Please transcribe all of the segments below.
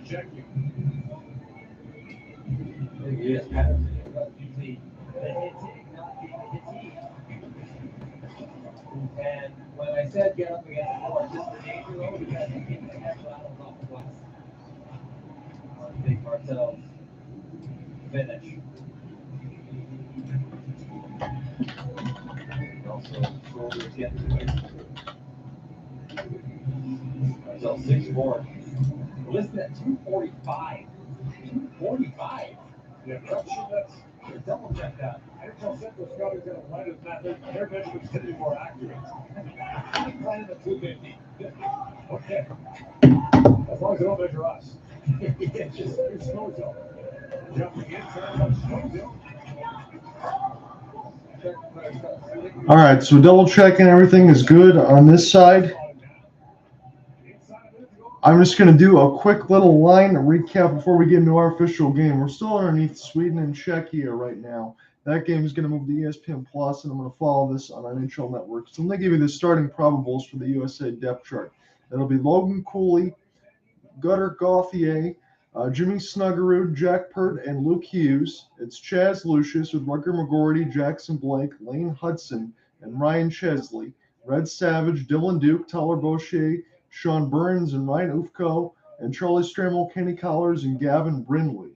And when I said get up against the board, just the danger though, because you get the head rattles off the glass. Big Martel's finish. Also, shoulders get to it. Martel 6'4". Listed at 245. 245. Yeah, that's Double check that. I don't know if Central Scott is going to play with that. Their measurement's going to be more accurate. I'm playing at 250. Okay. As long as they don't measure us. It's snow zone. Jumping in, turning up snow zone. All right, so double checking everything is good on this side. I'm just going to do a quick little line recap before we get into our official game. We're still underneath Sweden and Czechia right now. That game is going to move to ESPN Plus, and I'm going to follow this on NHL Network. So I'm going to give you the starting probables for the USA depth chart. It'll be Logan Cooley, Gauthier, Jimmy Snuggerud, Jack Peart, and Luke Hughes. It's Chaz Lucius with Rutger McGroarty, Jackson Blake, Lane Hutson, and Ryan Chesley. Red Savage, Dylan Duke, Tyler Boucher, Sean Behrens, and Ryan Ufko, and Charlie Stramel, Kenny Collars, and Gavin Brindley.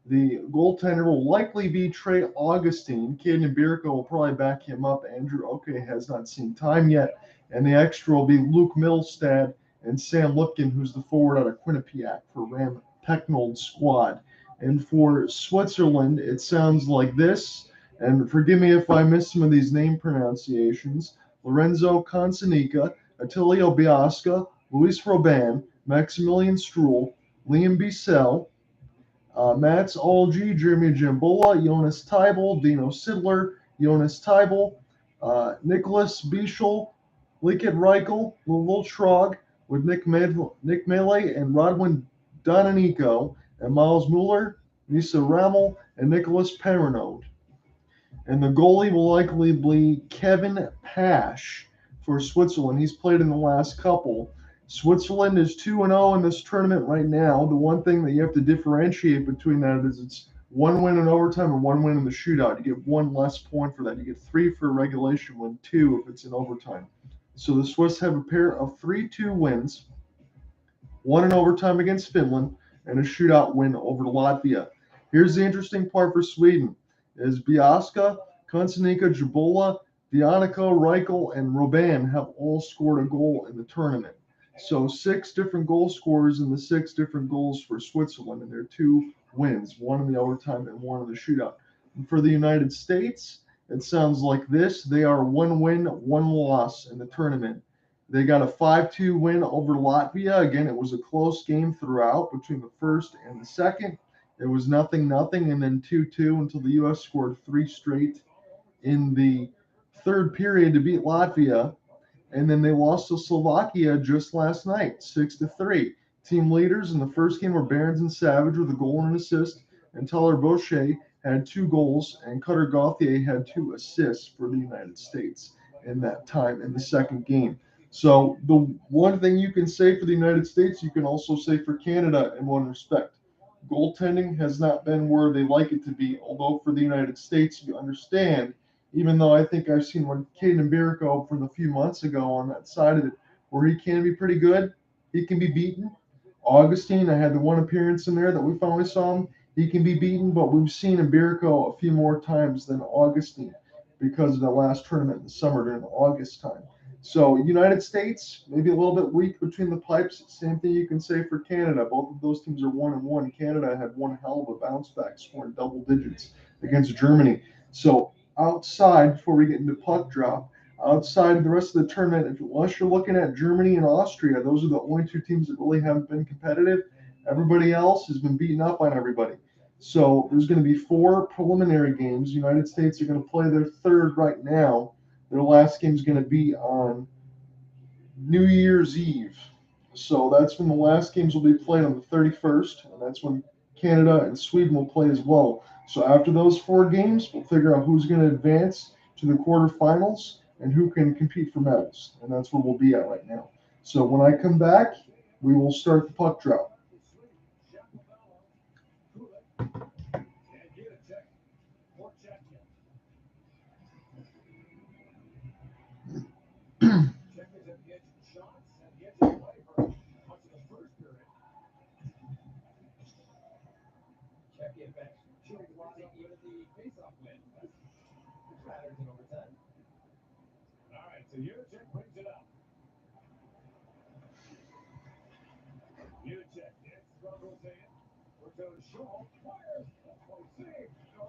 The goaltender will likely be Trey Augustine. Kaidan Mbereko will probably back him up. Andrew Oke has not seen time yet. And the extra will be Luke Mittelstadt and Sam Lipkin, who's the forward out of Quinnipiac for Ram Pecknold's squad. And for Switzerland, it sounds like this. And forgive me if I miss some of these name pronunciations. Lorenzo Consonica, Attilio Biasca, Luis Robban, Maximilian Struhl, Liam Bissell, Mats Olgi, Jeremy Jambola, Jonas Tybel, Dino Sidler, Jonas Tybel, Nicholas Bischel, Liket Reichel, Lil Trog, with Nick Melee and Rodwin Donanico, and Miles Mueller, Nisa Ramel, and Nicholas Perinaud. And the goalie will likely be Kevin Pash for Switzerland. He's played in the last couple. Switzerland is 2-0 in this tournament right now. The one thing that you have to differentiate between that is it's one win in overtime and one win in the shootout. You get one less point for that. You get 3 for a regulation win, 2 if it's in overtime. So the Swiss have a pair of 3-2 wins, one in overtime against Finland, and a shootout win over Latvia. Here's the interesting part for Sweden is Biasca, Konstanika, Jabola, Dionico, Reichel, and Robban have all scored a goal in the tournament. So 6 different goal scorers in the 6 different goals for Switzerland, and their 2 wins, one in the overtime and one in the shootout. And for the United States, it sounds like this. They are 1 win, 1 loss in the tournament. They got a 5-2 win over Latvia. Again, it was a close game throughout between the first and the second. It was 0-0 and then 2-2 until the U.S. scored 3 straight in the third period to beat Latvia. And then they lost to Slovakia just last night, 6-3. Team leaders in the first game were Behrens and Savage with a goal and an assist, and Tyler Boucher had 2 goals, and Cutter Gauthier had 2 assists for the United States in that time in the second game. So the one thing you can say for the United States, you can also say for Canada in one respect. Goaltending has not been where they like it to be, although for the United States, you understand, even though I think I've seen one Kaidan Mbereko from a few months ago on that side of it, where he can be pretty good, he can be beaten. Augustine, I had the one appearance in there that we finally saw him. He can be beaten, but we've seen Mbereko a few more times than Augustine because of the last tournament in the summer during the August time. So United States, maybe a little bit weak between the pipes. Same thing you can say for Canada. Both of those teams are 1-1. Canada had one hell of a bounce back, scoring double digits against Germany. So outside, before we get into puck drop, outside of the rest of the tournament, unless you're looking at Germany and Austria, those are the only 2 teams that really haven't been competitive. Everybody else has been beaten up on everybody. So there's going to be 4 preliminary games. The United States are going to play their third right now. Their last game is going to be on New Year's Eve. So that's when the last games will be played on the 31st, and that's when Canada and Sweden will play as well. So after those 4 games, we'll figure out who's going to advance to the quarterfinals and who can compete for medals. And that's where we'll be at right now. So when I come back, we will start the puck drop. And get a check for Czechia. Czechia's at the edge of the shots, at the edge of the play for much of the first period. Czechia back shooting a lot of even the face-off win. Which matters in overtime. All right, so Yurchek brings it up. Yurchek gets struggles in. Works out a Shaw. Fires. That's what he saved. How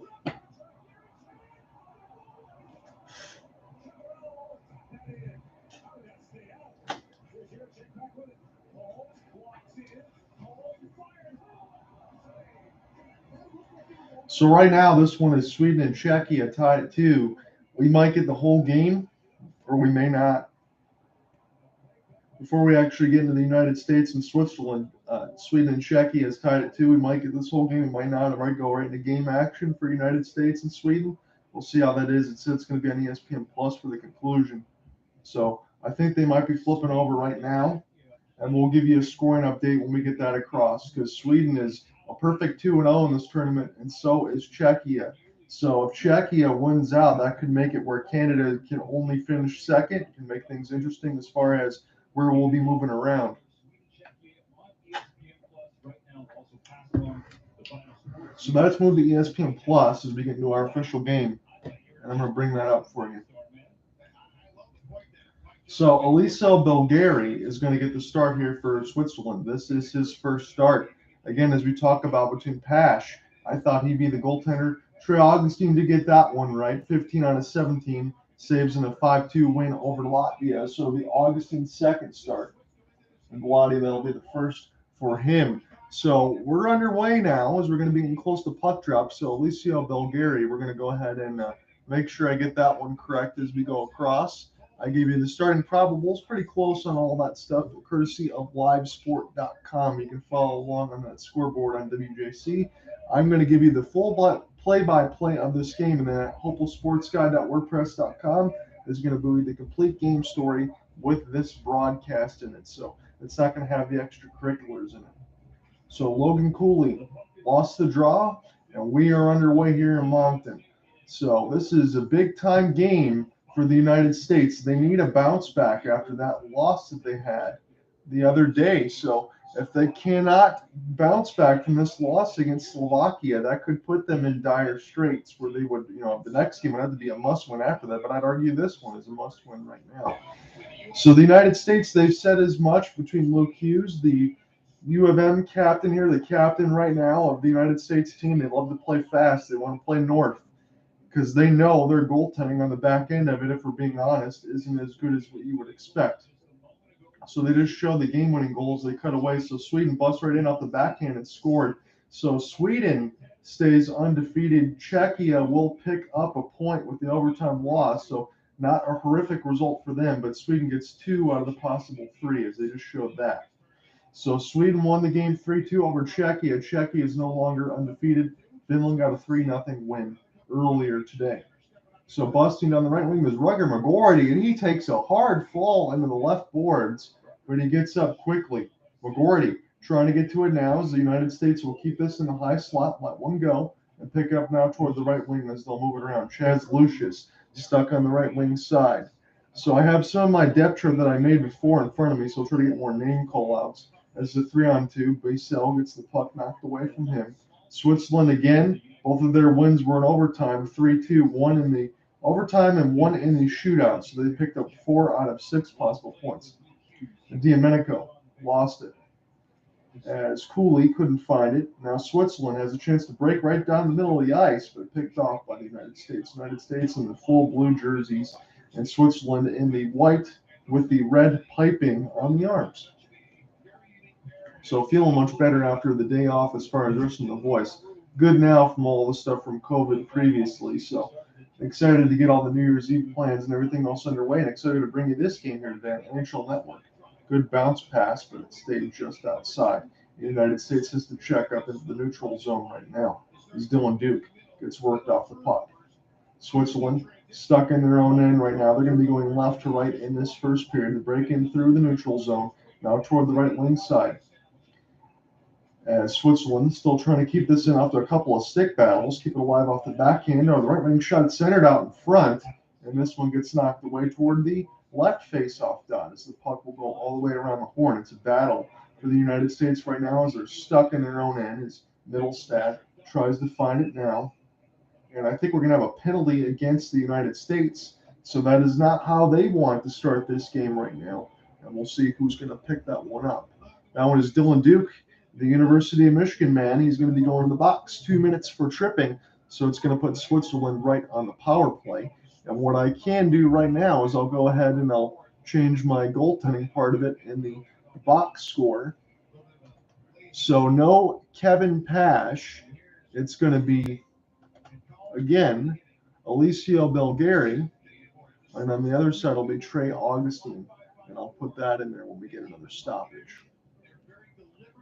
did that stay out? Here's Yurchek back with it. Balls, walks in. Balls, fires. So right now, this one is Sweden and Czechia tied at 2. We might get the whole game, or we may not. Before we actually get into the United States and Switzerland, Sweden and Czechia is tied at 2. We might get this whole game, we might not. It might go right into game action for United States and Sweden. We'll see how that is. It said it's going to be on ESPN Plus for the conclusion. So I think they might be flipping over right now, and we'll give you a scoring update when we get that across, because Sweden is a perfect 2-0 in this tournament, and so is Czechia. So if Czechia wins out, that could make it where Canada can only finish second. It can make things interesting as far as where we'll be moving around. So let's move to ESPN Plus as we get into our official game, and I'm going to bring that up for you. So Eliso Belgari is going to get the start here for Switzerland. This is his first start. Again, as we talk about between Pash, I thought he'd be the goaltender. Trey Augustine did get that one right, 15 out of 17, saves in a 5-2 win over Latvia. So it'll be Augustine's second start. And Gladi, that'll be the first for him. So we're underway now as we're going to be getting close to puck drop. So Eliso Belgari, we're going to go ahead and make sure I get that one correct as we go across. I gave you the starting probables, pretty close on all that stuff, courtesy of livesport.com. You can follow along on that scoreboard on WJC. I'm going to give you the full play-by-play of this game, and then at hopelesssportsguy.wordpress.com is going to be the complete game story with this broadcast in it. So it's not going to have the extracurriculars in it. So Logan Cooley lost the draw, and we are underway here in Moncton. So this is a big-time game for the United States. They need a bounce back after that loss that they had the other day. So if they cannot bounce back from this loss against Slovakia, that could put them in dire straits where they would, the next game would have to be a must-win after that. But I'd argue this one is a must-win right now. So the United States, they've said as much between Luke Hughes, the U of M captain here, the captain right now of the United States team. They love to play fast. They want to play north, because they know their goaltending on the back end of it, if we're being honest, isn't as good as what you would expect. So they just showed the game-winning goals. They cut away. So Sweden busts right in off the backhand and scored. So Sweden stays undefeated. Czechia will pick up a point with the overtime loss. So not a horrific result for them, but Sweden gets 2 out of the possible 3, as they just showed that. So Sweden won the game 3-2 over Czechia. Czechia is no longer undefeated. Finland got a 3-0 win earlier today. So busting down the right wing was Rutger McGroarty, and he takes a hard fall into the left boards, but he gets up quickly. McGroarty trying to get to it now as the United States will keep this in the high slot, let one go, and pick up now toward the right wing as they'll move it around. Chaz Lucius stuck on the right wing side. So I have some of my depth chart that I made before in front of me, so I'll try to get more name call-outs. As the 3-on-2, Basel gets the puck knocked away from him. Switzerland again. Both of their wins were in overtime, 3-2, 1 in the overtime and 1 in the shootout. So they picked up 4 out of 6 possible points. Mbereko lost it, as Cooley couldn't find it. Now Switzerland has a chance to break right down the middle of the ice, but picked off by the United States. United States in the full blue jerseys, and Switzerland in the white with the red piping on the arms. So feeling much better after the day off as far as the rest of the voice. Good now from all the stuff from COVID previously. So excited to get all the New Year's Eve plans and everything else underway, and excited to bring you this game here today on NHL Network. Good bounce pass, but it stayed just outside. The United States has to check up into the neutral zone right now as Dylan Duke gets worked off the puck. Switzerland stuck in their own end right now. They're going to be going left to right in this first period to break in through the neutral zone, now toward the right wing side. As Switzerland still trying to keep this in after a couple of stick battles, keep it alive off the backhand. Or the right wing shot centered out in front, and this one gets knocked away toward the left face-off dot as the puck will go all the way around the horn. It's a battle for the United States right now as they're stuck in their own end. As Mittelstadt tries to find it now, and I think we're going to have a penalty against the United States. So that is not how they want to start this game right now, and we'll see who's going to pick that one up. That one is Dylan Duke, the University of Michigan man. He's going to be going in the box. 2 minutes for tripping, so it's going to put Switzerland right on the power play. And what I can do right now is I'll go ahead and I'll change my goaltending part of it in the box score. So no Kevin Pash. It's going to be, again, Alessio Belgari. And on the other side will be Trey Augustine. And I'll put that in there when we get another stoppage.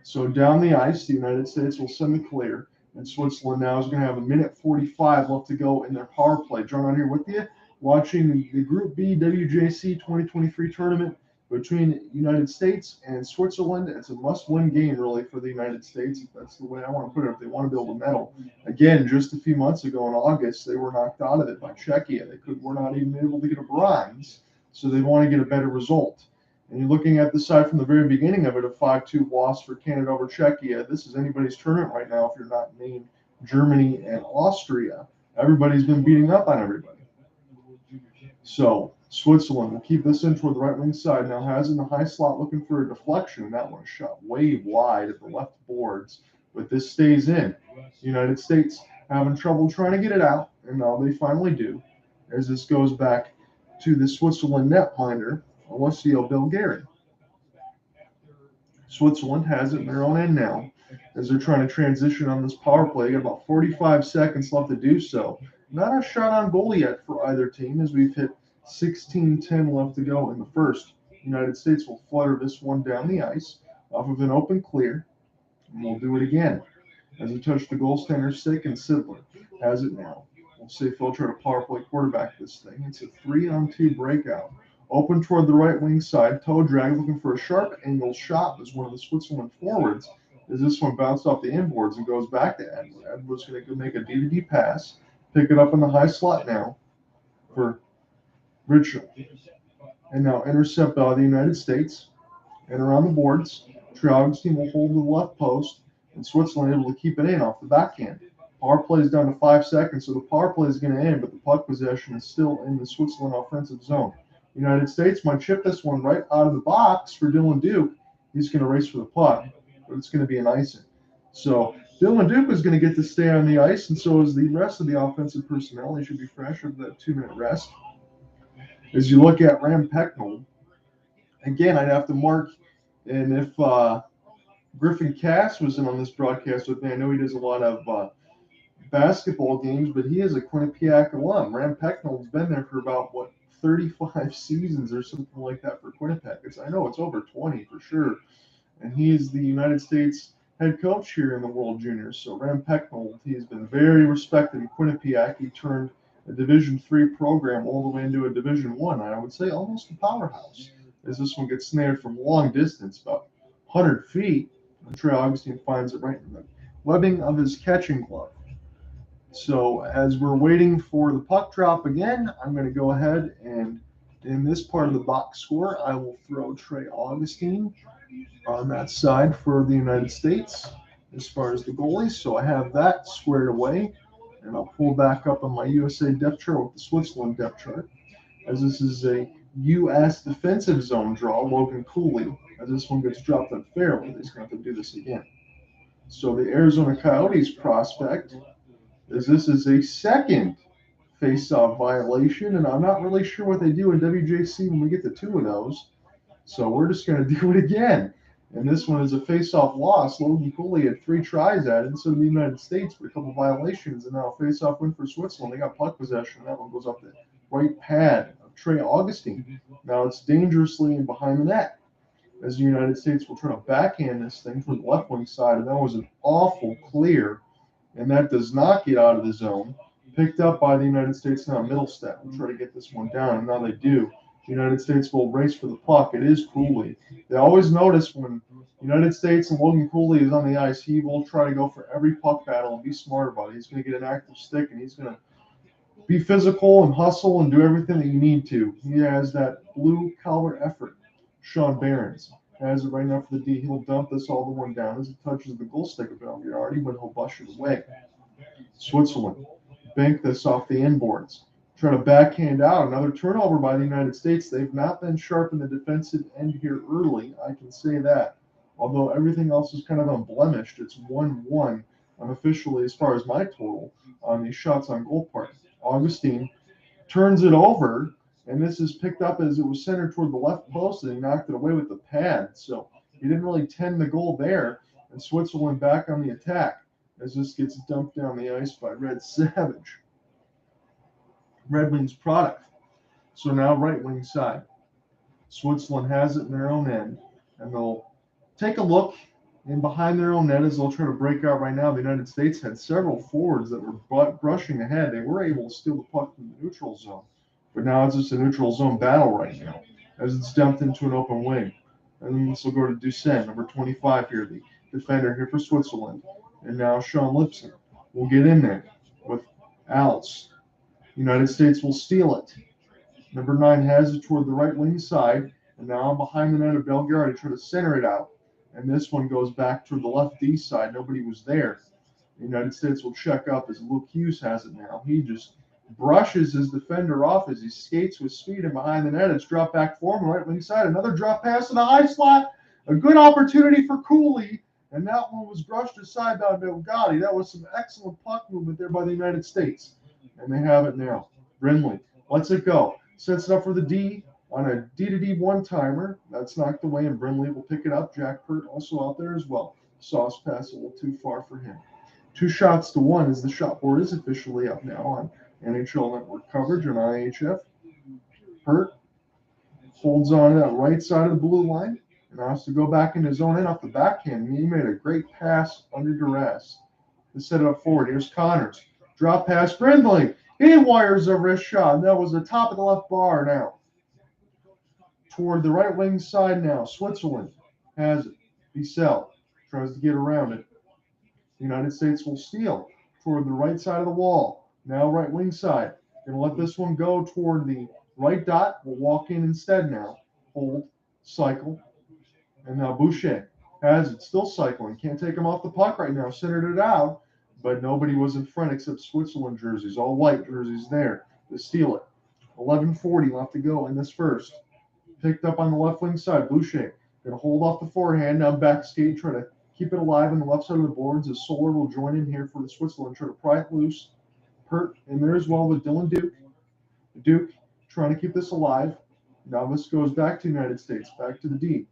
So down the ice, the United States will send the clear. And Switzerland now is going to have 1:45 left to go in their power play. John on here with you, watching the Group B WJC 2023 tournament between the United States and Switzerland. It's a must-win game, really, for the United States. That's the way I want to put it. If they want to be able to medal. Again, just a few months ago in August, they were knocked out of it by Czechia. Were not even able to get a bronze, so they want to get a better result. And you're looking at the side from the very beginning of it, a 5-2 loss for Canada over Czechia. This is anybody's tournament right now if you're not named Germany and Austria. Everybody's been beating up on everybody. So Switzerland will keep this in toward the right wing side. Now has in the high slot looking for a deflection, and that one shot way wide at the left boards. But this stays in. United States having trouble trying to get it out, and now they finally do, as this goes back to the Switzerland netminder, Alessio Belgari. Switzerland has it in their own end now as they're trying to transition on this power play. They got about 45 seconds left to do so. Not a shot on goal yet for either team as we've hit 16:10 left to go in the first. United States will flutter this one down the ice off of an open clear, and we'll do it again as we touch the goaltender stick, and Sidler has it now. We'll see if they'll try to power play quarterback this thing. It's a 3-on-2 breakout. Open toward the right wing side. Toe drag looking for a sharp angle shot as one of the Switzerland forwards. As this one bounced off the inboards and goes back to Edward. Edward's going to make a DVD pass. Pick it up in the high slot now for Richard. And now intercept by the United States. And around the boards, Trey Augustine will hold the left post. And Switzerland able to keep it in off the backhand. Power play is down to 5 seconds, so the power play is going to end, but the puck possession is still in the Switzerland offensive zone. United States might chip this one right out of the box for Dylan Duke. He's going to race for the puck, but it's going to be an icing. So Dylan Duke is going to get to stay on the ice, and so is the rest of the offensive personnel. They should be fresh after that 2-minute rest. As you look at Ram Pecknold, again, I'd have to mark, and if Griffin Cass was in on this broadcast with me, I know he does a lot of basketball games, but he is a Quinnipiac alum. Ram Pecknold's been there for about, 35 seasons or something like that for Quinnipiac. I know it's over 20 for sure. And he is the United States head coach here in the World Juniors. So Ram Pecknold, he has been very respected in Quinnipiac. He turned a Division III program all the way into a Division I, and I would say almost a powerhouse. As this one gets snared from long distance, about 100 feet, and Trey Augustine finds it right in the webbing of his catching glove. So as we're waiting for the puck drop again, I'm going to go ahead and in this part of the box score, I will throw Trey Augustine on that side for the United States as far as the goalies. So I have that squared away, and I'll pull back up on my USA depth chart with the Switzerland depth chart. As this is a U.S. defensive zone draw, Logan Cooley, as this one gets dropped unfairly. He's going to have to do this again. So the Arizona Coyotes prospect, as this is a second face-off violation, and I'm not really sure what they do in WJC when we get to 2 of those. So we're just going to do it again. And this one is a face-off loss. Logan Cooley had 3 tries at it, and so did the United States with a couple violations, and now a face-off win for Switzerland. They got puck possession. That one goes up the right pad of Trey Augustine. Now it's dangerously in behind the net, as the United States will try to backhand this thing from the left wing side, and that was an awful clear. And that does not get out of the zone. Picked up by the United States now. Mittelstadt will try to get this one down, and now they do. The United States will race for the puck. It is Cooley. They always notice when United States and Logan Cooley is on the ice. He will try to go for every puck battle and be smart about it. He's going to get an active stick, and he's going to be physical and hustle and do everything that you need to. He has that blue-collar effort. Sean Behrens has it right now for the D. He'll dump this all the way down as it touches the goal stick of Belgrade, but he'll bush it away. Switzerland bank this off the inboards. Try to backhand out. Another turnover by the United States. They've not been sharp in the defensive end here early. I can say that. Although everything else is kind of unblemished. It's 1-1 unofficially as far as my total on these shots on goal part. Augustine turns it over, and this is picked up as it was centered toward the left post, and he knocked it away with the pad. So he didn't really tend the goal there, and Switzerland back on the attack as this gets dumped down the ice by Red Savage. Red Wings product. So now right wing side. Switzerland has it in their own end, and they'll take a look in behind their own net as they'll try to break out right now. The United States had several forwards that were brushing ahead. They were able to steal the puck from the neutral zone, but now it's just a neutral zone battle right now as it's dumped into an open wing. And then this will go to Duchesne, number 25 here, the defender here for Switzerland. And now Sean Lipkin will get in there with Alice. United States will steal it. Number 9 has it toward the right wing side, and now behind the net of Belgrade to try to center it out. And this one goes back toward the left D side. Nobody was there. The United States will check up as Luke Hughes has it now. He just brushes his defender off as he skates with speed, and behind the net it's dropped back for him, right wing side. Another drop pass to the high slot. A good opportunity for Cooley, and that one was brushed aside by Belgrade. That was some excellent puck movement there by the United States. And they have it now. Brindley lets it go. Sets it up for the D on a D-to-D one-timer. That's knocked away, and Brindley will pick it up. Jack Peart also out there as well. Sauce pass a little too far for him. 2-1 as the shot board is officially up now on NHL Network coverage on IIHF. Peart holds on to that right side of the blue line and has to go back in his own end off the backhand. He made a great pass under duress to set it up forward. Here's Connors. Drop pass, Brindley. He wires a wrist shot. And that was the top of the left bar now. Toward the right wing side now. Switzerland has it. Bissell tries to get around it. The United States will steal toward the right side of the wall. Now right wing side. Going to let this one go toward the right dot. We'll walk in instead now. Hold. Cycle. And now Boucher has it. Still cycling. Can't take him off the puck right now. Centered it out. But nobody was in front except Switzerland jerseys. All white jerseys there to steal it. 11:40 left to go in this first. Picked up on the left wing side. Boucher going to hold off the forehand. Now back skate. Try to keep it alive on the left side of the boards as Solar will join in here for the Switzerland. Try to pry it loose. Peart in there as well with Dylan Duke. Duke trying to keep this alive. Now this goes back to the United States. Back to the D.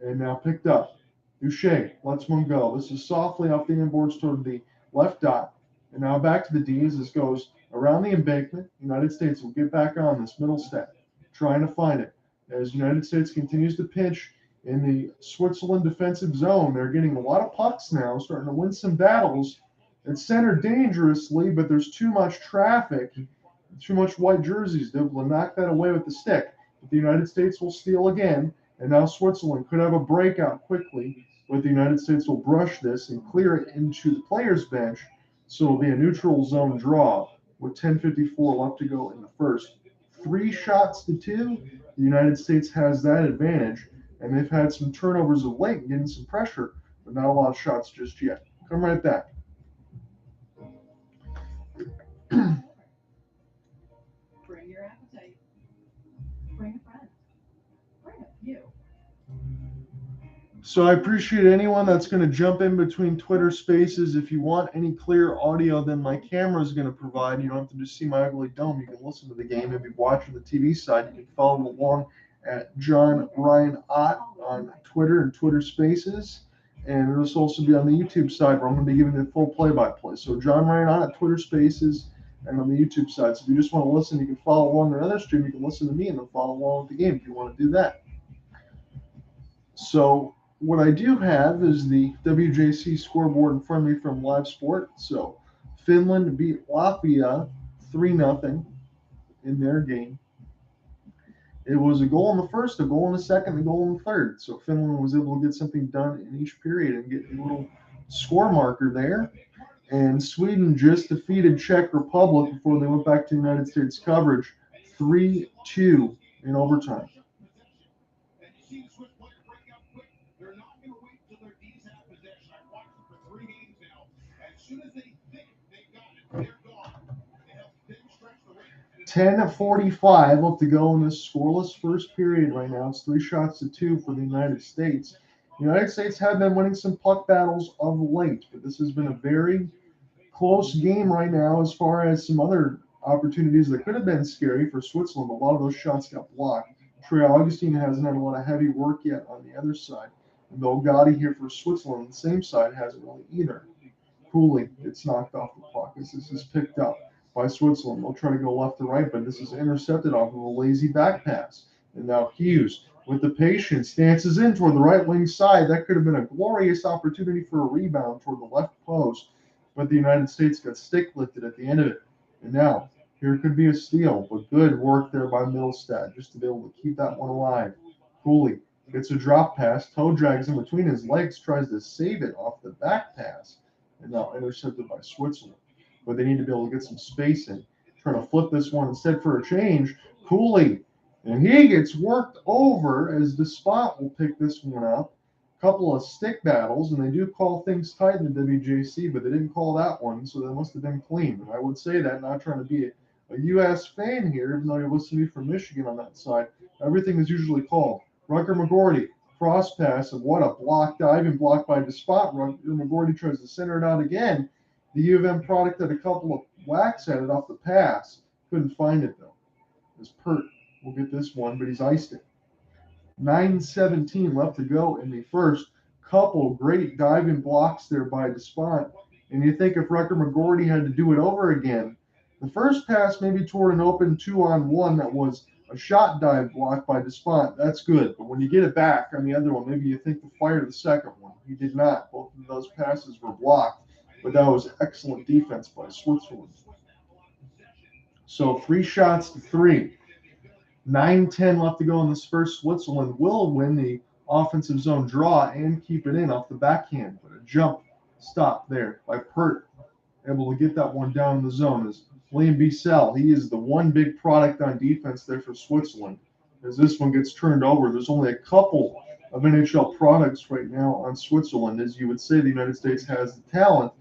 And now picked up. Boucher lets one go. This is softly off the inboards toward the left dot. And now back to the D as this goes around the embankment. United States will get back on this Mittelstadt, trying to find it. As United States continues to pinch in the Switzerland defensive zone, they're getting a lot of pucks now, starting to win some battles. It's centered dangerously, but there's too much traffic, too much white jerseys. They're able to knock that away with the stick. But the United States will steal again. And now Switzerland could have a breakout quickly, but the United States will brush this and clear it into the players' bench. So it'll be a neutral zone draw with 10:54 left to go in the first. 3-2. The United States has that advantage, and they've had some turnovers of late, getting some pressure, but not a lot of shots just yet. Come right back. Bring your appetite. Bring a friend. Bring a few. So I appreciate anyone that's going to jump in between Twitter Spaces. If you want any clear audio than my camera is going to provide, you don't have to just see my ugly dome. You can listen to the game and be watching the TV side. You can follow along at John Ryan Ott on Twitter and Twitter Spaces. And this will also be on the YouTube side where I'm going to be giving the full play-by-play. So John Ryan Ott at Twitter Spaces and on the YouTube side. So if you just want to listen, you can follow along on another stream. You can listen to me and then follow along with the game if you want to do that. So what I do have is the WJC scoreboard in front of me from Live Sport. So Finland beat Latvia 3-0 in their game. It was a goal in the first, a goal in the second, a goal in the third. So Finland was able to get something done in each period and get a little score marker there. And Sweden just defeated Czech Republic before they went back to United States coverage, 3-2 in overtime. .10:45 left to go in this scoreless first period right now. It's 3-2 for the United States. The United States have been winning some puck battles of late, but this has been a very close game right now as far as some other opportunities that could have been scary for Switzerland. A lot of those shots got blocked. Trey Augustine hasn't had a lot of heavy work yet on the other side. And though Gauthier here for Switzerland on the same side hasn't really either. Cooley gets knocked off the puck. This is picked up by Switzerland. They'll try to go left to right, but this is intercepted off of a lazy back pass. And now Hughes, with the patience, dances in toward the right wing side. That could have been a glorious opportunity for a rebound toward the left post, but the United States got stick lifted at the end of it. And now, here could be a steal, but good work there by Mittelstadt just to be able to keep that one alive. Cooley gets a drop pass, toe drags in between his legs, tries to save it off the back pass, and now intercepted by Switzerland. But they need to be able to get some space in. Trying to flip this one instead for a change. Cooley, and he gets worked over as DeSpot will pick this one up. Couple of stick battles, and they do call things tight in the WJC, but they didn't call that one, so they must have been clean. And I would say that, not trying to be a U.S. fan here, even though you're listening to me from Michigan on that side. Everything is usually called. Rutger McGroarty, cross pass, and what a block, diving block by DeSpot. Rutger McGroarty tries to center it out again. The U of M product had a couple of whacks at it off the pass. Couldn't find it, though. As Peart will get this one, but he's iced it. 9:17 left to go in the first. Couple great diving blocks there by DeSpot. And you think if Rutger McGroarty had to do it over again, the first pass maybe toward an open 2-on-1 that was a shot dive block by DeSpot, that's good. But when you get it back on the other one, maybe you think to fire the second one. He did not. Both of those passes were blocked. But that was excellent defense by Switzerland. So 3 shots to 3. 9:10 left to go in this first. Switzerland will win the offensive zone draw and keep it in off the backhand. But a jump stop there by Peart. Able to get that one down in the zone as Liam Bissell. He is the one big product on defense there for Switzerland. As this one gets turned over, there's only a couple of NHL products right now on Switzerland. As you would say, the United States has the talent,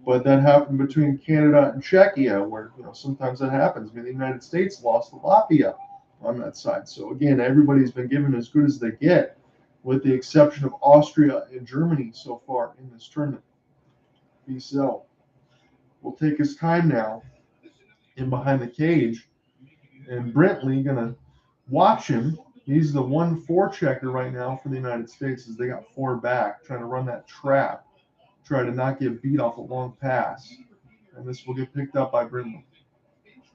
but that happened between Canada and Czechia, where sometimes that happens. I mean, the United States lost to Latvia on that side. So again, everybody's been given as good as they get, with the exception of Austria and Germany so far in this tournament. Bissell will take his time now in behind the cage, and Brindley gonna watch him. He's the 1-4 checker right now for the United States, as they got 4 back, trying to run that trap, try to not get beat off a long pass. And this will get picked up by Brindley.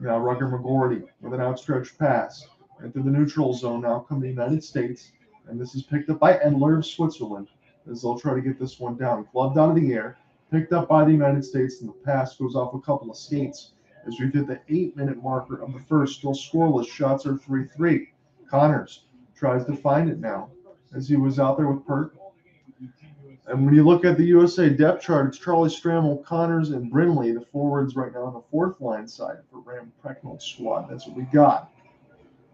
Now Rutger McGroarty with an outstretched pass into the neutral zone. Now come the United States, and this is picked up by Endler of Switzerland, as they'll try to get this one down. Gloved out of the air, picked up by the United States, and the pass goes off a couple of skates as we hit the 8-minute marker of the first. Still scoreless. Shots are 3-3. Connors tries to find it now, as he was out there with Peart. And when you look at the USA depth chart, it's Charlie Stramel, Connors, and Brindley, the forwards right now on the 4th line side for Ram Precknold's squad. That's what we got.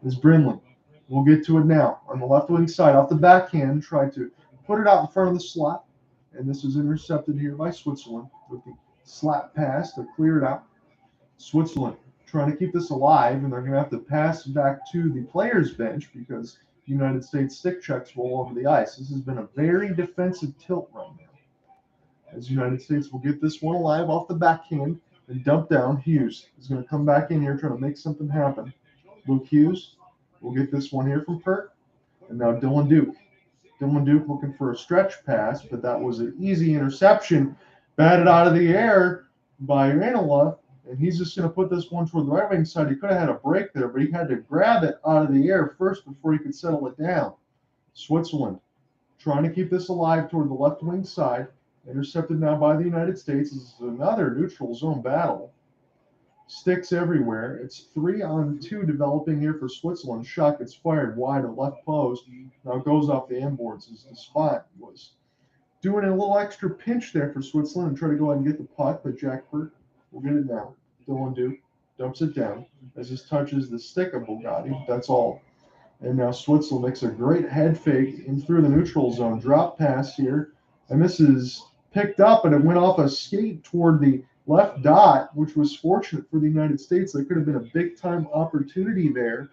Is Brindley. We'll get to it now. On the left wing side, off the backhand, tried to put it out in front of the slot. And this is intercepted here by Switzerland with the slap pass to clear it out. Switzerland trying to keep this alive, and they're going to have to pass back to the players' bench because United States stick checks roll over the ice. This has been a very defensive tilt right now, as United States will get this one alive off the backhand and dump down. Hughes is going to come back in here trying to make something happen. Luke Hughes will get this one here from Peart, and now Dylan Duke. Dylan Duke looking for a stretch pass, but that was an easy interception, batted out of the air by Ranelagh, and he's just going to put this one toward the right wing side. He could have had a break there, but he had to grab it out of the air first before he could settle it down. Switzerland trying to keep this alive toward the left wing side. Intercepted now by the United States. This is another neutral zone battle. Sticks everywhere. It's 3-on-2 developing here for Switzerland. Shot gets fired wide at left post. Now it goes off the inboards as the spot was doing a little extra pinch there for Switzerland and try to go ahead and get the puck, but Jack Peart will get it now. Dylan Duke dumps it down as this touches the stick of Bugatti. That's all. And now Switzerland makes a great head fake in through the neutral zone. Drop pass here. And this is picked up, and it went off a skate toward the left dot, which was fortunate for the United States. There could have been a big-time opportunity there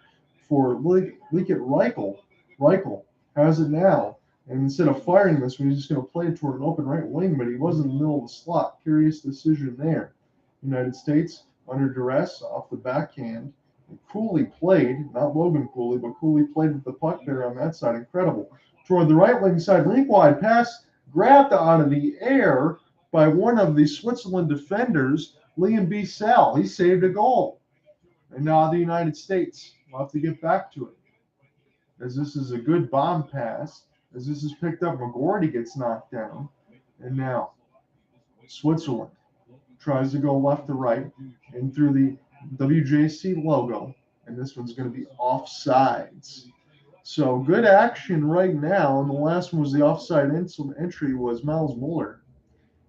for Lipkin Reichel. Reichel has it now. And instead of firing this one, he's just going to play it toward an open right wing, but he was in the middle of the slot. Curious decision there. United States under duress off the backhand. And Cooley played, not Logan Cooley, but Cooley played with the puck there on that side. Incredible. Toward the right wing side, rink wide pass grabbed out of the air by one of the Switzerland defenders, Liam Bissell. He saved a goal. And now the United States will have to get back to it. As this is a good bomb pass. As this is picked up, McGroarty gets knocked down. And now Switzerland tries to go left to right and through the WJC logo. And this one's going to be offsides. So good action right now. And the last one was the offside entry was Miles Muller.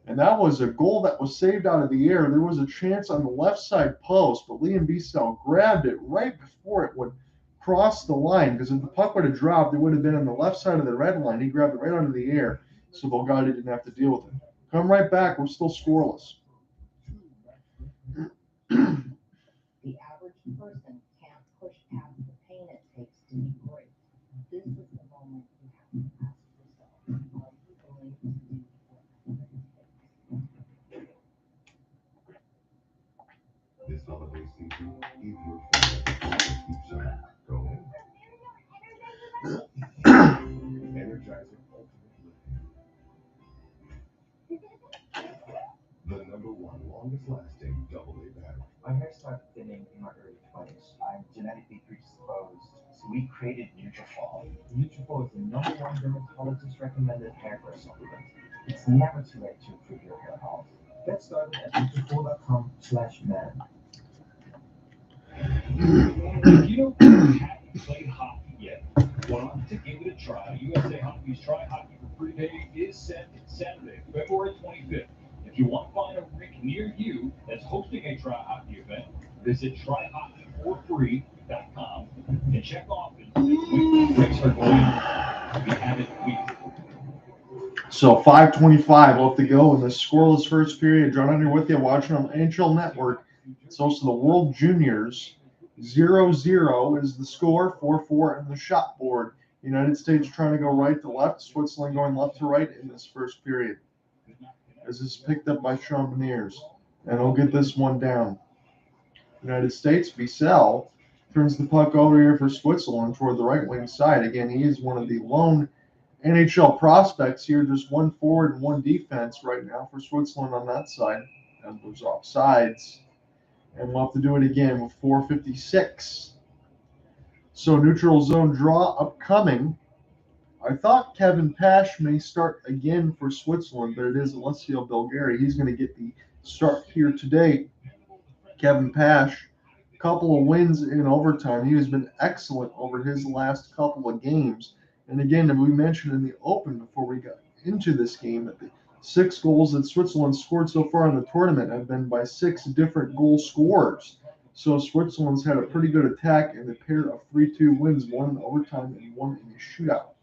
And that was a goal that was saved out of the air. There was a chance on the left side post, but Liam Bissell grabbed it right before it would cross the line, because if the puck would have dropped, it would have been on the left side of the red line. He grabbed it right out of the air, so Bulgaria didn't have to deal with it. Come right back. We're still scoreless. The average person can't push past the pain it takes to be great. This is the moment you have to ask yourself, are you willing to do whatever it takes? This holiday season, give your family keep some going. Energizer Ultimate Lipkin. The #1 longest lasting AA battery. My hair started thinning in my early 20s. I'm genetically predisposed, so we created Nutrafol. Nutrafol is the #1 dermatologist recommended hair growth supplement. It's never too late to improve your hair health. Get started at Nutrafol.com/man. If you haven't played hockey yet, want to give it a try, USA Hockey's Try Hockey for Free Day is set Saturday, February 25th. If you want to find a rink near you that's hosting a Try Hockey event, visit tryhockeyforfree.com and check off when rinks are going. We have it weekly. So 5:25 left to go in the scoreless first period. John Under with you, watching on NHL Network. It's also the World Juniors. 0-0 is the score, 4-4 in the shot board. United States trying to go right to left, Switzerland going left to right in this first period. As this is picked up by Sean Beniers. And he'll get this one down. United States, Bissell turns the puck over here for Switzerland toward the right wing side. Again, he is one of the lone NHL prospects here, just one forward and one defense right now for Switzerland on that side. And those offsides. And we'll have to do it again with 4:56. So neutral zone draw upcoming. I thought Kevin Pash may start again for Switzerland, but it is Alessio Bulgari. He's going to get the start here today. Kevin Pash, a couple of wins in overtime. He has been excellent over his last couple of games. And again, we mentioned in the open before we got into this game that the 6 goals that Switzerland scored so far in the tournament have been by 6 different goal scorers. So Switzerland's had a pretty good attack in the pair of 3-2 wins, one in overtime and one in a shootout.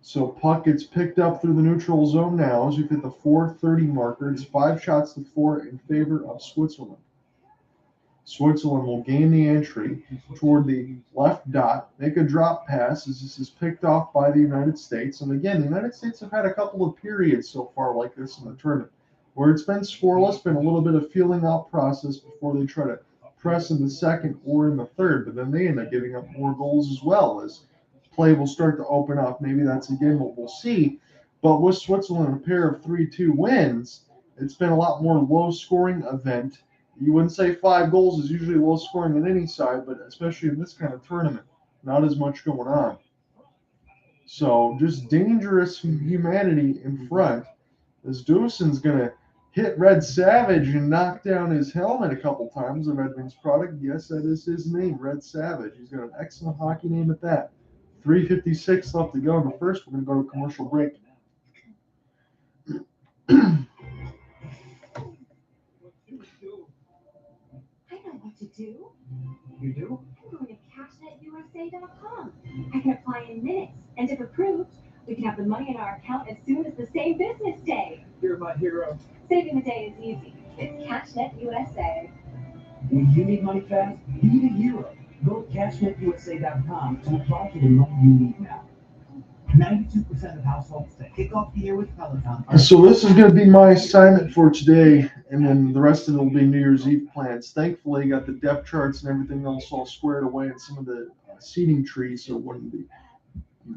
So puck gets picked up through the neutral zone now as we hit the 4:30 marker. It's 5 shots to 4 in favor of Switzerland. Switzerland will gain the entry toward the left dot, make a drop pass as this is picked off by the United States. And again, the United States have had a couple of periods so far like this in the tournament where it's been scoreless, been a little bit of feeling out process before they try to press in the second or in the third, but then they end up giving up more goals as well as play will start to open up. Maybe that's again what we'll see. But with Switzerland, a pair of 3-2 wins, it's been a lot more low-scoring event. You wouldn't say 5 goals is usually low scoring on any side, but especially in this kind of tournament, not as much going on. So just dangerous humanity in front as Dawson's going to hit Red Savage and knocked down his helmet a couple times. The Red Wings product. Yes, that is his name, Red Savage. He's got an excellent hockey name at that. 3:56 left to go in the first. We're going to go to commercial break. I know what to do. You do? I'm going to cashnetUSA.com. I can apply in minutes, and if approved, we can have the money in our account as soon as the same business day. You're my hero. Saving the day is easy with CashNet USA. When you need money fast, you need a hero. Go to CashNetUSA.com to apply for the money you need now. 92% of households that kick off the year with Peloton are... So this is going to be my assignment for today, and then the rest of it will be New Year's Eve plans. Thankfully, I got the depth charts and everything else all squared away and some of the seating trees. So when the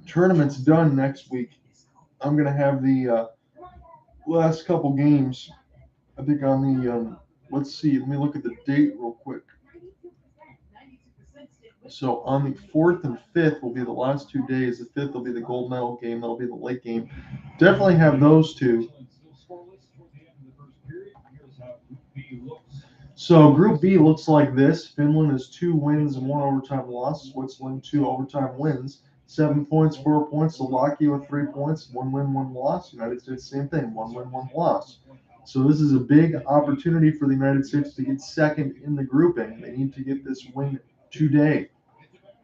tournament's done next week, I'm going to have the last couple games, I think on the, let's see, let me look at the date real quick. So on the 4th and 5th will be the last 2 days. The 5th will be the gold medal game. That'll be the late game. Definitely have those two. So Group B looks like this. Finland is 2 wins and 1 overtime loss. Switzerland 2 overtime wins. 7 points, 4 points. Slovakia with 3 points, 1 win, 1 loss. United States, same thing, 1 win, 1 loss. So this is a big opportunity for the United States to get second in the grouping. They need to get this win today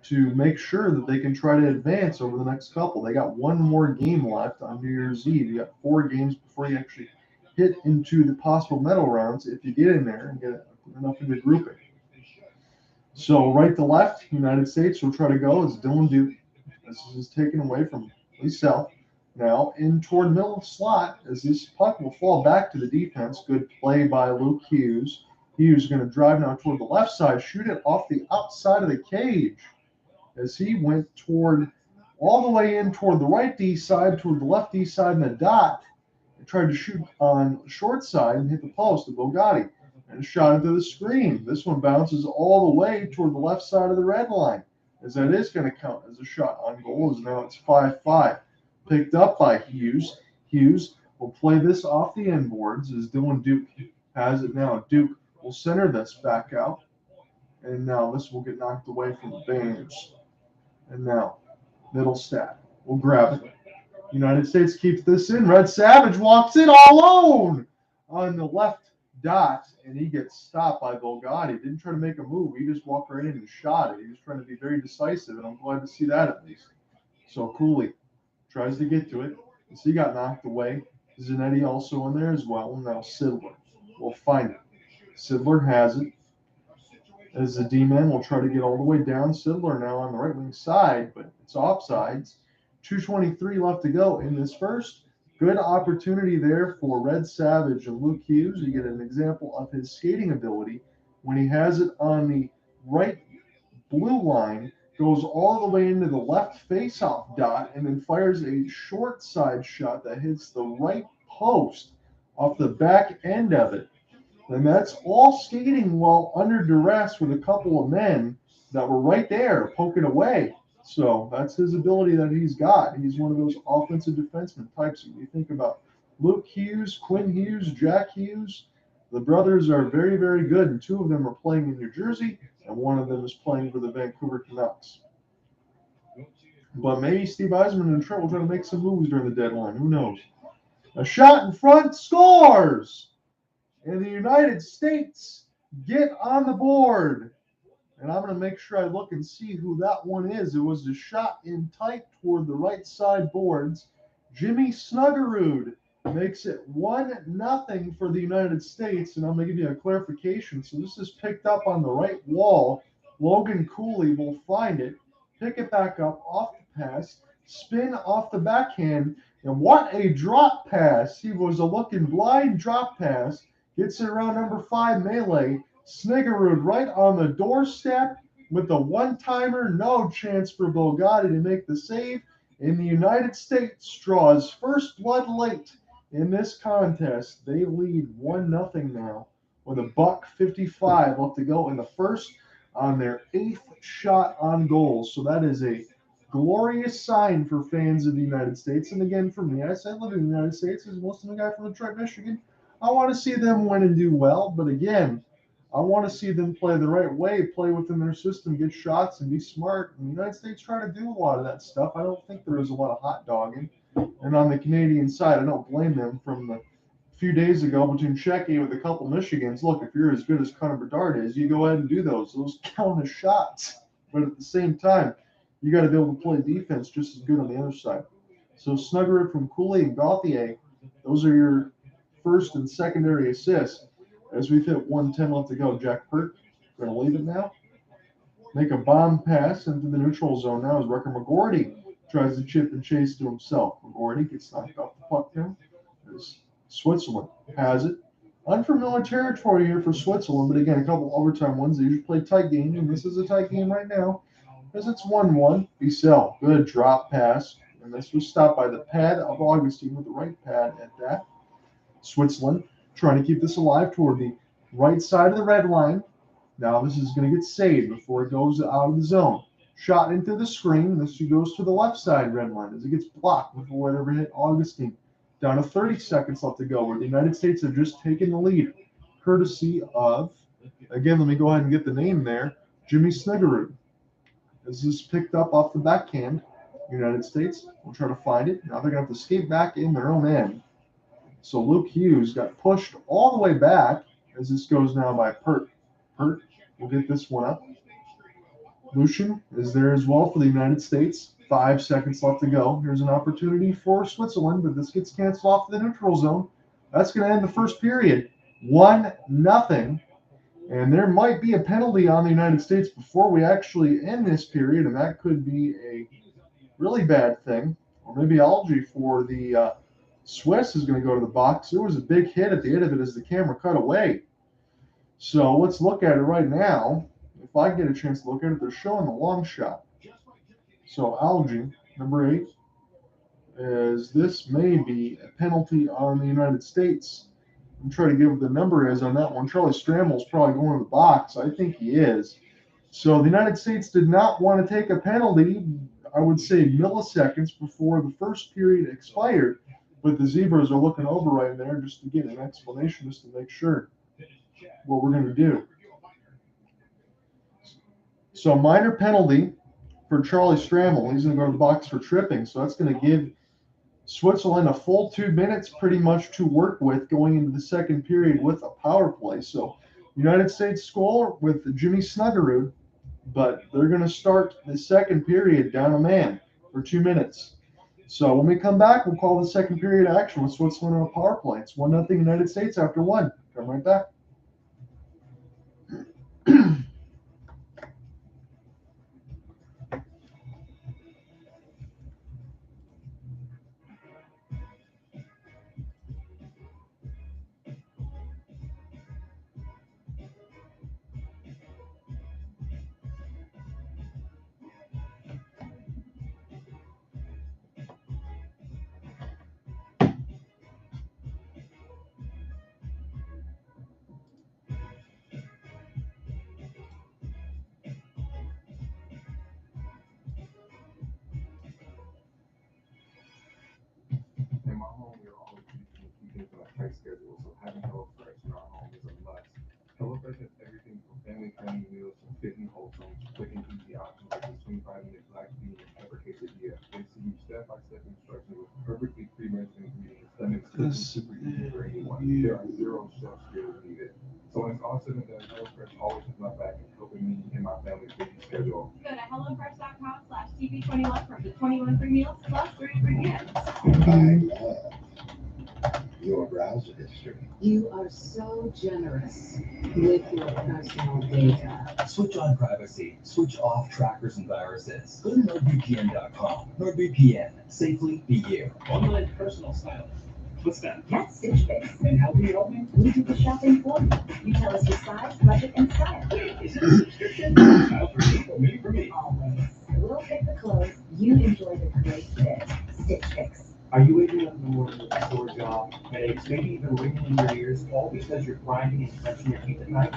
to make sure that they can try to advance over the next couple. They got 1 more game left on New Year's Eve. You got 4 games before you actually hit into the possible medal rounds if you get in there and get enough in the grouping. So right to left, United States will try to go as Dylan Duke. This is taken away from Lee Self. Now in toward middle slot as this puck will fall back to the defense. Good play by Luke Hughes. Hughes is going to drive now toward the left side, shoot it off the outside of the cage as he went toward all the way in toward the right D side, toward the left D side in the dot, and tried to shoot on the short side and hit the post of Bogatti and shot into the screen. This one bounces all the way toward the left side of the red line, as that is going to count as a shot on goal, as now it's 5-5. Picked up by Hughes. Hughes will play this off the end boards as Dylan Duke has it now. Duke will center this back out, and now this will get knocked away from the Behrens. And now Mittelstadt will grab it. United States keeps this in. Red Savage walks in all alone on the left dot, and he gets stopped by Bogatti. Didn't try to make a move. He just walked right in and shot it. He was trying to be very decisive, and I'm glad to see that at least. So Cooley tries to get to it. As he got knocked away. Zanetti also in there as well. And now Sidler will find it. Sidler has it. As the D-man will try to get all the way down. Sidler now on the right wing side, but it's offsides. 2:23 left to go in this first. Good opportunity there for Red Savage and Luke Hughes. You get an example of his skating ability when he has it on the right blue line, goes all the way into the left face-off dot, and then fires a short side shot that hits the right post off the back end of it. And that's all skating while under duress with a couple of men that were right there poking away. So that's his ability that he's got. He's one of those offensive defenseman types. When you think about Luke Hughes, Quinn Hughes, Jack Hughes, the brothers are very, very good. And 2 of them are playing in New Jersey, and 1 of them is playing for the Vancouver Canucks. But maybe Steve Yzerman and Trent will try to make some moves during the deadline. Who knows? A shot in front, scores! And the United States get on the board. And I'm going to make sure I look and see who that one is. It was a shot in tight toward the right side boards. Jimmy Snuggerud makes it 1-0 for the United States. And I'm going to give you a clarification. So this is picked up on the right wall. Logan Cooley will find it, pick it back up off the pass, spin off the backhand. And what a drop pass. He was a looking blind drop pass. Gets it around number 5 melee. Snuggerud right on the doorstep with the one-timer. No chance for Bogatti to make the save. And the United States draws first blood late in this contest. They lead 1-0 now with $1:55 left to go in the first on their 8th shot on goal. So that is a glorious sign for fans of the United States. And again, for me, I live in the United States as most of the guy from Detroit, Michigan. I want to see them win and do well, but again, I want to see them play the right way, play within their system, get shots, and be smart. And the United States try to do a lot of that stuff. I don't think there is a lot of hot dogging. And on the Canadian side, I don't blame them from the few days ago between Shecky with a couple Michigans. Look, if you're as good as Kaidan Mbereko is, you go ahead and do those. Those count as shots. But at the same time, you got to be able to play defense just as good on the other side. So Snuggerud from Cooley and Gauthier, those are your first and secondary assists. As we've hit 110 left to go, Jack Peart, going to leave it now. Make a bomb pass into the neutral zone now as Rutger McGroarty tries to chip and chase to himself. McGroarty gets knocked off the puck there. As Switzerland has it. Unfamiliar territory here for Switzerland, but again, a couple overtime ones. They usually play tight games, and this is a tight game right now because it's 1-1. Bissell, good drop pass, and this was stopped by the pad of Augustine with the right pad at that. Switzerland trying to keep this alive toward the right side of the red line. Now this is going to get saved before it goes out of the zone. Shot into the screen. This goes to the left side red line as it gets blocked before whatever hit Augustine. Down to 30 seconds left to go, where the United States have just taken the lead, courtesy of, again, let me go ahead and get the name there, Jimmy Snuggerud. This is picked up off the backhand. United States will try to find it. Now they're going to have to skate back in their own end. So Luke Hughes got pushed all the way back as this goes now by Peart. Peart will get this one up. Lucian is there as well for the United States. 5 seconds left to go. Here's an opportunity for Switzerland, but this gets canceled off the neutral zone. That's going to end the first period. 1-0. And there might be a penalty on the United States before we actually end this period, and that could be a really bad thing. Or maybe Algie for the Swiss is going to go to the box. There was a big hit at the end of it as the camera cut away. So let's look at it right now. If I get a chance to look at it, they're showing the long shot. So Algie, number 8, as this may be a penalty on the United States. I'm trying to give what the number is on that one. Charlie Stramel's probably going to the box. I think he is. So the United States did not want to take a penalty, I would say milliseconds before the first period expired. But the Zebras are looking over right there just to get an explanation, just to make sure what we're going to do. So minor penalty for Charlie Stramel. He's going to go to the box for tripping. So that's going to give Switzerland a full 2 minutes pretty much to work with going into the second period with a power play. So United States score with Jimmy Snuggerud, but they're going to start the second period down a man for 2 minutes. So when we come back, we'll call the second period action with Switzerland on a power play. It's 1-0 United States after 1. Come right back. In my home, we are always keeping to a tight schedule, so having HelloFresh in our home is a must. HelloFresh has everything from family-friendly meals to fit and wholesome, quick and easy options like the 25-minute black bean and pepper quesadilla. They see you step-by-step instructions with perfectly pre-measured ingredients that makes cooking super easy for anyone. There are 0 chef skills needed. So when it's all said and done, HelloFresh always has my back in helping me and my family's busy schedule. Go to HelloFresh.com/CP21 for the 21 free meals plus 3 free gifts. I love your browser history. You are so generous with your personal data. Switch on privacy. Switch off trackers and viruses. Go to NordVPN.com. NordVPN. Safely be you. Online personal styling. What's that? That's Stitch Fix. And how can you help me? We do the shopping for you. You tell us your size, budget, and style. Wait, is it a subscription? Style for me, or maybe for me. Always. We'll pick the clothes. You enjoy the great fit. Stitch Fix. Are you waking up in the morning with a sore jaw, headaches, maybe even ringing in your ears, all because you're grinding and clenching your teeth at night?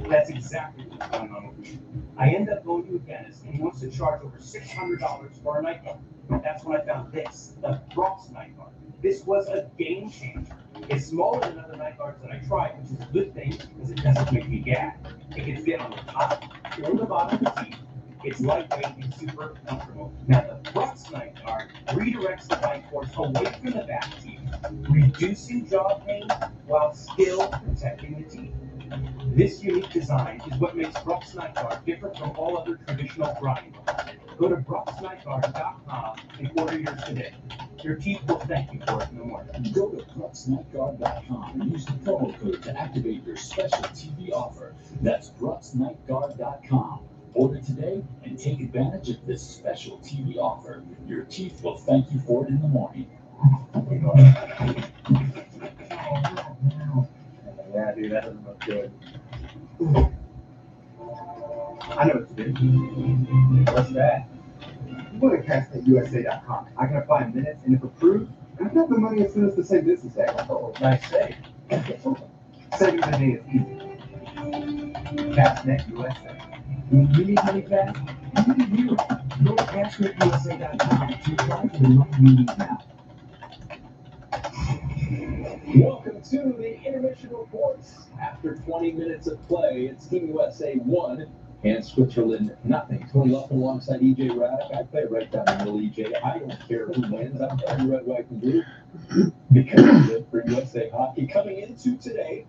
That's exactly what's going on with me. I end up going to a dentist and he wants to charge over $600 for a night guard. That's when I found this, the Bronx night guard. This was a game changer. It's smaller than other night guards that I tried, which is a good thing because it doesn't make me gag. It can fit on the top or the bottom of the teeth. It's lightweight and super comfortable. Now the Brooks night guard redirects the bite force away from the back teeth, reducing jaw pain while still protecting the teeth. This unique design is what makes Brooks Night Guard different from all other traditional grinding guards. Go to brooksnightguard.com and order yours today. Your teeth will thank you for it in the morning. Go to brooksnightguard.com and use the promo code to activate your special TV offer. That's brooksnightguard.com. Order today and take advantage of this special TV offer. Your teeth will thank you for it in the morning. Yeah, dude, that doesn't look good. I know what to do. What's that? You go to cashnetusa.com. I can apply in minutes, and if approved, I've got the money as soon as the same business day. Oh, nice save. Saving the day is easy. Cashnet USA. When you need money fast, you need a hero. Go to cashnetusa.com to apply for the money you need now. Welcome to the intermission reports. After 20 minutes of play, it's Team USA 1 and Switzerland nothing. Tony Lipkin alongside EJ Raddick. I play right down the middle, EJ. I don't care who wins. I'm playing red, white, and blue because of it for USA Hockey. Coming into today,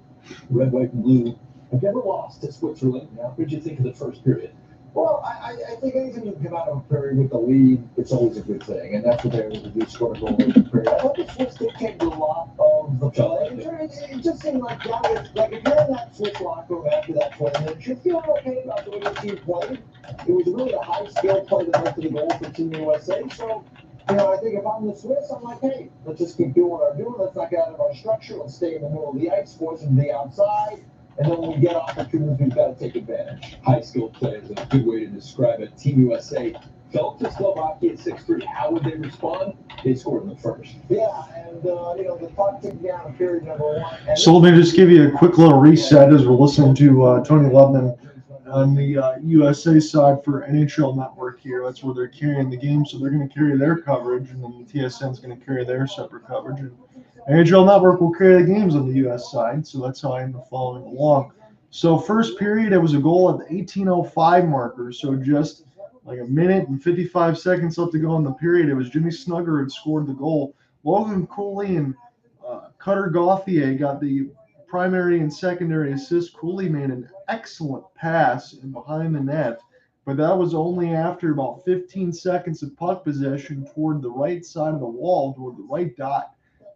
red, white, and blue have never lost to Switzerland. Now, what did you think of the first period? Well, I think anytime you come out of a period with the lead, it's always a good thing, and that's what they were able to do, score a goal in the period. I thought the Swiss dictated a lot of the play. It just seemed like, yeah, like if you're in that Swiss locker room after that 20 minutes, you're feeling okay about the way the team played. It was really a high-skill play that led to the goal for Team USA. So, I think if I'm the Swiss, I'm like, hey, let's just keep doing what we're doing. Let's not get out of our structure. Let's stay in the middle of the ice, force them to the outside. And then when we get opportunities, we've got to take advantage. High skill play is a good way to describe it. Team USA fell to Slovakia at 6-3. How would they respond? They scored in the first. Yeah, and the clock ticked down in period number 1. So let me just give you a quick little reset as we're listening to Tony Lipkin on the USA side for NHL Network here. That's where they're carrying the game, so they're going to carry their coverage, and then the TSN is going to carry their separate coverage. And NHL Network will carry the games on the U.S. side, so that's how I'm following along. So first period, it was a goal at the 18:05 marker, so just like a minute and 55 seconds left to go in the period. It was Jimmy Snuggerud scored the goal. Logan Cooley and Cutter Gauthier got the primary and secondary assist. Cooley made an excellent pass in behind the net, but that was only after about 15 seconds of puck possession toward the right side of the wall, toward the right dot,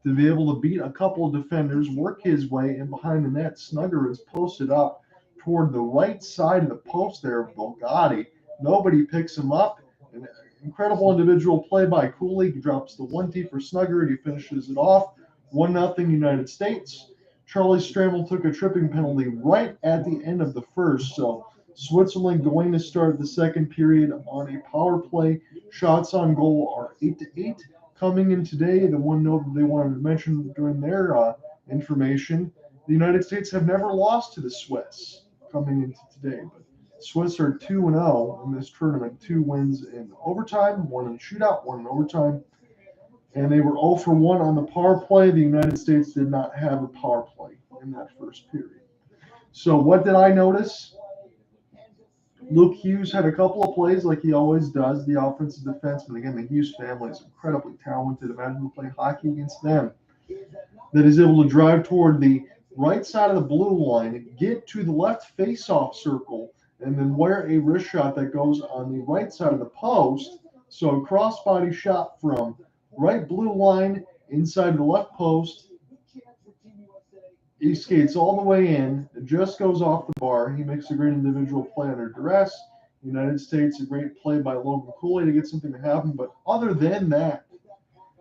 to be able to beat a couple of defenders, work his way in behind the net. Snuggerud's posted up toward the right side of the post there of Bulgari. Nobody picks him up. An incredible individual play by Cooley. He drops the 1-2 for Snuggerud. He finishes it off. 1-0 United States. Charlie Stramel took a tripping penalty right at the end of the first. So Switzerland going to start the second period on a power play. Shots on goal are 8-8. Coming in today, the one note that they wanted to mention during their information, the United States have never lost to the Swiss coming into today. But Swiss are 2-0 in this tournament. 2 wins in overtime, 1 in shootout, 1 in overtime. And they were 0 for 1 on the power play. The United States did not have a power play in that first period. So what did I notice? Luke Hughes had a couple of plays like he always does, the offensive defenseman. Again, the Hughes family is incredibly talented. Imagine to play hockey against them. That is able to drive toward the right side of the blue line, get to the left face-off circle, and then wear a wrist shot that goes on the right side of the post. So a crossbody shot from right blue line inside the left post. He skates all the way in. It just goes off the bar. He makes a great individual play under duress. United States, a great play by Logan Cooley to get something to happen. But other than that,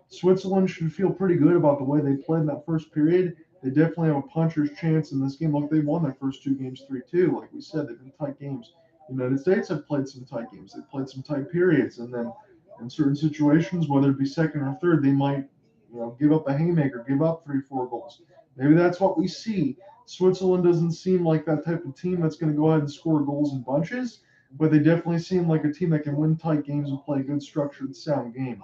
Switzerland should feel pretty good about the way they played in that first period. They definitely have a puncher's chance in this game. Look, they've won their first 2 games 3-2. Like we said, they've been tight games. The United States have played some tight games. They've played some tight periods. And then in certain situations, whether it be second or third, they might give up a haymaker, give up 3-4 goals. Maybe that's what we see. Switzerland doesn't seem like that type of team that's going to go ahead and score goals in bunches, but they definitely seem like a team that can win tight games and play a good structured, sound game.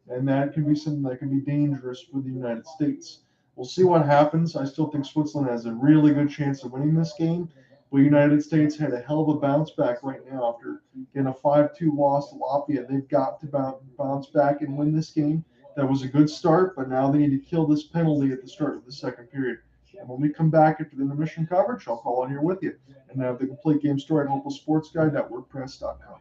And that can be something that can be dangerous for the United States. We'll see what happens. I still think Switzerland has a really good chance of winning this game. But United States had a hell of a bounce back right now after getting a 5-2 loss to Latvia. They've got to bounce back and win this game. That was a good start, but now they need to kill this penalty at the start of the second period. And when we come back after the intermission coverage, I'll call on here with you. And have the complete game story at localsportsguide.wordpress.com.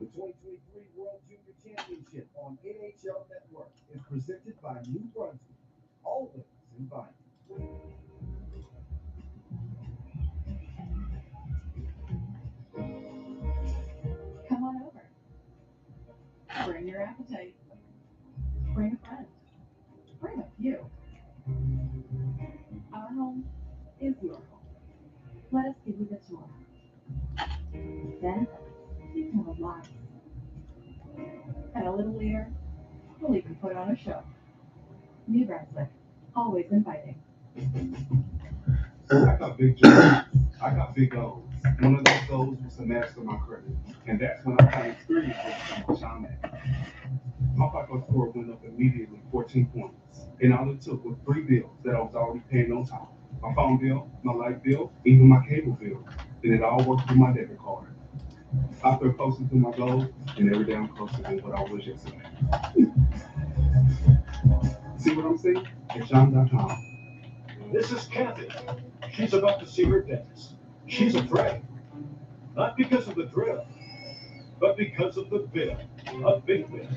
The 2023 World Junior Championship on NHL Network is presented by New Brunswick. Always invited. Come on over. Bring your appetite. Bring a friend. Bring a few. Our home is your home. Let us give you the tour. Then you can relax. And a little later, we'll even put on a show. New Brunswick, always inviting. I got big dreams. I got big goals. One of those goals was to master my credit. And that's when I turned 3 with Sean. My FICO score went up immediately 14 points. And all it took was 3 bills that I was already paying on time. My phone bill, my light bill, even my cable bill. And it all worked through my debit card. I feel closer to my goals, and every day I'm closer than what I was yesterday. See what I'm saying? At Sean.com. This is Kathy. She's about to see her dentist. She's afraid. Not because of the drill, but because of the bill. A big bill.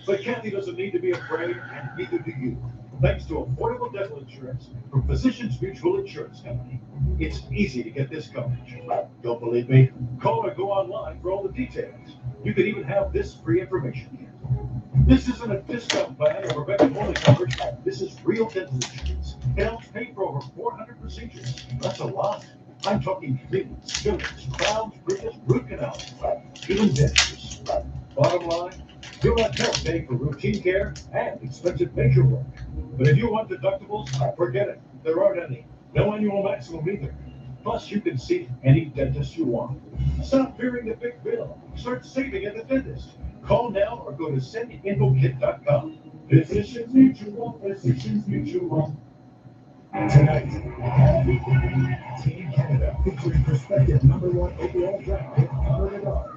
But Kathy doesn't need to be afraid, and neither do you. Thanks to affordable dental insurance from Physicians Mutual Insurance Company. It's easy to get this coverage. Don't believe me? Call or go online for all the details. You can even have this free information kit. This isn't a discount plan or preventive-only coverage. This is real dental insurance. It helps pay for over 400 procedures. That's a lot. I'm talking treatments, fillings, crowns, bridges, root canals, even dentures. Bottom line, you'll have help paying for routine care and expensive major work. But if you want deductibles, forget it. There aren't any. No annual maximum either. Plus, you can see any dentist you want. Stop fearing the big bill. Start saving at the dentist. Call now or go to sendinfokit.com. Physicians Mutual, Physicians Mutual. Tonight, Team Canada featuring prospective #1 overall draft pick Connor Bedard.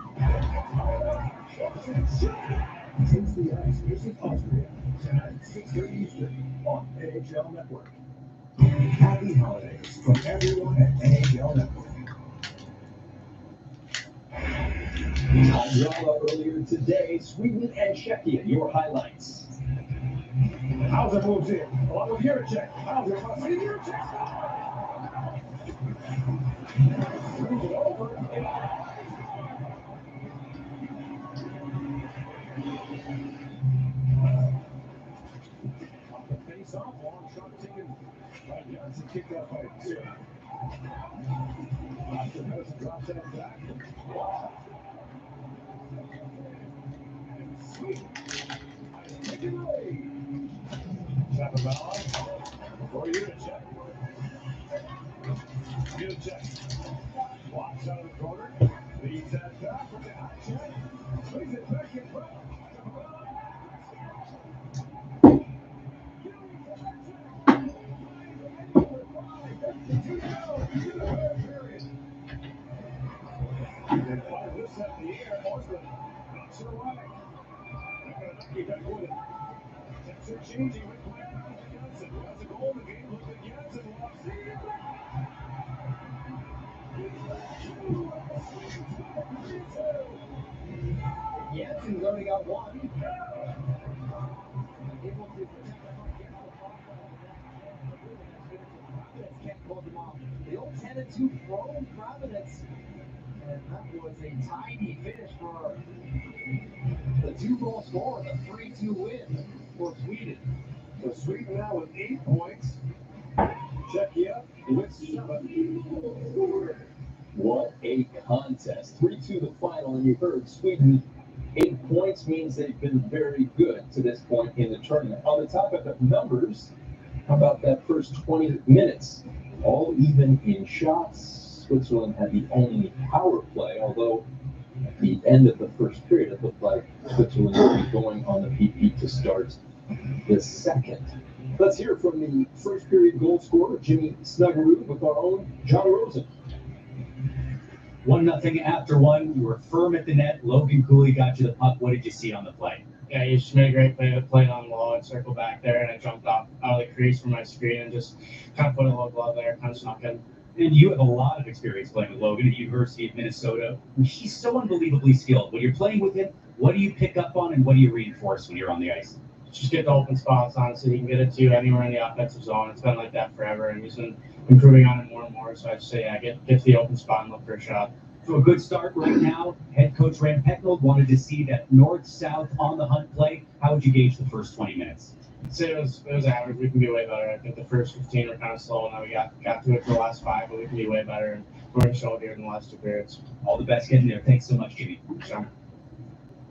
Since the Ice versus Austria, tonight 6:30 Eastern on NHL Network. Happy holidays from everyone at NHL Network. Drama earlier today, Sweden and Czechia, your highlights. Hauser moves in, along with Juracek. Hauser must see Juracek. Moves it over. Off the face-off, long shot taken by Johnson, kicked out by Peart. Austin Hutson drops that back. Sweet. Take it away. Tap him out. For Juracek. Juracek. Walks out of the corner. Leads that back with the high check. Brings it back in front. And then fires this up in the air. Osman knocks it away. They're going to knock you back with it. That's a changing with play around to Johnson. Who has a goal in the game? Look at Johnson. Lost it. Janssen's only got one. Able to protect the puck, get out of the ball. Providence can't close them off. The old 10-2 throw Providence. And that was a tiny finish for the 2-goal score and a 3-2 win for Sweden. So Sweden now with 8 points. Czechia with 7. What a contest. 3-2 the final, and you heard Sweden, 8 points means they've been very good to this point in the tournament. On the topic of numbers, how about that first 20 minutes? All even in shots. Switzerland had the only power play, although at the end of the first period, it looked like Switzerland would be going on the PP to start the second. Let's hear from the first period goal scorer, Jimmy Snuggerud, with our own John Rosen. 1-0 after one. You were firm at the net. Logan Cooley got you the puck. What did you see on the play? Yeah, you just made a great play. Played on low and circled back there, and I jumped off out of the crease from my screen and just kind of put a little glove there, kind of snuck in. And you have a lot of experience playing with Logan at the University of Minnesota. He's so unbelievably skilled. When you're playing with him, what do you pick up on and what do you reinforce when you're on the ice? Just get the open spots, honestly. He can get it to anywhere in the offensive zone. It's been like that forever, and he's been improving on it more and more. So I'd say, yeah, get to the open spot and look for a shot. So a good start right now. Head coach Rand Pecknold wanted to see that north-south on the hunt play. How would you gauge the first 20 minutes? I'd say it was average. We can be way better. I think the first 15 were kind of slow, and then we got to it for the last 5, but we can be way better, and we're going to show it here in the last 2 periods. All the best getting there. Thanks so much, Jimmy. Sure.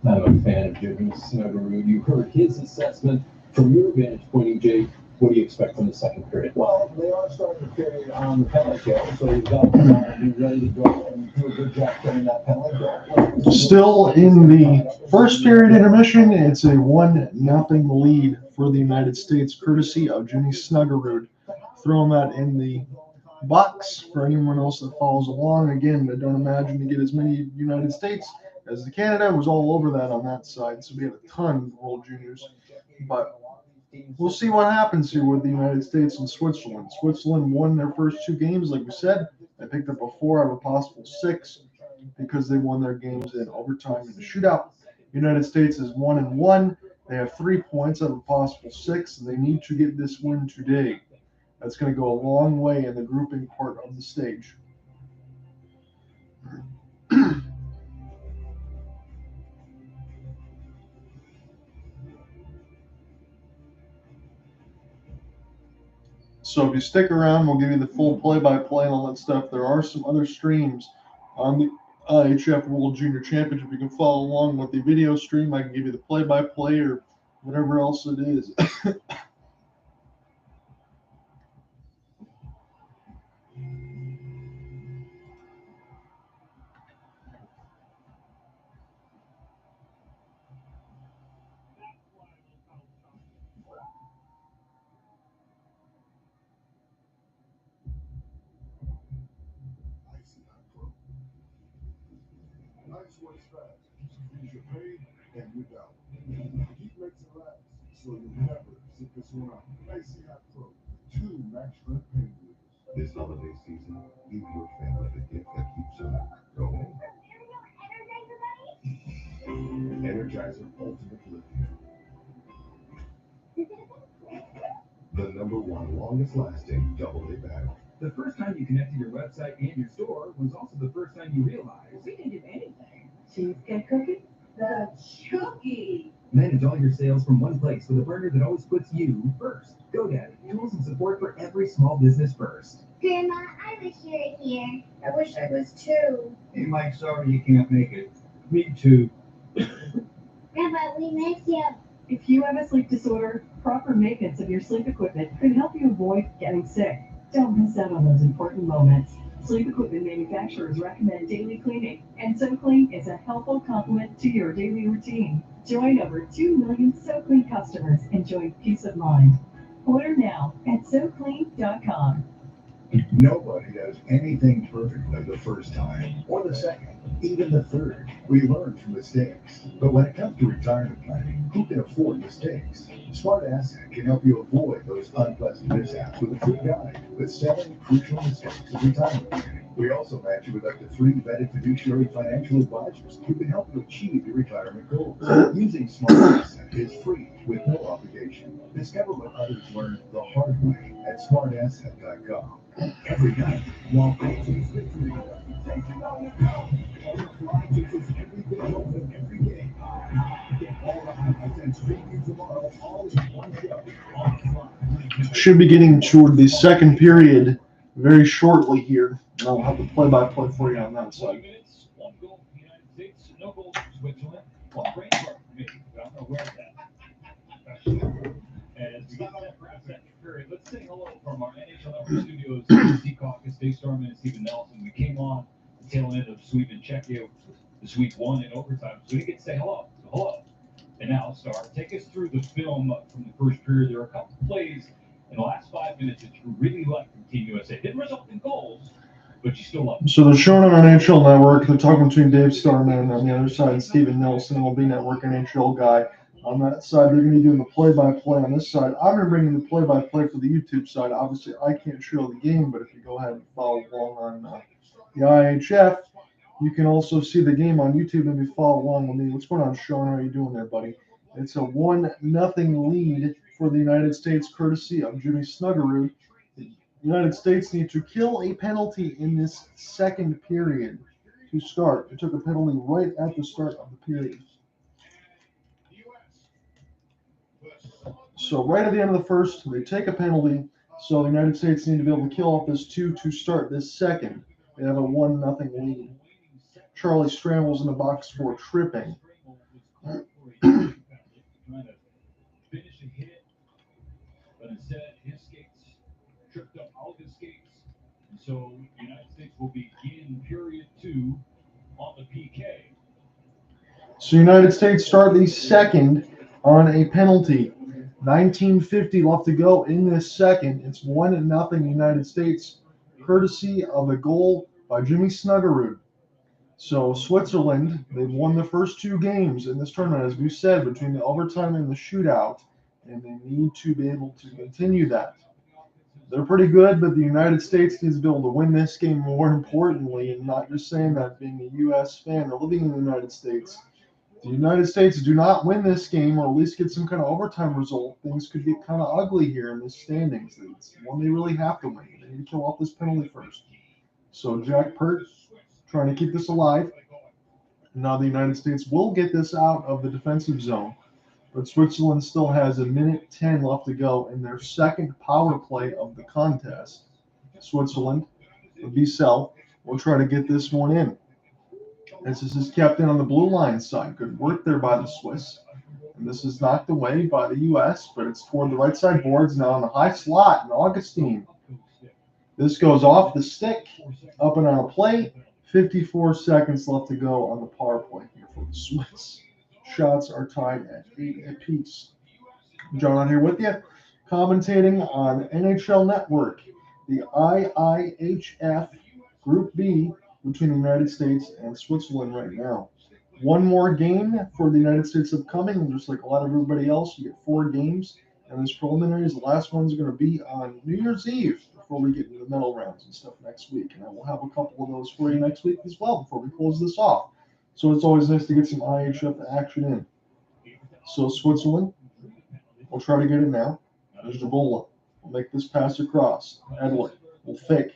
I'm a fan of Jimmy Snuggerud. You heard his assessment. From your vantage point, EJ, what do you expect from the second period? Well, they are starting the period on the penalty kill, so you've got to be ready to go and do a good job getting that penalty kill. Still in the first period intermission, it's a 1-0 lead for the United States, courtesy of Jimmy Snuggerud. Throwing that in the box for anyone else that follows along. Again, I don't imagine to get as many United States as the Canada. Was all over that on that side, so we had a ton of World Juniors. But we'll see what happens here with the United States and Switzerland. Switzerland won their first 2 games, like we said. They picked up a 4 out of a possible 6 because they won their games in overtime in the shootout. United States is 1-1. They have 3 points out of a possible 6, and they need to get this win today. That's going to go a long way in the grouping part of the stage. So if you stick around, we'll give you the full play-by-play and all that stuff. There are some other streams on the IIHF World Junior Championship. You can follow along with the video stream. I can give you the play-by-play or whatever else it is. Nice work fast. Squeeze your paid and you're down. Keep mixing laps so you'll never sit this one out. ICI Pro, 2 max strength pain relievers. This holiday season, give your family the gift that keeps them going. Energizer Ultimate Lithium. The #1 longest lasting AA battery. The first time you connected your website and your store was also the first time you realized we can do anything. Cheesecake cookie? The cookie. Manage all your sales from one place with a partner that always puts you first. GoDaddy, tools and support for every small business first. Grandma, I wish you were here. I wish I was too. Hey, Mike, sorry you can't make it. Me too. Grandma, we miss you. If you have a sleep disorder, proper maintenance of your sleep equipment could help you avoid getting sick. Don't miss out on those important moments. Sleep equipment manufacturers recommend daily cleaning, and SoClean is a helpful complement to your daily routine. Join over 2 million SoClean customers enjoying peace of mind. Order now at SoClean.com. Nobody does anything perfectly the first time, or the second, even the third. We learn from mistakes. But when it comes to retirement planning, who can afford mistakes? Smart Asset can help you avoid those unpleasant mishaps with a free guide with 7 crucial mistakes of retirement planning. We also match you with up to 3 vetted fiduciary financial advisors who can help you achieve your retirement goals. Using Smart Asset is free with no obligation. Discover what others learned the hard way at smartasset.com. Every night, while Patriots victory, every game. Get all the highlights and preview tomorrow, all in one show on. Should be getting toward the second period very shortly here. And I'll have the play-by-play for you on that side. 1 goal for the United States, no goals for Switzerland. 1 great start for me, but I don't know where that. As we get set for our second period. Let's say hello from our NHL Network studios, Steve Caucus, Dave Starman, and Stephen Nelson. We came on the tail end of Sweden Czechia. The Swedes won in overtime, so we get to say hello. So hello. And now, Star, take us through the film from the first period. There are a couple of plays in the last 5 minutes that you really liked from Team USA. Didn't result in goals, but you still love it. So they're showing on our NHL Network. They're talking between Dave Starman on the other side, Stephen Nelson, LB Network NHL guy. On that side, they're going to be doing the play-by-play. On this side, I'm going to bring in the play-by-play for the YouTube side. Obviously, I can't show the game, but if you go ahead and follow along on the IIHF, you can also see the game on YouTube and be follow along with me. What's going on, Sean? How are you doing there, buddy? It's a 1-0 lead for the United States, courtesy of Jimmy Snuggerud. The United States need to kill a penalty in this second period to start. They took a penalty right at the start of the period. So right at the end of the first, they take a penalty. So the United States need to be able to kill off this 2 to start this second. They have a 1-0 lead. Charlie Strammel's in the box for tripping. Trying to finish a hit, but instead his skates tripped up Alga's skates. And so the United States will begin period 2 on the PK. So United States start the second on a penalty. 19:50 left to go in this second. It's 1-0 United States, courtesy of a goal by Jimmy Snuggerud. So Switzerland, they've won the first 2 games in this tournament, as we said, between the overtime and the shootout, and they need to be able to continue that. They're pretty good, but the United States needs to be able to win this game more importantly, and not just saying that being a U.S. fan or living in the United States. If the United States do not win this game, or at least get some kind of overtime result, things could get kind of ugly here in the standings. It's one they really have to win. They need to kill off this penalty first. So Jack Peart trying to keep this alive. Now the United States will get this out of the defensive zone, but Switzerland still has 1:10 left to go in their second power play of the contest. Switzerland, Bissell, will try to get this one in. This is his captain on the blue line side. Good work there by the Swiss. And this is knocked away by the U.S., but it's toward the right side boards now in the high slot. And Augustine. This goes off the stick, up and on a plate. 54 seconds left to go on the power play here for the Swiss. Shots are tied at 8 apiece. John on here with you, commentating on NHL Network, the IIHF Group B between the United States and Switzerland right now. One more game for the United States upcoming, just like a lot of everybody else. You get 4 games, and this preliminaries, the last one's going to be on New Year's Eve before we get into the medal rounds and stuff next week. And I will have a couple of those for you next week as well before we close this off. So it's always nice to get some IIHF action in. So Switzerland will try to get it now. There's Jabola. We'll make this pass across. Edler will fake.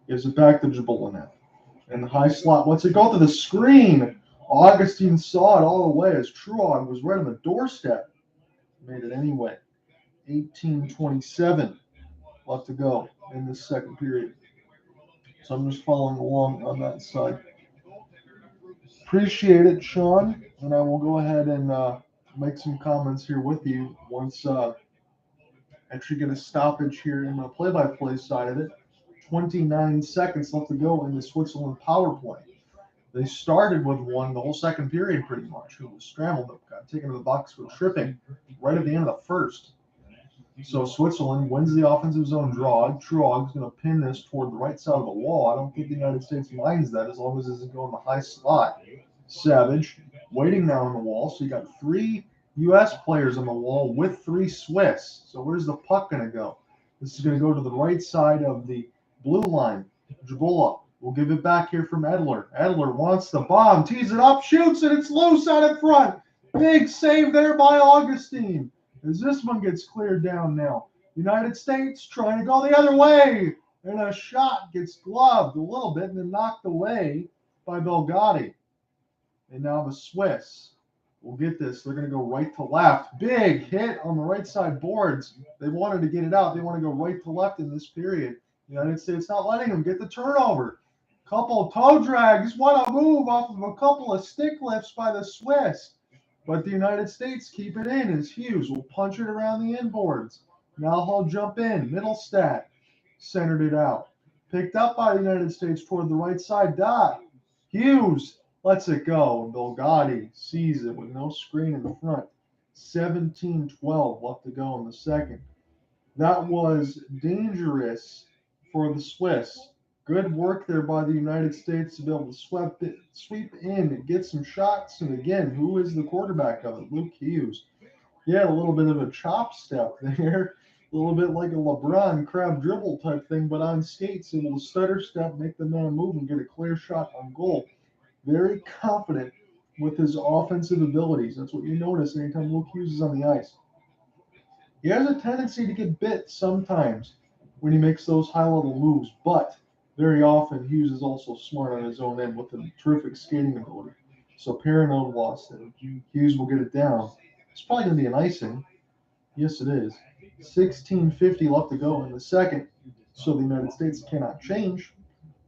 Gives it back to Jabola now. And the high slot. Once it go to the screen, Augustine saw it all the way as Truog was right on the doorstep. Made it anyway. 18:27 left to go in this second period. So I'm just following along on that side. Appreciate it, Sean. And I will go ahead and make some comments here with you once actually get a stoppage here in the play-by-play side of it. 29 seconds left to go in the Switzerland power play. They started with one the whole second period pretty much. It was Stramel that got taken to the box for tripping right at the end of the first. So Switzerland wins the offensive zone draw. Truog's going to pin this toward the right side of the wall. I don't think the United States minds that as long as it doesn't go in the high slot. Savage waiting now on the wall. So you got 3 U.S. players on the wall with 3 Swiss. So where's the puck going to go? This is going to go to the right side of the blue line. Jabola will give it back here from Edler. Edler wants the bomb, tees it up, shoots it. It's loose out in front. Big save there by Augustine. As this one gets cleared down now. United States trying to go the other way. And a shot gets gloved a little bit and then knocked away by Belgatti. And now the Swiss will get this. They're going to go right to left. Big hit on the right side boards. They wanted to get it out. They want to go right to left in this period. The United States not letting them get the turnover. Couple of toe drags. What a move off of a couple of stick lifts by the Swiss. But the United States keep it in as Hughes will punch it around the inboards. Now he'll jump in. Mittelstadt centered it out. Picked up by the United States toward the right side. Dot. Hughes lets it go. Belgotti sees it with no screen in the front. 17-12 left to go in the second. That was dangerous for the Swiss. Good work there by the United States to be able to sweep in and get some shots. And again, who is the quarterback of it? Luke Hughes. He had a little bit of a chop step there, a little bit like a LeBron crab dribble type thing, but on skates, able to stutter step, make the man move, and get a clear shot on goal. Very confident with his offensive abilities. That's what you notice anytime Luke Hughes is on the ice. He has a tendency to get bit sometimes when he makes those high-level moves, but very often Hughes is also smart on his own end with a terrific skating ability. So Perrinone lost it. Hughes will get it down. It's probably going to be an icing. Yes, it is. 16:50 left to go in the second, so the United States cannot change.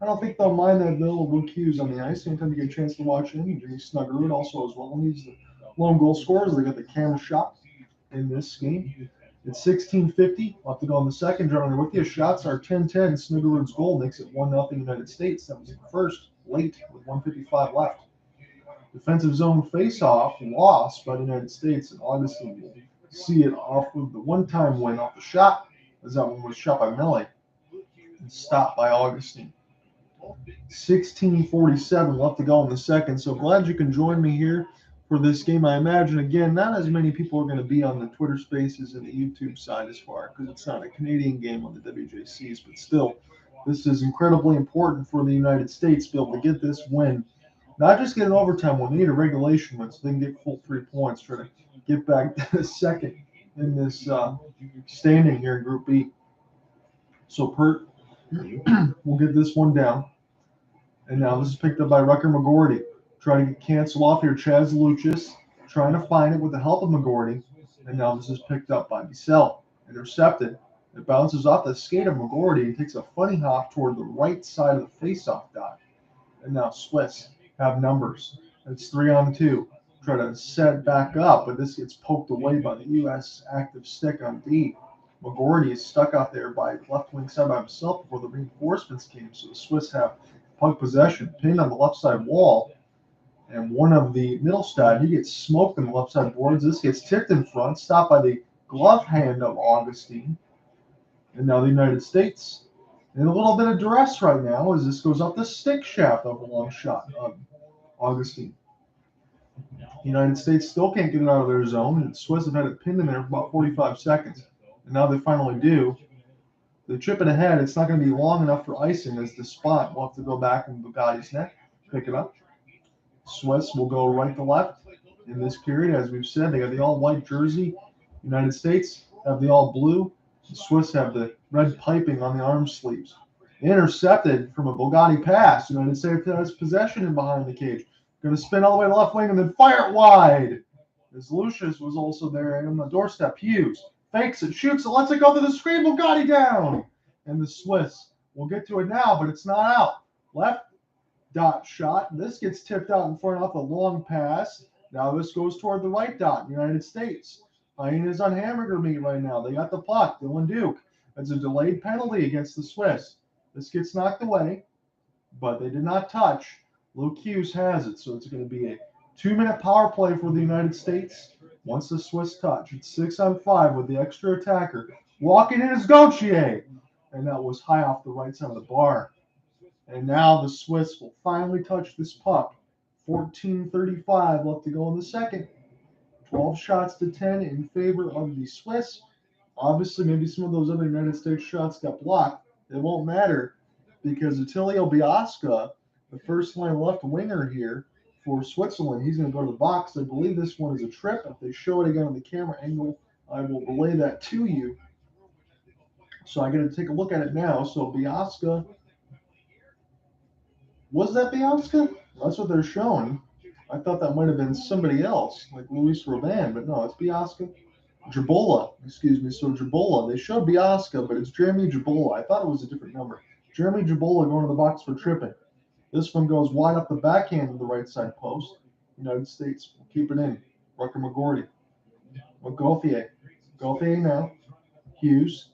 I don't think they'll mind that though. Luke Hughes on the ice. Anytime you get a chance to watch him, Jimmy Snuggerud also as well. He's the lone goal scorer. They got the camera shot in this game. It's 16:50 left to go in the second. Gentlemen, with your shots are 10-10. Snuggerud's goal makes it 1-0 United States. That was the first late with 1:55 left. Defensive zone face-off lost by the United States, and Augustine will see it off of the one-time win off the shot, as that one was shot by Melee and stopped by Augustine. 16:47 left to go in the second. So glad you can join me here for this game. I imagine, again, not as many people are going to be on the Twitter Spaces and the YouTube side as far, because it's not a Canadian game on the WJCs, but still, this is incredibly important for the United States to be able to get this win. Not just get an overtime win, they need a regulation win so they can get full 3 points, try to get back to second in this standing here in Group B. So Peart will get this one down. And now this is picked up by Rutger McGroarty. Trying to get canceled off here. Chaz Lucius trying to find it with the help of McGroarty. And now this is picked up by Bissell. Intercepted. It bounces off the skate of McGroarty and takes a funny hop toward the right side of the faceoff dot. And now Swiss have numbers. It's 3-on-2. Try to set back up, but this gets poked away by the U.S. active stick on D. McGroarty is stuck out there by left wing side by himself before the reinforcements came. So the Swiss have puck possession, pinned on the left side wall. And one of the Mittelstadt, he gets smoked on the left side boards. This gets tipped in front, stopped by the glove hand of Augustine. And now the United States in a little bit of duress right now as this goes up the stick shaft of a long shot of Augustine. The United States still can't get it out of their zone, and the Swiss have had it pinned in there for about 45 seconds. And now they finally do. They chip it ahead. It's not going to be long enough for icing as the spot will have to go back in Bugatti's neck, pick it up. Swiss will go right to left in this period. As we've said, they got the all-white jersey. United States have the all-blue. The Swiss have the red piping on the arm sleeves. Intercepted from a Bugatti pass. United States has possession in behind the cage. Going to spin all the way to left wing and then fire it wide. As Lucius was also there on the doorstep. Hughes fakes it, shoots it, lets it go to the screen. Bugatti down. And the Swiss will get to it now, but it's not out. Left dot shot. This gets tipped out in front off a long pass. Now this goes toward the right dot. United States. Hyenas on hamburger meat right now. They got the puck. Dylan Duke. That's a delayed penalty against the Swiss. This gets knocked away, but they did not touch. Luke Hughes has it, so it's going to be a 2-minute power play for the United States once the Swiss touch. It's 6-on-5 with the extra attacker. Walking in is Gauthier, and that was high off the right side of the bar. And now the Swiss will finally touch this puck. 14:35 left to go in the second. 12 shots to 10 in favor of the Swiss. Obviously, maybe some of those other United States shots got blocked. It won't matter because Attilio Biasca, the first-line left winger here for Switzerland, he's going to go to the box. I believe this one is a trip. If they show it again on the camera angle, I will relay that to you. So I got to take a look at it now. So Biasca, was that Biasca? That's what they're showing. I thought that might have been somebody else, like Luis Robin, but no, it's Biasca. Jabola, excuse me. So Jabola, they showed Biasca, but it's Jeremy Jabola. I thought it was a different number. Jeremy Jabola going to the box for tripping. This one goes wide up the backhand of the right side post. United States will keep it in. Rutger McGroarty. With Gauthier. Gauthier now. Hughes.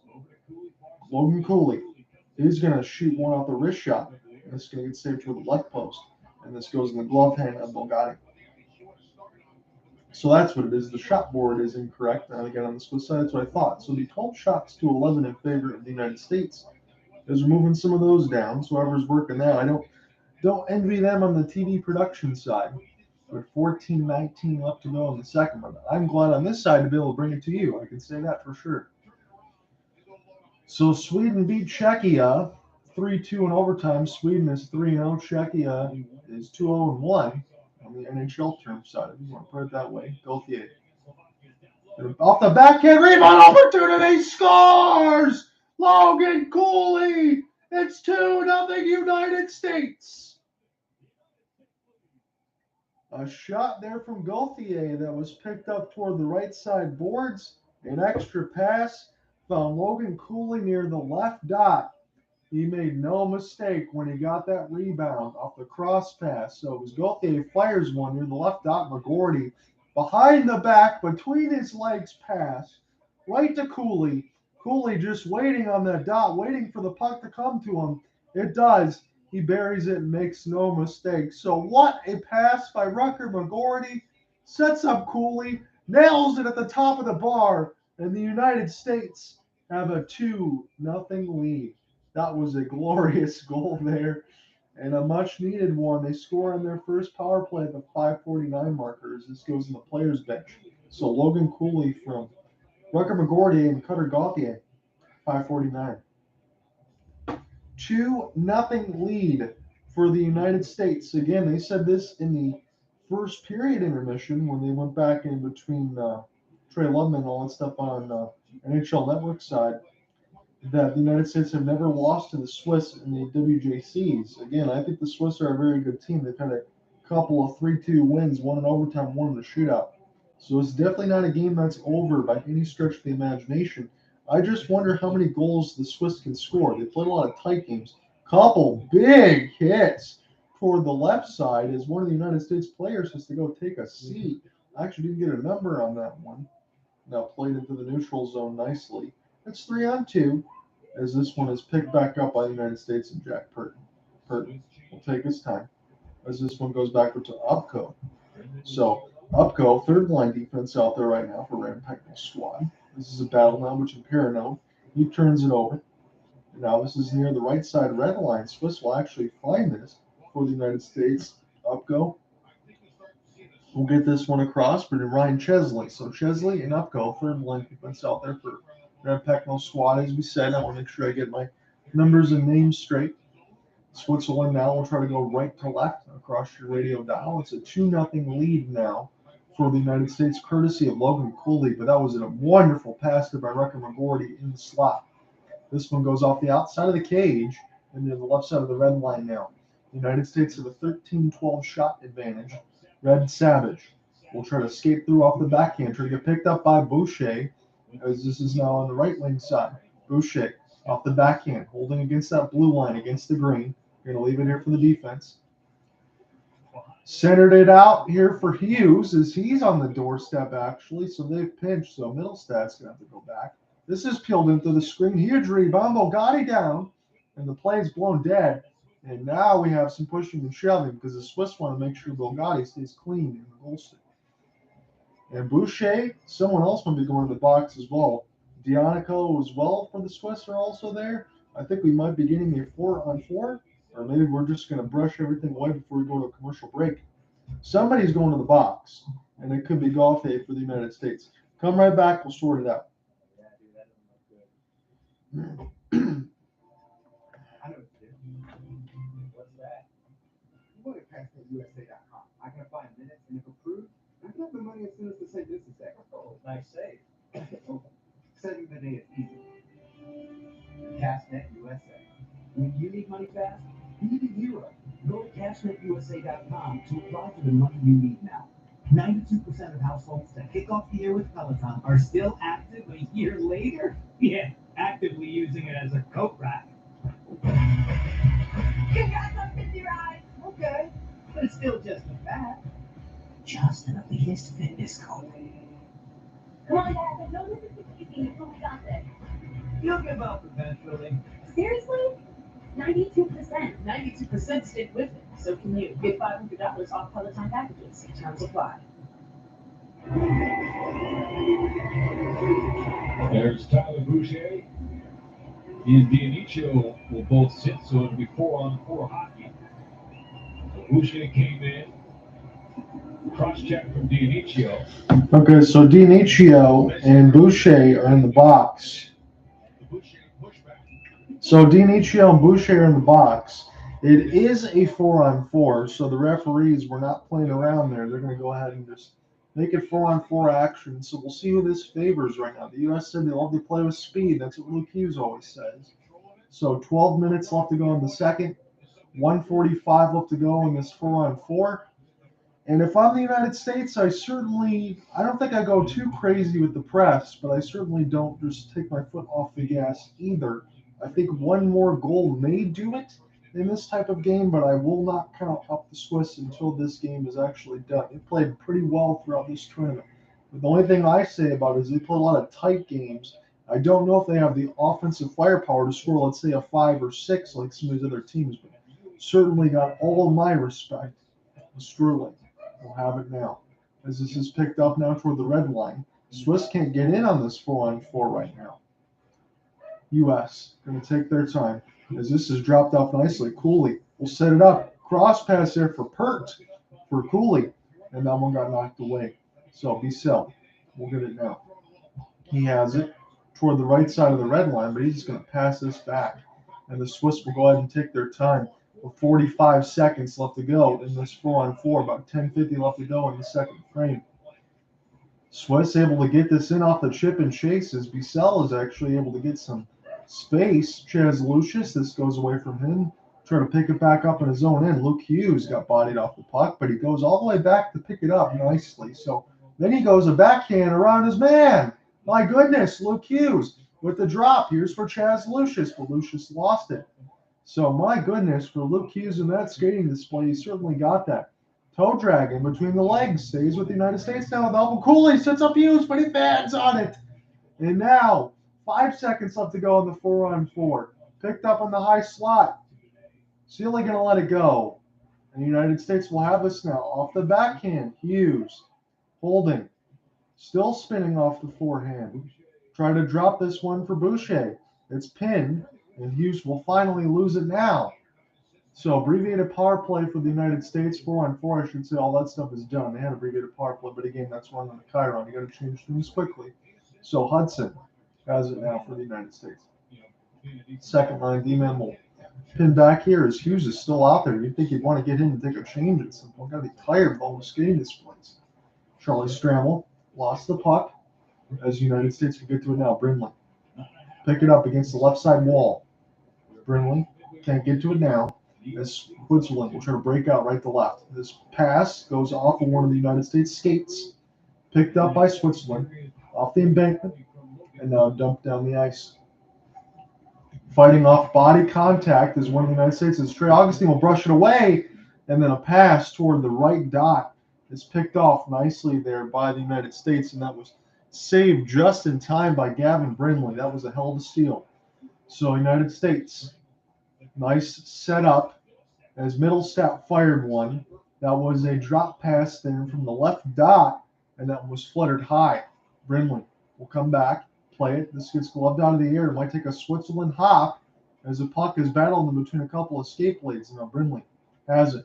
Logan Cooley. He's going to shoot one off the wrist shot. And this is going to get saved to the left post. And this goes in the glove hand of Bulgari. So that's what it is. The shot board is incorrect. And again, on the Swiss side, that's what I thought. So the 12 shots to 11 in favor of the United States. Is moving some of those down. So whoever's working that, I don't envy them on the TV production side. With 14-19 left to go in the second one. I'm glad on this side to be able to bring it to you. I can say that for sure. So Sweden beat Czechia 3-2 in overtime. Sweden is 3-0. Czechia is 2-0-1 on the NHL term side. If you want to put it that way. Gauthier. Off the backhand rebound opportunity. Scores! Logan Cooley. It's 2-0 United States. A shot there from Gauthier that was picked up toward the right side boards. An extra pass found Logan Cooley near the left dot. He made no mistake when he got that rebound off the cross pass. So it was Gauthier fires one near the left dot. McGroarty behind the back, between his legs pass right to Cooley. Cooley just waiting on that dot, waiting for the puck to come to him. It does. He buries it and makes no mistake. So what a pass by Rutger McGroarty. Sets up Cooley, nails it at the top of the bar, and the United States have a 2-0 lead. That was a glorious goal there and a much-needed one. They score on their first power play at the 5:49 markers. This goes in the players' bench. So Logan Cooley from Rutger McGroarty and Cutter Gauthier, 5:49. 2-0 lead for the United States. Again, they said this in the first period intermission when they went back in between Trey Lubman and all that stuff on NHL Network side, that the United States have never lost to the Swiss in the WJCs. Again, I think the Swiss are a very good team. They've had a couple of 3-2 wins, one in overtime, one in a shootout. So it's definitely not a game that's over by any stretch of the imagination. I just wonder how many goals the Swiss can score. They played a lot of tight games. Couple big hits toward the left side as one of the United States players has to go take a seat. I actually didn't get a number on that one. Now played into the neutral zone nicely. It's 3-on-2 as this one is picked back up by the United States and Jack Peart. Peart will take his time as this one goes back to Ufko. So Ufko, third line defense out there right now for Ram Technical Squad. This is a battle now between Perino. He turns it over. Now this is near the right side red line. Swiss will actually find this for the United States. Ufko will get this one across, but Ryan Chesley. So Chesley and Ufko, third line defense out there for Ram Technical Squad. As we said, I want to make sure I get my numbers and names straight. Switzerland now will try to go right to left across your radio dial. It's a 2-0 lead now for the United States, courtesy of Logan Cooley, but that was a wonderful pass by Rutger McGroarty in the slot. This one goes off the outside of the cage and near the left side of the red line now. The United States have a 13-12 shot advantage. Red Savage will try to escape through off the backhand, try to get picked up by Boucher, as this is now on the right wing side. Boucher off the backhand, holding against that blue line, against the green. Going to leave it here for the defense. Centered it out here for Hughes as he's on the doorstep, actually. So they've pinched. So Mittelstadt's going to have to go back. This is peeled into the screen. Huge rebound. Bulgari down. And the play's blown dead. And now we have some pushing and shoving because the Swiss want to make sure Bulgari stays clean in the goal stick. And Boucher, someone else might be going to the box as well. Dionico as well for the Swiss are also there. I think we might be getting a 4-on-4. Or maybe we're just going to brush everything away before we go to a commercial break. Somebody's going to the box, and it could be Gauthier for the United States. Come right back. We'll sort it out. I know what to do. What's that? Go to PassportUSA.com. I can apply in minutes, and if approved, I can have the money as soon as the same business day. Oh, nice save. Setting the day is easy. CashNet USA. When you need money fast, you need a hero. Go to CashNetUSA.com to apply for the money you need now. 92% of households that kick off the year with Peloton are still active a year later. Yeah, actively using it as a coat rack. Congrats on 50 rides. Okay, but it's still just a fad. Just an elitist fitness code. Come on, guys. No Mississippi. We got this. You'll give up eventually. Seriously? 92%. 92% stick with it. So can you. Get $500 off Peloton packages. Terms apply. There's Tyler Boucher. He and Dionicio will both sit, so it'll be 4-on-4 hockey. So Boucher came in. Cross-check from Dionicio. Okay, so Dionicio and Boucher are in the box. So Dionicio and Boucher are in the box. It is a 4-on-4, so the referees were not playing around there. They're going to go ahead and just make it 4-on-4 action. So we'll see who this favors right now. The U.S. said they love to play with speed. That's what Luke Hughes always says. So 12 minutes left to go in the second. 1:45 left to go in this 4-on-4. And if I'm the United States, I don't think I go too crazy with the press, but I certainly don't just take my foot off the gas either. I think one more goal may do it in this type of game, but I will not count up the Swiss until this game is actually done. They played pretty well throughout this tournament. But the only thing I say about it is they play a lot of tight games. I don't know if they have the offensive firepower to score, let's say, a 5 or 6 like some of these other teams, but certainly got all of my respect. Sterling will have it now. As this is picked up now toward the red line. Swiss can't get in on this 4-on-4 right now. U.S. going to take their time. As this is dropped off nicely. Cooley will set it up. Cross pass there for Peart for Cooley. And that one got knocked away. So Bissell will get it now. He has it toward the right side of the red line, but he's just going to pass this back. And the Swiss will go ahead and take their time. With 45 seconds left to go in this 4-on-4, about 10:50 left to go in the second frame. Swiss able to get this in off the chip and chase as Bissell is actually able to get some space. Chaz Lucius, this goes away from him. Trying to pick it back up in his own end. Luke Hughes got bodied off the puck, but he goes all the way back to pick it up nicely. So then he goes a backhand around his man. My goodness, Luke Hughes with the drop. Here's for Chaz Lucius, but Lucius lost it. So my goodness, for Luke Hughes in that skating display, he certainly got that. Toe drag in between the legs. Stays with the United States now with Logan Cooley. Sets up Hughes, but he bans on it. And now, 5 seconds left to go in the 4-on-4. Picked up on the high slot. Sealy going to let it go. And the United States will have this now. Off the backhand, Hughes. Holding. Still spinning off the forehand. Try to drop this one for Boucher. It's pinned. And Hughes will finally lose it now. So abbreviated power play for the United States, 4-on-4, I should say. All that stuff is done. They had abbreviated power play, but again, that's one on the Kaidan. You got to change things quickly. So Hutson has it now for the United States. Second line D-man will pin back here as Hughes is still out there. You'd think he'd want to get in and take a change at some point. Got to be tired of all the skating displays. Charlie Stramel lost the puck as the United States will get to it now. Brindley pick it up against the left side wall. Brindley can't get to it now as Switzerland will try to break out right to left. This pass goes off of one of the United States skates, picked up by Switzerland, off the embankment, and now dumped down the ice. Fighting off body contact is one of the United States as Trey Augustine will brush it away, and then a pass toward the right dot is picked off nicely there by the United States, and that was saved just in time by Gavin Brindley. That was a hell of a steal. So United States, nice setup as Mittelstadt fired one. That was a drop pass there from the left dot, and that was fluttered high. Brindley will come back, play it. This gets gloved out of the air. It might take a Switzerland hop as the puck is battled in between a couple of skate blades. And now Brindley has it.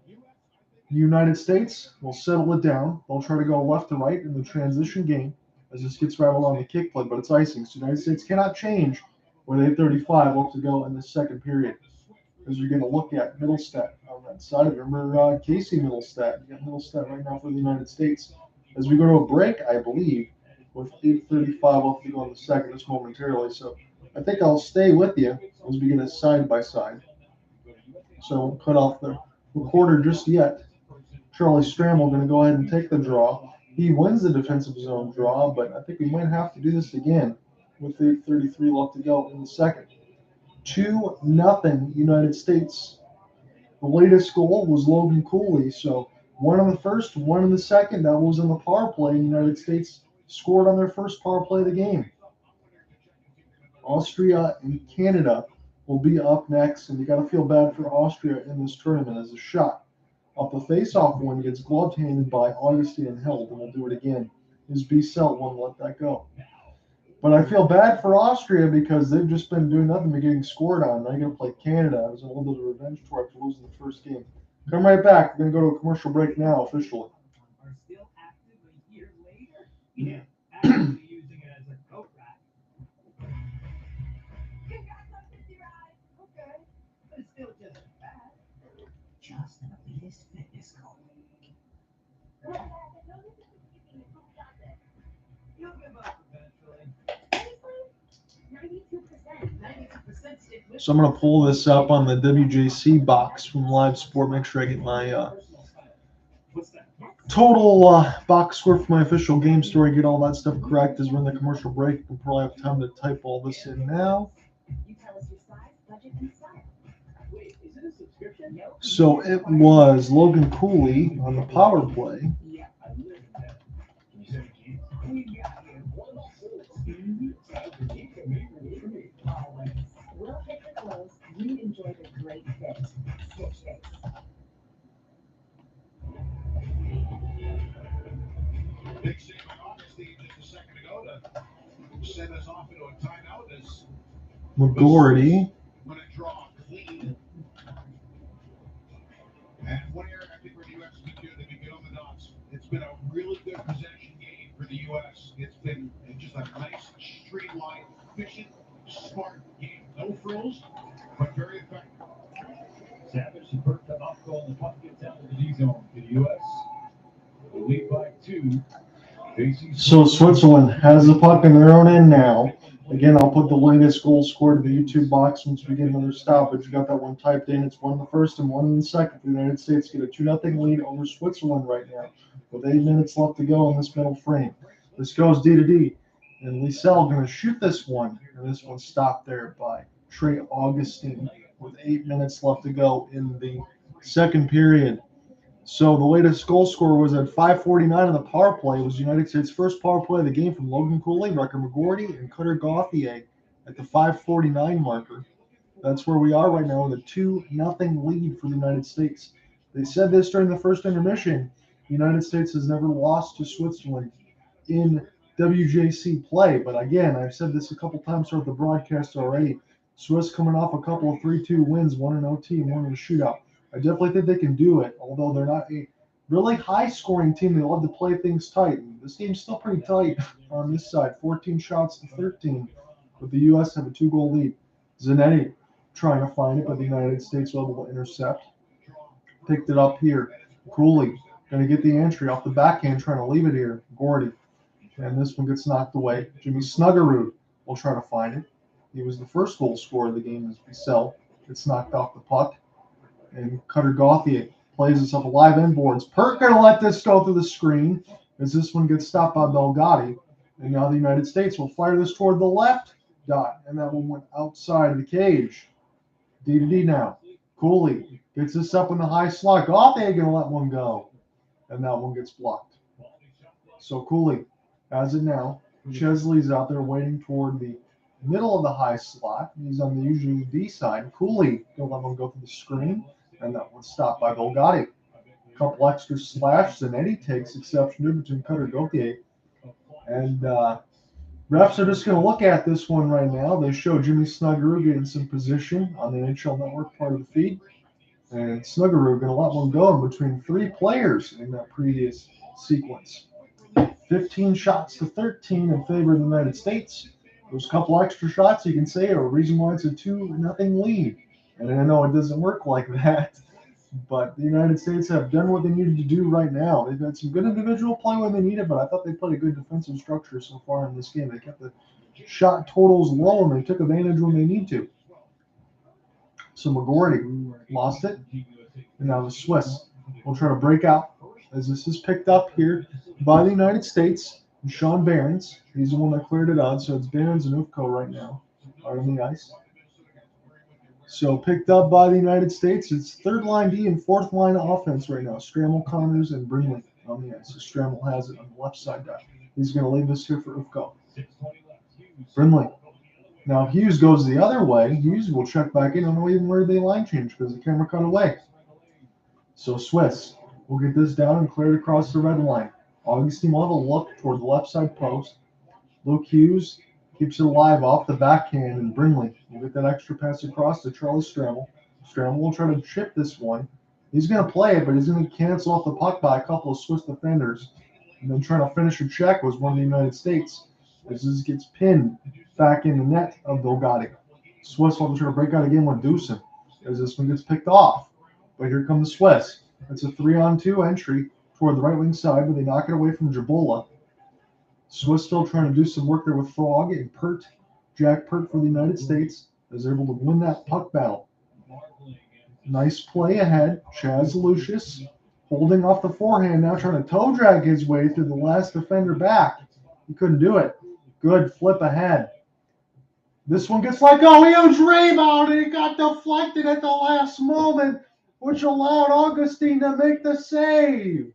The United States will settle it down. They'll try to go left to right in the transition game as this gets rattled on the kick play, but it's icing. So the United States cannot change with 8:35 left to go in the second period. As you're going to look at Mittelstadt on that side. Remember Casey Mittelstadt. You got Mittelstadt right now for the United States. As we go to a break, I believe, with 8:35 left to go in the second, just momentarily. So I think I'll stay with you as we get a side by side. So I won't cut off the recorder just yet. Charlie Stramel going to go ahead and take the draw. He wins the defensive zone draw, but I think we might have to do this again with 8:33 left to go in the second. 2-0 United States. The latest goal was Logan Cooley, so one in the first, one in the second. That was in the power play. The United States scored on their first power play of the game. Austria and Canada will be up next, and you got to feel bad for Austria in this tournament as a shot off the face-off one gets glove-handed by Augustine and held, and we'll do it again. His B-Cell won't let that go. But I feel bad for Austria because they've just been doing nothing but getting scored on. They're going to play Canada. It was a little bit of a revenge tour after losing the first game. Come right back. We're going to go to a commercial break now officially. Are still active a year later? Yeah, actually using it as a coat rack. Congrats on 50 rides. Okay, but it's still just as bad. Just an elitist fitness coat. You'll give up eventually. 92% stick with So I'm going to pull this up on the WJC box from Live Sport. Make sure I get my total box score for my official game story. Get all that stuff correct as we're in the commercial break. We'll probably have time to type all this in now. You tell us your size, budget, and style. Wait, is it a subscription? So it was Logan Cooley on the power play. Yeah, I live in that. Can you send me keys? We got you. What about this? You can make room for me. Always. We'll pick the clothes. You enjoy the great fit. Switch face. Big save by Augustine just a second ago to send us off into a timeout as McGroarty. going to draw clean. And one area I think where the U.S. has been good, they've been good on the dots. It's been a really good possession game for the U.S. It's been just a nice, streamlined, efficient, smart game. No frills, but very effective. Savage to Peart to Ufko, and the puck gets out of the D zone to the U.S. We'll lead by 2. So Switzerland has the puck in their own end now. Again, I'll put the latest goal scored to the YouTube box once we get another stoppage. You got that one typed in. It's 1 in the first and 1 in the second. The United States get a 2-0 lead over Switzerland right now with 8 minutes left to go in this middle frame. This goes D to D. And Liesel going to shoot this one. And this one stopped there by Trey Augustine with 8 minutes left to go in the second period. So the latest goal scorer was at 5:49 on the power play. It was the United States' first power play of the game from Logan Cooley, Rutger McGroarty, and Gauthier at the 5:49 marker. That's where we are right now with a 2-0 lead for the United States. They said this during the first intermission. The United States has never lost to Switzerland in WJC play. But again, I've said this a couple times throughout the broadcast already. Swiss coming off a couple of 3-2 wins, 1 in OT and 1 in a shootout. I definitely think they can do it, although they're not a really high-scoring team. They love to play things tight. And this game's still pretty tight on this side, 14 shots to 13. But the U.S. have a 2-goal lead. Zanetti trying to find it, but the United States will be able to intercept. Picked it up here. Cooley going to get the entry off the backhand, trying to leave it here. Gordy. And this one gets knocked away. Jimmy Snuggerud will try to find it. He was the first goal scorer of the game as Bissell gets knocked off the puck. And Gauthier plays this up live inboards. Peart going to let this go through the screen as this one gets stopped by Belgotti. And now the United States will fire this toward the left dot. And that one went outside of the cage. D to D now. Cooley gets this up in the high slot. Gauthier going to let one go. And that one gets blocked. So Cooley has it now. Chesley's out there waiting toward the middle of the high slot. He's on the usually D side. Cooley going to let one go through the screen. And that was stopped by Belgotti. A couple extra slashes, and Eddie takes exception to between Gauthier. And refs are just going to look at this one right now. They show Jimmy Snuggerud getting some position on the NHL Network part of the feed. And Snuggerud going to let one go in between 3 players in that previous sequence. 15 shots to 13 in favor of the United States. Those couple extra shots, you can say, are a reason why it's a 2-0 lead. And I know it doesn't work like that, but the United States have done what they needed to do right now. They've had some good individual play when they needed, but I thought they played a good defensive structure so far in this game. They kept the shot totals low, and they took advantage when they need to. So McGroarty lost it, and now the Swiss will try to break out as this is picked up here by the United States. And Sean Behrens, he's the one that cleared it out, so it's Behrens and Ufko right now are on the ice. So picked up by the United States. It's third line D and fourth line offense right now. Stramel, Connors, and Brindley on the ice. So Stramel has it on the left side. He's going to leave this here for Ufko. Brindley Now Hughes goes the other way. Hughes will check back in. I don't know even where they line change because the camera cut away. So Swiss will get this down and clear it across the red line. Augustine will have a look toward the left side post. Luke Hughes keeps it alive off the backhand, and Brindley will get that extra pass across to Charlie Stramel. Stramel will try to chip this one. He's going to play it, but he's going to cancel off the puck by a couple of Swiss defenders. And then trying to finish a check was one of the United States. As this gets pinned back in the net of Belgadi. Swiss will try to break out again with Deucin as this one gets picked off. But here come the Swiss. It's a 3-on-2 entry toward the right wing side, but they knock it away from Jabola. Swiss still trying to do some work there with Frog and Peart. Jack Peart for the United States is able to win that puck battle. Nice play ahead. Chaz Lucius holding off the forehand, now trying to toe drag his way through the last defender back. He couldn't do it. Good flip ahead. This one gets let go. Huge rebound, and it got deflected at the last moment, which allowed Augustine to make the save.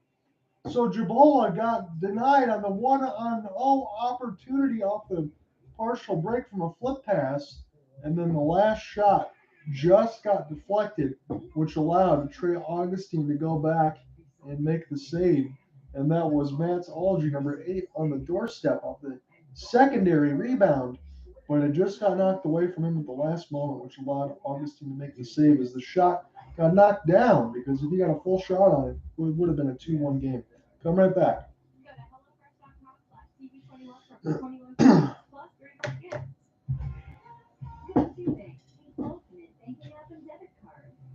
So Jabola got denied on the 1-on-0 opportunity off the partial break from a flip pass, and then the last shot just got deflected, which allowed Trey Augustine to go back and make the save. And that was Matt's Algie, number 8, on the doorstep of the secondary rebound. But it just got knocked away from him at the last moment, which allowed Augustine to make the save as the shot got knocked down, because if he got a full shot on it, it would have been a 2-1 game. Come right back.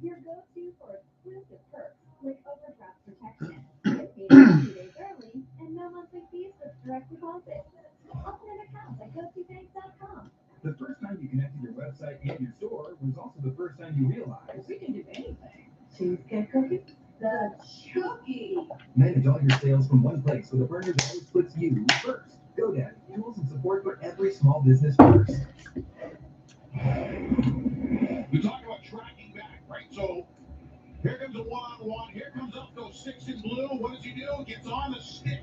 Your go-to for exclusive perks like overdraft protection. Get paid 2 days early and no monthly fees with direct deposit. Open an account at GoToBank.com. The first time you connected your website and your store was also the first time you realized We can do anything. Cheesecake cookie? The cookie. manage all your sales from one place with a burner that always puts you first. GoDaddy, tools and support for every small business first. We talk about tracking back, right? So here comes a one-on-one. Here comes Ufko, 6 in blue. What does he do? Gets on the stick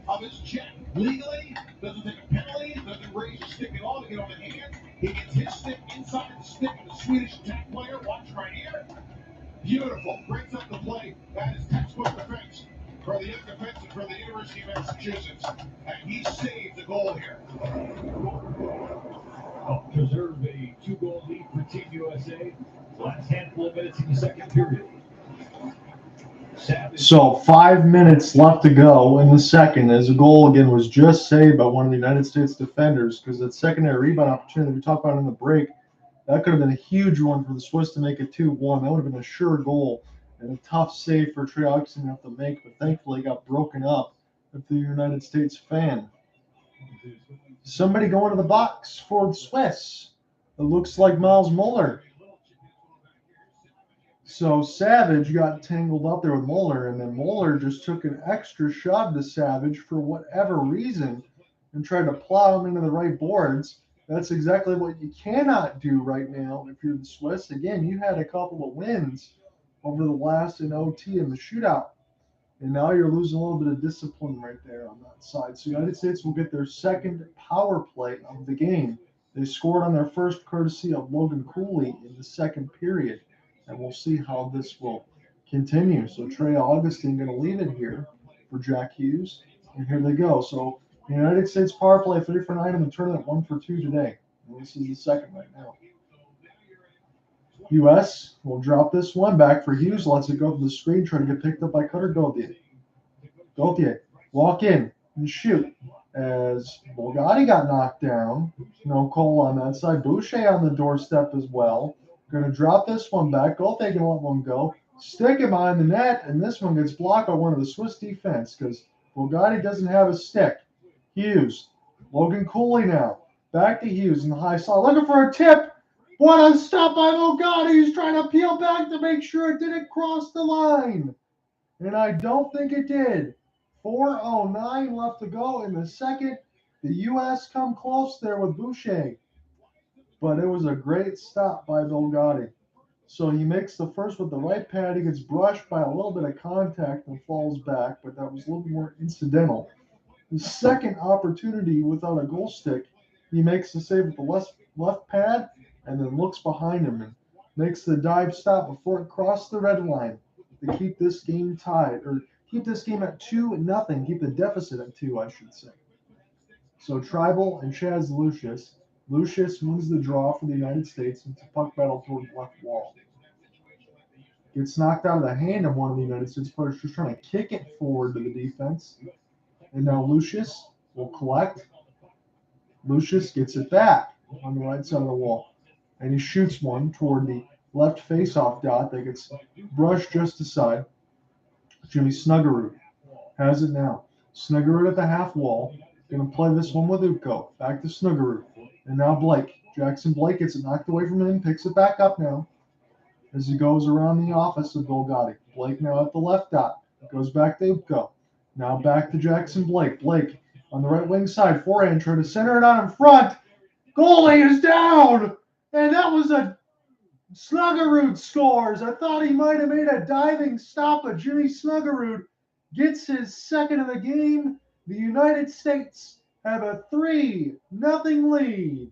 of his check legally. Doesn't take a penalty. Doesn't raise his stick at all to get on the hand. He gets his stick inside the stick of the Swedish attack player. Watch right here. Beautiful. Breaks up the play. That is textbook defense for the young defensive for the University of Massachusetts. And he saved the goal here. Preserve a 2-goal lead for Team USA. Last handful of minutes in the second period. So 5 minutes left to go in the second, as a goal again was just saved by one of the United States defenders, because that secondary rebound opportunity we talked about in the break, that could have been a huge one for the Swiss to make it 2-1. That would have been a sure goal and a tough save for Trey Augustine to have to make, but thankfully it got broken up with the United States fan. Somebody going to the box for the Swiss. It looks like Miles Muller. So Savage got tangled up there with Muller, and then Muller just took an extra shove to Savage for whatever reason and tried to plow him into the right boards. That's exactly what you cannot do right now if you're the Swiss. Again, you had a couple of wins over the last in OT in the shootout, and now you're losing a little bit of discipline right there on that side. So United States will get their second power play of the game. They scored on their first courtesy of Logan Cooley in the second period, and we'll see how this will continue. So Trey Augustine going to leave it here for Jack Hughes, and here they go. So the United States power play 3 for 9 in the tournament, 1 for 2 today. And this is the second right now. U.S. will drop this one back for Hughes. Lets it go to the screen, trying to get picked up by Cutter Gauthier. Gauthier, walk in and shoot. As Belgadi got knocked down. No Cole on that side. Boucher on the doorstep as well. Going to drop this one back. Gauthier can let one go. Stick it behind the net, and this one gets blocked by one of the Swiss defense because Belgadi doesn't have a stick. Hughes. Logan Cooley now. Back to Hughes in the high slot. Looking for a tip. What a stop by Belgadi. He's trying to peel back to make sure it didn't cross the line. And I don't think it did. 4:09 left to go in the second. The U.S. come close there with Boucher. But it was a great stop by Belgadi. So he makes the first with the right pad. He gets brushed by a little bit of contact and falls back, but that was a little more incidental. The second opportunity without a goal stick, he makes the save with the left pad and then looks behind him and makes the dive stop before it crossed the red line to keep this game tied, or keep this game at 2-0, keep the deficit at 2, I should say. So Tribal and Chaz Lucius. Lucius wins the draw for the United States. It's a puck battle toward the left wall. Gets knocked out of the hand of one of the United States players just trying to kick it forward to the defense. And now Lucius will collect. Lucius gets it back on the right side of the wall. And he shoots one toward the left face-off dot that gets brushed just aside. Jimmy Snuggerud has it now. Snuggerud at the half wall. Going to play this one with Ufko. Back to Snuggerud. And now Blake. Jackson Blake gets it knocked away from him. Picks it back up now as he goes around the office of Bill Gotti. Blake now at the left dot. Goes back to Ufko. Now back to Jackson Blake. Blake on the right wing side. Forehand trying to center it out in front. Goalie is down. And that was a Snuggerud scores. I thought he might have made a diving stop, but Jimmy Snuggerud gets his second of the game. The United States have a 3-0 lead.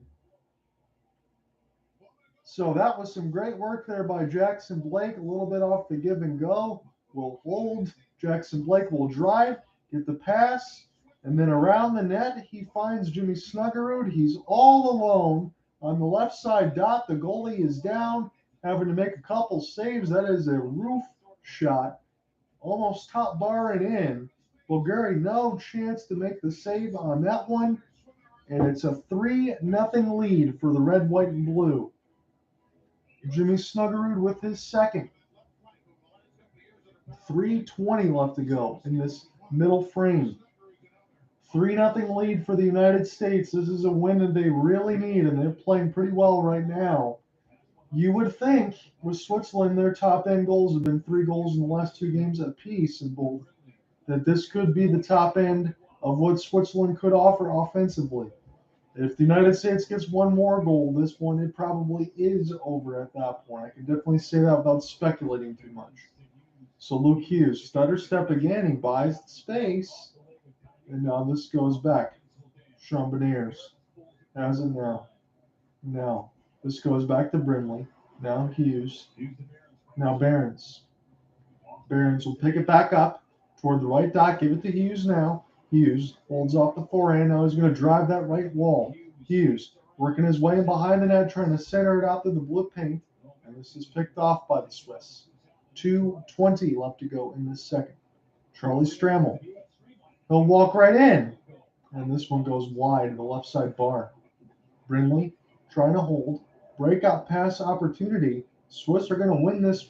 So that was some great work there by Jackson Blake. A little bit off the give and go. Will hold. Jackson Blake will drive, get the pass, and then around the net, he finds Jimmy Snuggerud. He's all alone on the left side dot. The goalie is down, having to make a couple saves. That is a roof shot, almost top bar and in. Bulgari, no chance to make the save on that one. And it's a 3-0 lead for the red, white, and blue. Jimmy Snuggerud with his second. 3:20 left to go in this middle frame. 3-0 lead for the United States. This is a win that they really need, and they're playing pretty well right now. You would think with Switzerland, their top end goals have been 3 goals in the last 2 games apiece, and both, that this could be the top end of what Switzerland could offer offensively. If the United States gets one more goal, this one, it probably is over at that point. I can definitely say that without speculating too much. So Luke Hughes, stutter step again. He buys the space. And now this goes back. Sean Behrens has it now. Now this goes back to Brindley. Now Hughes. Now Behrens. Behrens will pick it back up toward the right dot. Give it to Hughes now. Hughes holds off the forehand. Now he's going to drive that right wall. Hughes working his way in behind the net, trying to center it out to the blue paint. And this is picked off by the Swiss. 2:20 left to go in this second. Charlie Stramel. He'll walk right in. And this one goes wide to the left side bar. Brindley trying to hold. Breakout pass opportunity. Swiss are going to win this.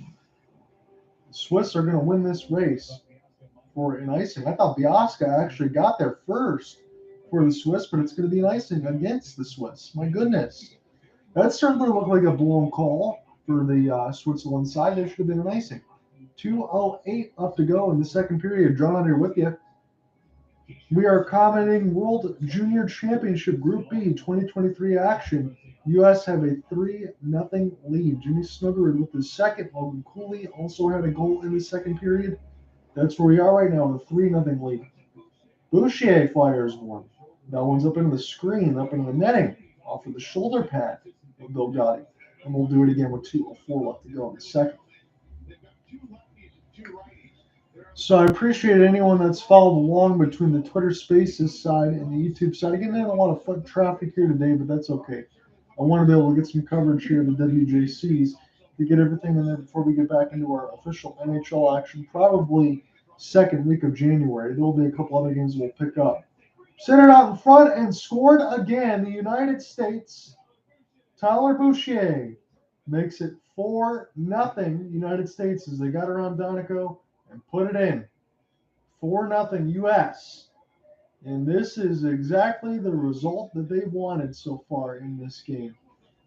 Swiss are going to win this race for an icing. I thought Biasca actually got there first for the Swiss, but it's going to be an icing against the Swiss. My goodness. That certainly looked like a blown call for the Switzerland side. There should have been an icing. 2:08 up to go in the second period. John here with you. We are commenting World Junior Championship Group B 2023 action. U.S. have a 3-0 lead. Jimmy Snuggerud with his second. Logan Cooley also had a goal in the second period. That's where we are right now with a 3-0 lead. Boucher fires one. That one's up into the screen, up into the netting, off of the shoulder pad of Bill Gotti. And we'll do it again with 2:04 left to go in the second. So I appreciate anyone that's followed along between the Twitter Spaces side and the YouTube side. Again, I had a lot of foot traffic here today, but that's okay. I want to be able to get some coverage here of the WJCs to get everything in there before we get back into our official NHL action, probably second week of January. There will be a couple other games we'll pick up. Centered out in front and scored again. The United States, Tyler Boucher makes it 4-0 United States as they got around Donico and put it in. 4-0 U.S. And this is exactly the result that they wanted so far in this game.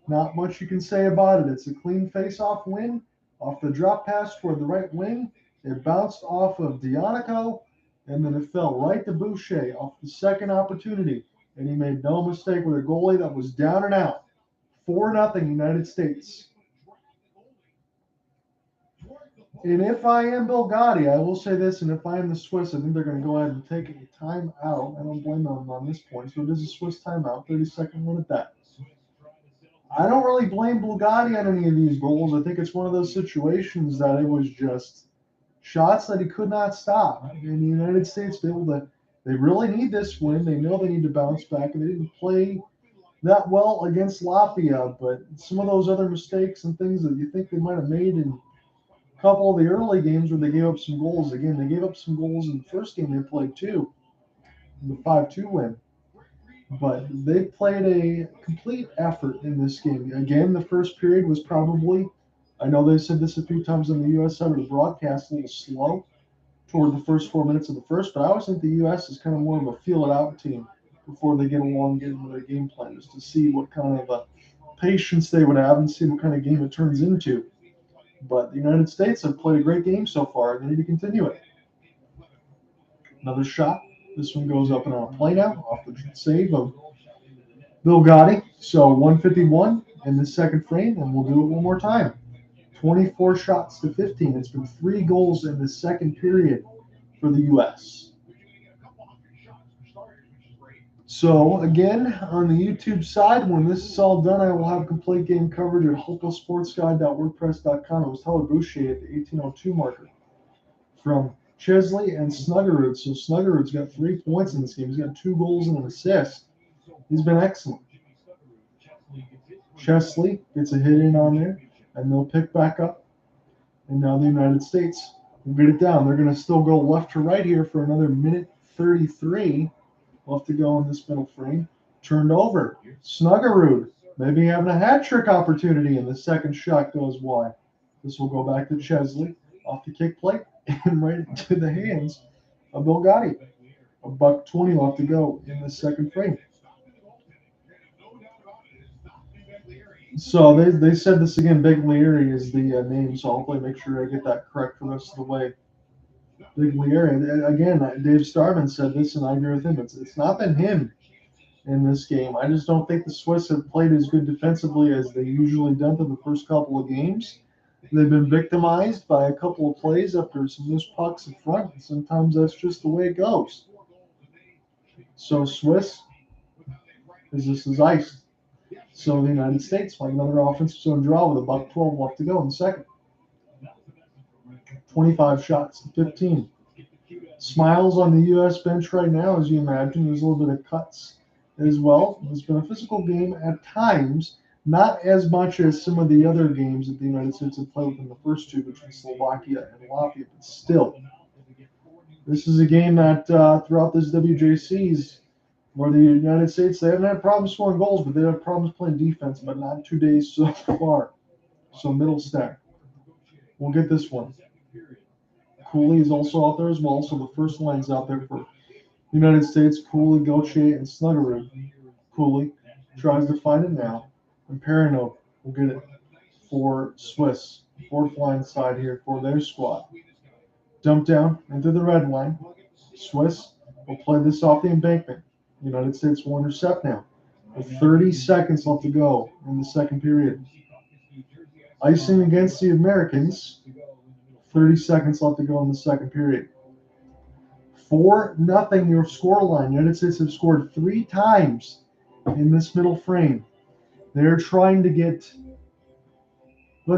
Not much you can say about it. It's a clean face-off win off the drop pass toward the right wing. It bounced off of Donico, and then it fell right to Boucher off the second opportunity. And he made no mistake with a goalie that was down and out. 4-0 United States. And if I am Bill Gotti, I will say this, and if I am the Swiss, I think they're going to go ahead and take a timeout. I don't blame them on this point. So it is a Swiss timeout, 30-second one at that. I don't really blame Bugatti on any of these goals. I think it's one of those situations that it was just shots that he could not stop. And the United States, they really need this win. They know they need to bounce back, and they didn't play that well against Latvia. But some of those other mistakes and things that you think they might have made in a couple of the early games where they gave up some goals. Again, they gave up some goals in the first game they played too, the 5-2 win. But they played a complete effort in this game. Again, the first period was probably, I know they said this a few times on the U.S. side of the broadcast, a little slow toward the first 4 minutes of the first, but I always think the U.S. is kind of more of a feel-it-out team before they get along and get into their game plan, just to see what kind of a patience they would have and see what kind of game it turns into. But the United States have played a great game so far, and they need to continue it. Another shot. This one goes up and on a play now, off the save of Bill Gotti. So 151 in the second frame, and we'll do it one more time. 24 shots to 15. It's been 3 goals in the second period for the U.S. So, again, on the YouTube side, when this is all done, I will have complete game coverage at hucklesportsguide.wordpress.com. It was Tyler Boucher at the 1802 marker from Chesley and Snuggerud. So Snuggerud's got 3 points in this game. He's got 2 goals and an assist. He's been excellent. Chesley gets a hit in on there, and they'll pick back up. And now the United States will get it down. They're going to still go left to right here for another minute 33 left to go in this middle frame. Turned over. Snuggerud maybe having a hat trick opportunity, and the second shot goes wide. This will go back to Chesley off the kick plate and right into the hands of Bill Gotti. $1:20 left to go in the second frame. So they said this again. Big Leary is the name, so hopefully make sure I get that correct for the rest of the way. Big Leary. Again, Dave Starman said this, and I agree with him. It's not been him in this game. I just don't think the Swiss have played as good defensively as they usually done for the first couple of games. They've been victimized by a couple of plays after some loose pucks in front, and sometimes that's just the way it goes. So Swiss, this is iced. So the United States playing another offensive zone draw with $1:12 left to go in the second. 25 shots to 15. Smiles on the U.S. bench right now, as you imagine. There's a little bit of cuts as well. It's been a physical game at times, not as much as some of the other games that the United States have played within the first 2 between Slovakia and Latvia, but still. This is a game that throughout this WJCs, where the United States, they haven't had problems scoring goals, but they have problems playing defense, but not 2 days so far. So Mittelstadt. We'll get this one. Cooley is also out there as well, so the first line's out there for United States. Cooley, Gauthier, and Snuggerud. Cooley tries to find it now, and Perino will get it for Swiss. 4th line side here for their squad. Dump down into the red line. Swiss will play this off the embankment. United States will intercept now. With 30 seconds left to go in the second period. Icing against the Americans. 30 seconds left to go in the second period. 4-0 your score line. United States have scored 3 times in this middle frame. They're trying to get,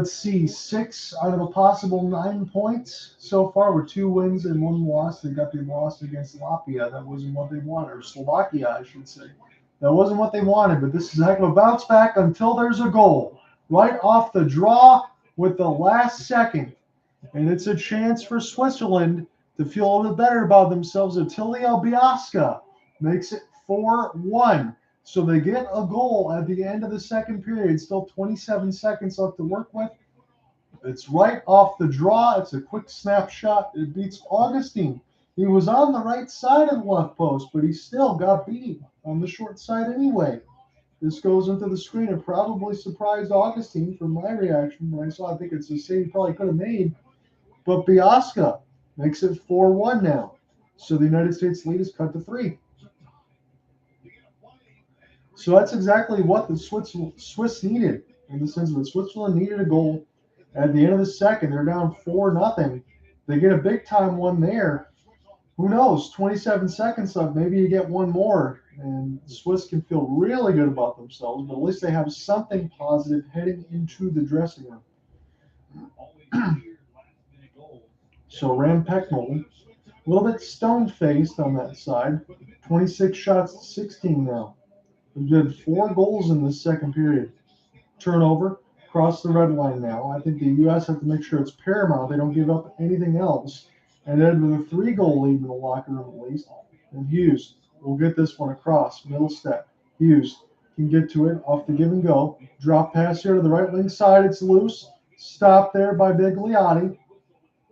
6 out of a possible 9 points so far with 2 wins and 1 loss. They got the loss against Latvia. That wasn't what they wanted, or Slovakia, I should say. That wasn't what they wanted, but this is a heck of a bounce back until there's a goal. Right off the draw with the last second. And it's a chance for Switzerland to feel a little bit better about themselves. Attilio Biasca makes it 4-1. So they get a goal at the end of the second period. Still 27 seconds left to work with. It's right off the draw. It's a quick snapshot. It beats Augustine. He was on the right side of the left post, but he still got beat on the short side anyway. This goes into the screen and probably surprised Augustine from my reaction when I saw. I think it's a save he probably could have made. But Biasca makes it 4-1 now. So the United States lead is cut to 3. So that's exactly what the Swiss needed, in the sense that Switzerland needed a goal at the end of the second. They're down 4-0. They get a big time one there. Who knows? 27 seconds left. Maybe you get one more, and the Swiss can feel really good about themselves, but at least they have something positive heading into the dressing room. So Ram Pecknold, a little bit stone-faced on that side. 26 shots to 16 now. We've had 4 goals in this second period. Turnover, cross the red line now. I think the U.S. have to make sure it's paramount. They don't give up anything else. And then with a 3-goal lead in the locker room at least. And Hughes will get this one across. Mittelstadt. Hughes can get to it off the give and go. Drop pass here to the right wing side. It's loose. Stopped there by Bigliotti.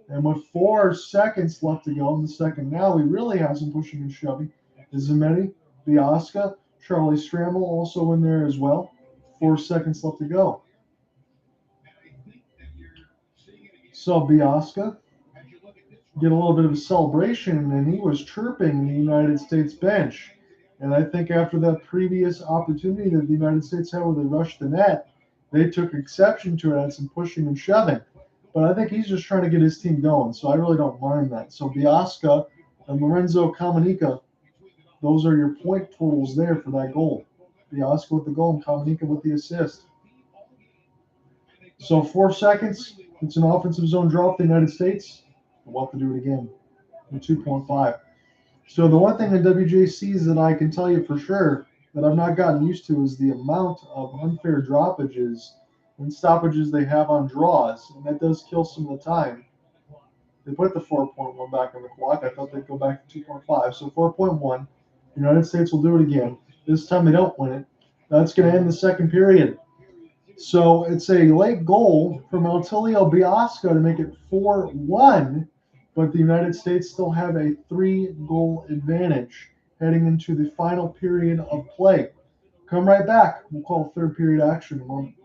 And with 4 seconds left to go in the second now, we really have some pushing and shoving. Zametti, Biasca, Charlie Stramel also in there as well. 4 seconds left to go. So Biasca get a little bit of a celebration, and he was chirping the United States bench. And I think after that previous opportunity that the United States had where they rushed the net, they took exception to it and some pushing and shoving. But I think he's just trying to get his team going, so I really don't mind that. So Biasca and Lorenzo Kamanika, those are your point totals there for that goal. Biasca with the goal and Kamanika with the assist. So 4 seconds, it's an offensive zone draw for the United States. We'll have to do it again in 2.5. So the one thing in WJCs that I can tell you for sure that I've not gotten used to is the amount of unfair droppages and stoppages they have on draws, and that does kill some of the time. They put the 4.1 back on the clock. I thought they'd go back to 2.5. So 4.1, the United States will do it again. This time they don't win it. That's going to end the second period. So it's a late goal from Altilio Biasca to make it 4-1, but the United States still have a 3-goal advantage heading into the final period of play. Come right back. We'll call third period action in a moment.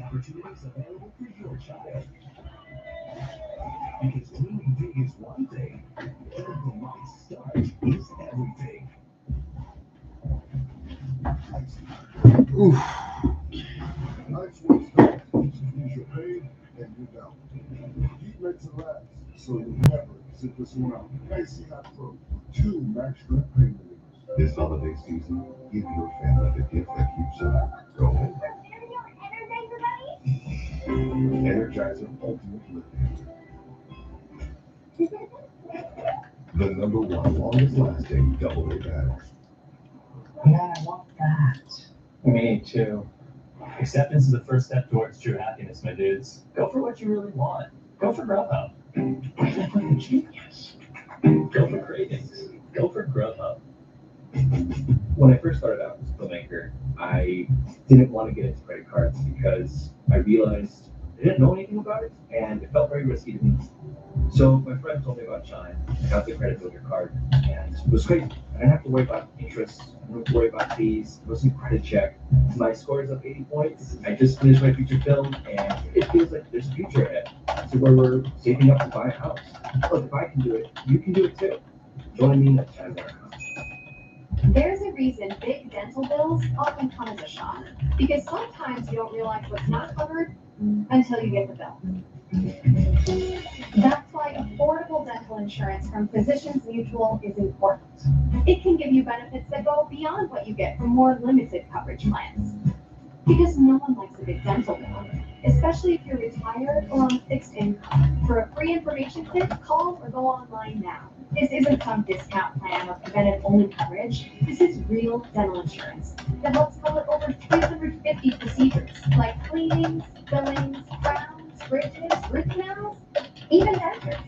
Opportunities available for your child. Because dreaming big is one thing, but the right start is everything. Oof. Nice one, Scott. You're paid and you're down. Keep makes it last, so you never sit this one out. IIHF Pro, 2 max strength pain relievers. This holiday season, give your family the gift that keeps them going. Energizer Ultimate Lipkin. The #1 longest lasting double A battery. Yeah, I want that. Me too. Acceptance is the first step towards true happiness, my dudes. Go for what you really want. Go for Grubhub. Like a genius. Go for cravings. Go for Grubhub. When I first started out as a filmmaker, I didn't want to get into credit cards because I realized I didn't know anything about it, and it felt very risky to me. So my friend told me about Chime, got the credit builder card, and it was great. I didn't have to worry about interest, I didn't have to worry about fees, there wasn't a credit check. My score is up 80 points. I just finished my feature film, and it feels like there's a future ahead. So where we're saving up to buy a house. Look, if I can do it, you can do it too. Join me at Chime Warehouse. There's a reason big dental bills often come as a shock, because sometimes you don't realize what's not covered until you get the bill. That's why affordable dental insurance from Physicians Mutual is important. It can give you benefits that go beyond what you get from more limited coverage plans. Because no one likes a big dental bill, especially if you're retired or on fixed income. For a free information kit, call or go online now. This isn't some discount plan or preventive-only coverage. This is real dental insurance that helps cover over 350 procedures, like cleanings, fillings, crowns, bridges, root canals, even dentures,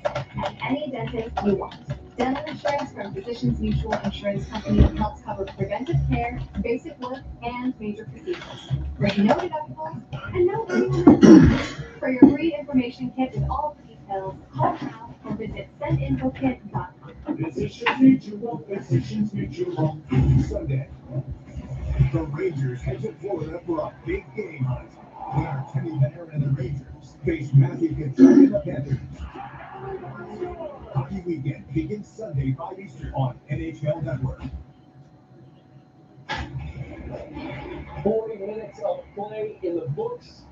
and any dentist you want. Dental insurance from Physicians Mutual Insurance Company helps cover preventive care, basic work, and major procedures. There's no deductibles and no annual membership. For your free information kit with all the details, call now or visit sendinfokit.com. Physicians Mutual, Physicians Mutual. Sunday, the Rangers head to Florida for a big game hunt. Where Kenny Behrens and the Rangers face Matthew Tkachuk and the Panthers. Hockey Weekend begins Sunday 5 Eastern on NHL Network. 40 minutes of play in the books.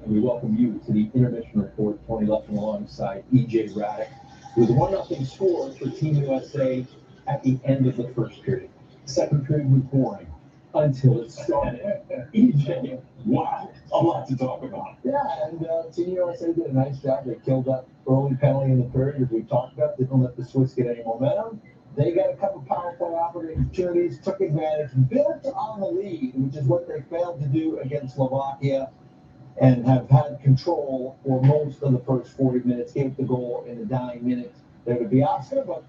And we welcome you to the intermission report. Tony Lipkin alongside EJ Raddick. It was a 1-0 score for Team USA at the end of the first period. Second period was boring until it started. EJ, wow, a lot to talk about. Yeah, and Team USA did a nice job. They killed that early penalty in the third, as we talked about. They didn't let the Swiss get any momentum. They got a couple power play opportunities, took advantage, built on the lead, which is what they failed to do against Slovakia, and have had control for most of the first 40 minutes. Gave the goal in the dying minutes there to Biasca, but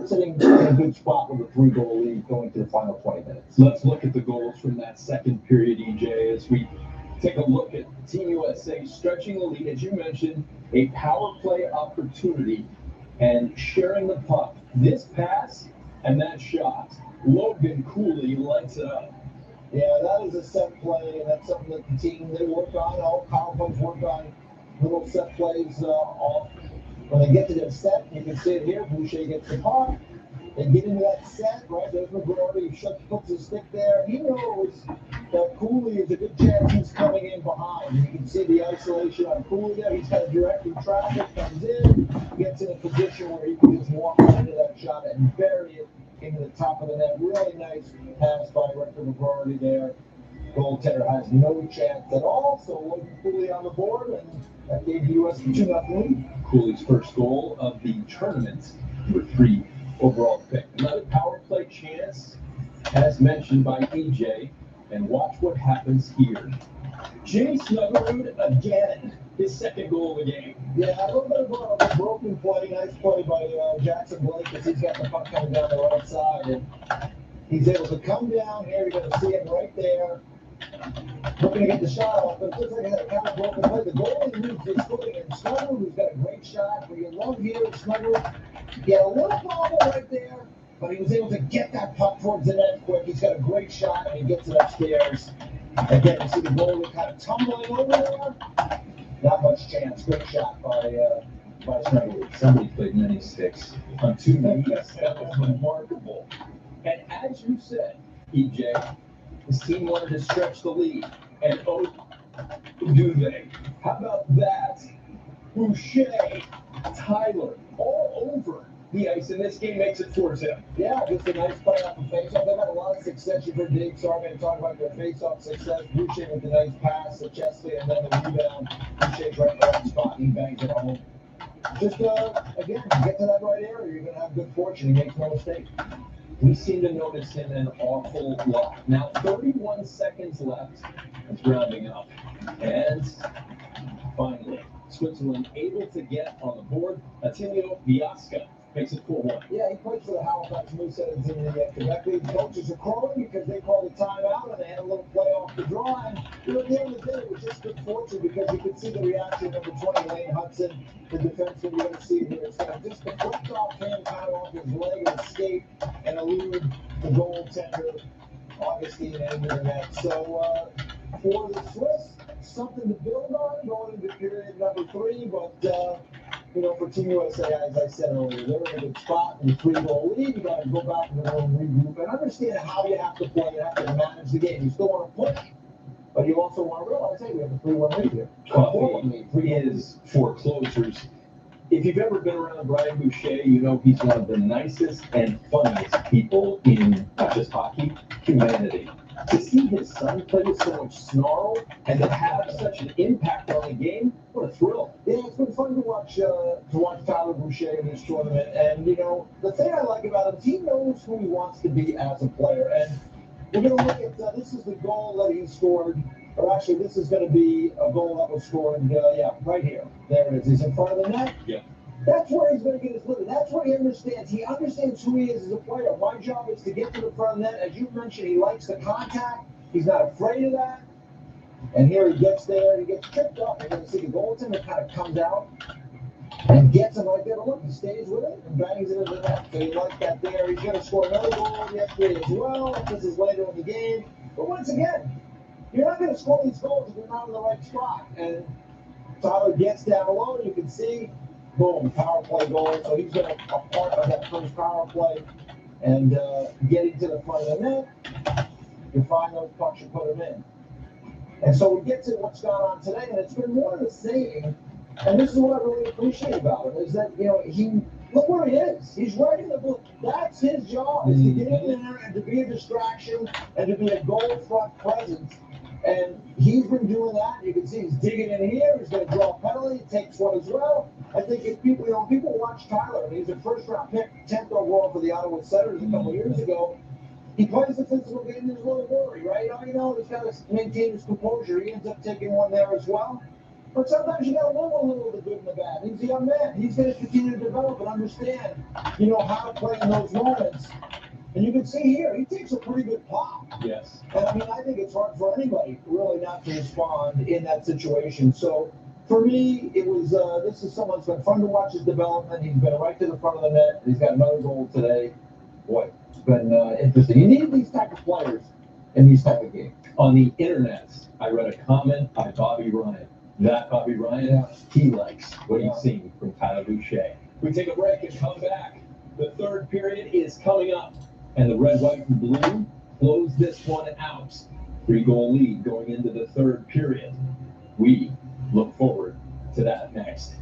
sitting in a good spot with a 3-goal lead going to the final 20 minutes. Let's look at the goals from that second period, EJ, as we take a look at Team USA stretching the lead. As you mentioned, a power play opportunity and sharing the puck. This pass and that shot, Logan Cooley lights it up. Yeah, that was a set play, and that's something that the team, they work on. All power plays work on little set plays off. When they get to their set, you can see it here, Boucher gets the puck. They get into that set, right? There's McGroarty, he puts his stick there. He knows that Cooley is a good chance he's coming in behind. You can see the isolation on Cooley there. He's got a directing traffic, comes in, gets in a position where he can just walk right into that shot and bury it into the top of the net. Really nice pass by Rutger McGroarty there. Goaltender has no chance at all, so Logan Cooley on the board, and that gave the U.S. a 2-0 lead. Cooley's first goal of the tournament, number 3 overall pick. Another power play chance, as mentioned by EJ, and watch what happens here. Jimmy Snuggerud again, his second goal of the game. Yeah, a little bit of a broken play, nice play by Jackson Blake, as he's got the puck coming down the right side, and he's able to come down here. You're going to see him right there, looking to get the shot off, but just like I had a kind of broken play. The goalie moves his footing, and Snuggerud, who's got a great shot, but you love here, Snuggerud, he had a little bobble right there, but he was able to get that puck towards the net quick. He's got a great shot, and he gets it upstairs. Again, you see the goalie kind of tumbling over there. Not much chance. Great shot by Snuggerud. Somebody played many sticks on 2 knees. That was remarkable. And as you said, EJ, his team wanted to stretch the lead. And oh, do they? How about that? Boucher, Tyler, all over the ice, and this game makes it towards him. Yeah, just a nice play off the faceoff. They've had a lot of success. You've heard Dave Sargan talk about their faceoff success. Boucher with a nice pass to Chesley, and then the rebound. Boucher's right in the right spot, and he bangs it home. Just, again, get to that right area, you're going to have good fortune. He makes no mistake. We seem to notice him an awful lot. Now, 31 seconds left. It's rounding up. And finally, Switzerland able to get on the board. Atilio Biasca makes it 4-1. Yeah, he plays for the Halifax Mooseheads in the Quebec League. Coaches are calling because they called a timeout and they had a little play off the draw. And at the end of the day, it was just good fortune because you could see the reaction of the 20 Lane Hutson, the defenseman. You're going to see here. It's kind of just a flipped off hand, kind of off his leg and escape and elude the goaltender, Augustine, into the net. So for the Swiss, something to build on going into period number 3, but for Team USA, as I said earlier, they're in a good spot in the 3-goal lead. You got to go back to the room, regroup, and understand how you have to play. You have to manage the game. You still want to push, but you also want to realize, hey, we have a 3-1 lead here. Coffee is for closers. If you've ever been around Brian Boucher, you know he's one of the nicest and funniest people in not just hockey, humanity. To see his son play with so much snarl and to have such an impact on the game, what a thrill. Yeah, it's been fun to watch Tyler Boucher in this tournament. And, the thing I like about him, he knows who he wants to be as a player. And we're going to look at, this is the goal that he scored. Or actually, this is going to be a goal that was scored, right here. There it is. He's in front of the net. Yeah. That's where he's going to get his living. That's where he understands. He understands who he is as a player. My job is to get to the front of the net. As you mentioned, he likes the contact. He's not afraid of that. And here he gets there, he gets tripped up. You're going to see the goaltender kind of comes out and gets him right there. But look, he stays with it and bangs it into the net. So you like that there. He's going to score another goal yesterday as well. This is later in the game. But once again, you're not going to score these goals if you're not in the right spot. And Tyler gets down low. You can see, boom, power play goal. So he's been a part of that first power play. And getting to the front of the net, you find those pucks, you put them in. And so we get to what's gone on today, and it's been more of the same. And this is what I really appreciate about him, is that, he look where he is. He's right in the blue. That's his job, is to get in there and to be a distraction and to be a goal front presence. And he's been doing that. You can see he's digging in here. He's going to draw a penalty. He takes one as well. I think if people, people watch Tyler, and he's a first-round pick, 10th overall for the Ottawa Senators a couple years ago. He plays the physical game, there's a little worry, right? He's got to maintain his composure. He ends up taking one there as well. But sometimes you got to know a little of the good and the bad. He's a young man. He's going to continue to develop and understand, how to play in those moments. And you can see here, he takes a pretty good pop. Yes. And I think it's hard for anybody really not to respond in that situation. So for me, it was, this is someone that's been fun to watch his development. He's been right to the front of the net. He's got another goal today. Boy, it's been interesting. You need these type of players in these type of games. On the internet, I read a comment by Bobby Ryan. That Bobby Ryan, he likes what he's seen from Tyler Boucher. We take a break and come back. The third period is coming up, and the red, white, and blue close this one out. 3-goal lead going into the third period. We look forward to that next.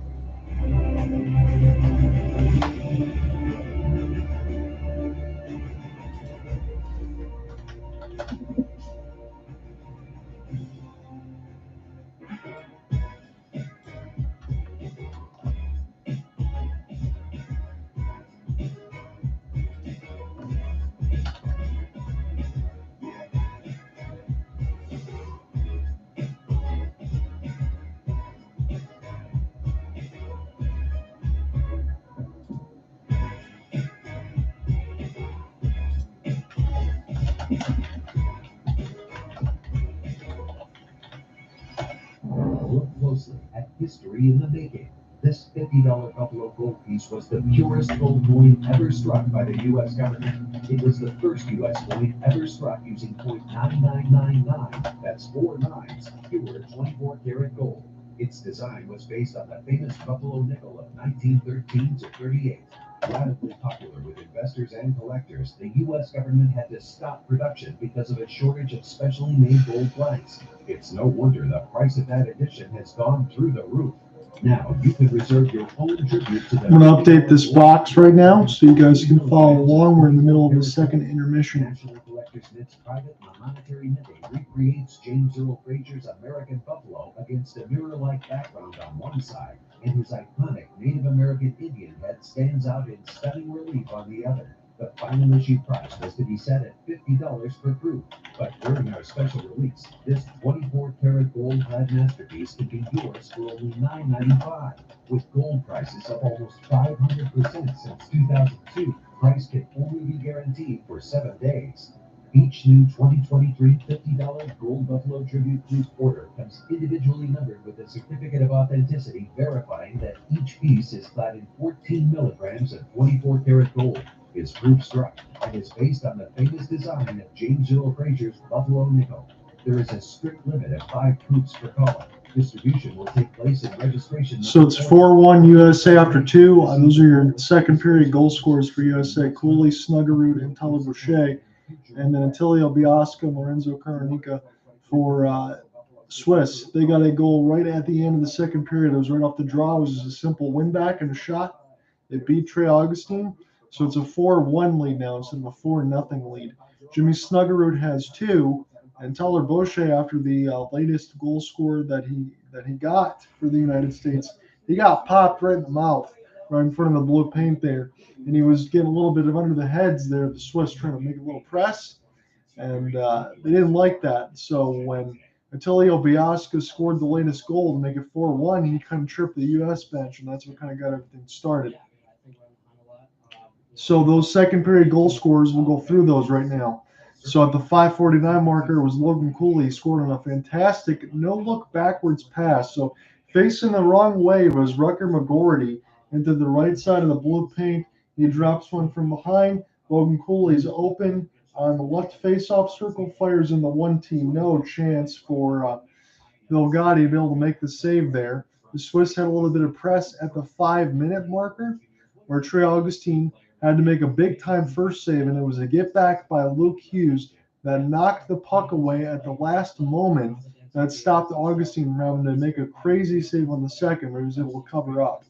Look closely at history in the making. This $50 Buffalo gold piece was the purest gold coin ever struck by the U.S. government. It was the first U.S. coin ever struck using .9999, that's 4 nines, pure 24-karat gold. Its design was based on the famous Buffalo nickel of 1913 to 38. Radically popular with investors and collectors, the U.S. government had to stop production because of a shortage of specially made gold blanks. It's no wonder the price of that edition has gone through the roof. Now you can reserve your own tribute to the... I'm going to update this box right now so you guys can follow along. We're in the middle of the second intermission. National Collectors Knits private non-monetary knitting recreates James Earl Frazier's American Buffalo against a mirror-like background on one side, and his iconic Native American Indian head stands out in stunning relief on the other. The final issue price was to be set at $50 per proof, but during our special release, this 24-karat gold-clad masterpiece can be yours for only $9.95. With gold prices up almost 500% since 2002, price can only be guaranteed for 7 days. Each new 2023 $50 Gold Buffalo Tribute Proof order comes individually numbered with a certificate of authenticity verifying that each piece is clad in 14 milligrams of 24-karat gold. Is proof struck and is based on the famous design of James Earl Frazier's Buffalo nickel. There is a strict limit of 5 proofs per color. Distribution will take place in registration. So it's 4-1 USA after 2. Those are your second period goal scorers for USA: Cooley, Snuggerud, and Tyler Boucher. And then Attilio Biasca and Lorenzo Caranica for Swiss. They got a goal right at the end of the second period. It was right off the draw. It was just a simple win back and a shot. They beat Trey Augustine. So it's a 4-1 lead now instead of a 4-0 lead. Jimmy Snuggerud has 2, and Tyler Boucher, after the latest goal scorer that he got for the United States, he got popped right in the mouth, right in front of the blue paint there, and he was getting a little bit of under the heads there. The Swiss trying to make a little press, and they didn't like that. So when Attilio Biasca scored the latest goal to make it 4-1, he kind of tripped the U.S. bench, and that's what kind of got everything started. So those second period goal scorers, we'll go through those right now. So at the 5:49 marker, it was Logan Cooley scored on a fantastic no-look backwards pass. So facing the wrong way was Rutger McGroarty into the right side of the blue paint. He drops one from behind. Logan Cooley's open on the left face-off circle, fires in the 1T. No chance for Gotti to be able to make the save there. The Swiss had a little bit of press at the 5-minute marker, where Trey Augustine had to make a big-time first save, and it was a get-back by Luke Hughes that knocked the puck away at the last moment that stopped Augustine from having to make a crazy save on the second, where he was able to cover up.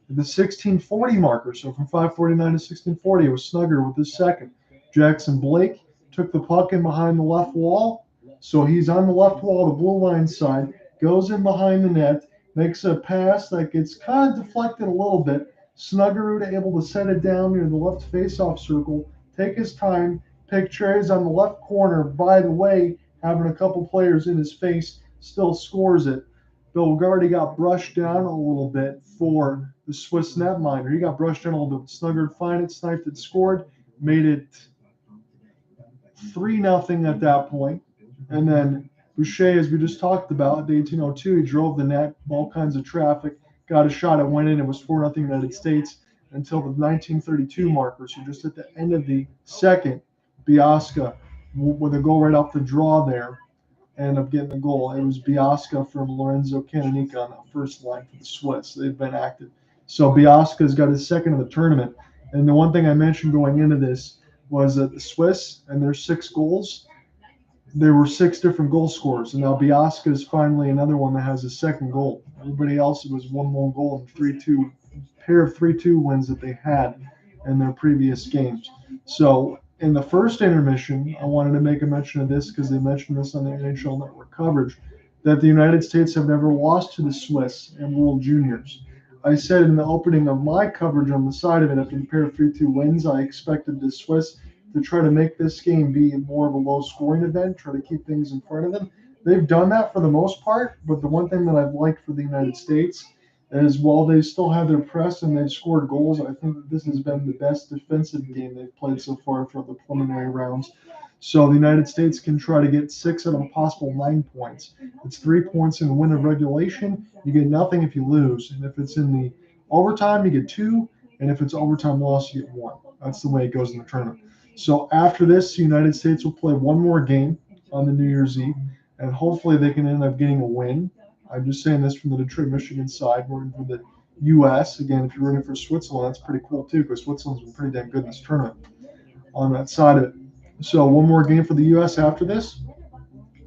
At the 16:40 marker, so from 5:49 to 16:40, it was Snuggerud with his second. Jackson Blake took the puck in behind the left wall, so he's on the left wall, the blue line side, goes in behind the net, makes a pass that gets kind of deflected a little bit. Snuggerud able to set it down near the left face-off circle, take his time, pick Trey's on the left corner. By the way, having a couple players in his face, still scores it. Belgardi got brushed down a little bit for the Swiss netminder. He got brushed down a little bit. Snuggerud find it, sniped it, scored, made it 3-0 at that point. And then Boucher, as we just talked about, at the 18:02, he drove the net, all kinds of traffic, got a shot, it went in, it was 4-0 United States until the 1932 marker. So just at the end of the second, Biasca with a goal right off the draw there, ended up getting the goal. It was Biasca from Lorenzo Canonica on the first line for the Swiss. They've been active. So Biasca's got his second of the tournament. And the one thing I mentioned going into this was that the Swiss and their 6 goals, there were 6 different goal scorers, and now Biasca is finally another one that has a second goal. Everybody else, it was 1-1 goal and 3-2 pair of 3-2 wins that they had in their previous games. So in the first intermission, I wanted to make a mention of this because they mentioned this on the NHL Network coverage, that the United States have never lost to the Swiss in World Juniors. I said in the opening of my coverage on the side of it, after the pair of 3-2 wins, I expected the Swiss to try to make this game be more of a low-scoring event, try to keep things in front of them. They've done that for the most part, but the one thing that I've liked for the United States is while they still have their press and they've scored goals, I think that this has been the best defensive game they've played so far for the preliminary rounds. So the United States can try to get 6 out of a possible 9 points. It's 3 points in the win of regulation. You get nothing if you lose. And if it's in the overtime, you get 2. And if it's overtime loss, you get 1. That's the way it goes in the tournament. So after this, the United States will play one more game on the New Year's Eve, and hopefully they can end up getting a win. I'm just saying this from the Detroit, Michigan side. We're in for the U.S. Again, if you're rooting for Switzerland, that's pretty cool too, because Switzerland's been pretty damn good in this tournament on that side of it. So one more game for the U.S. after this.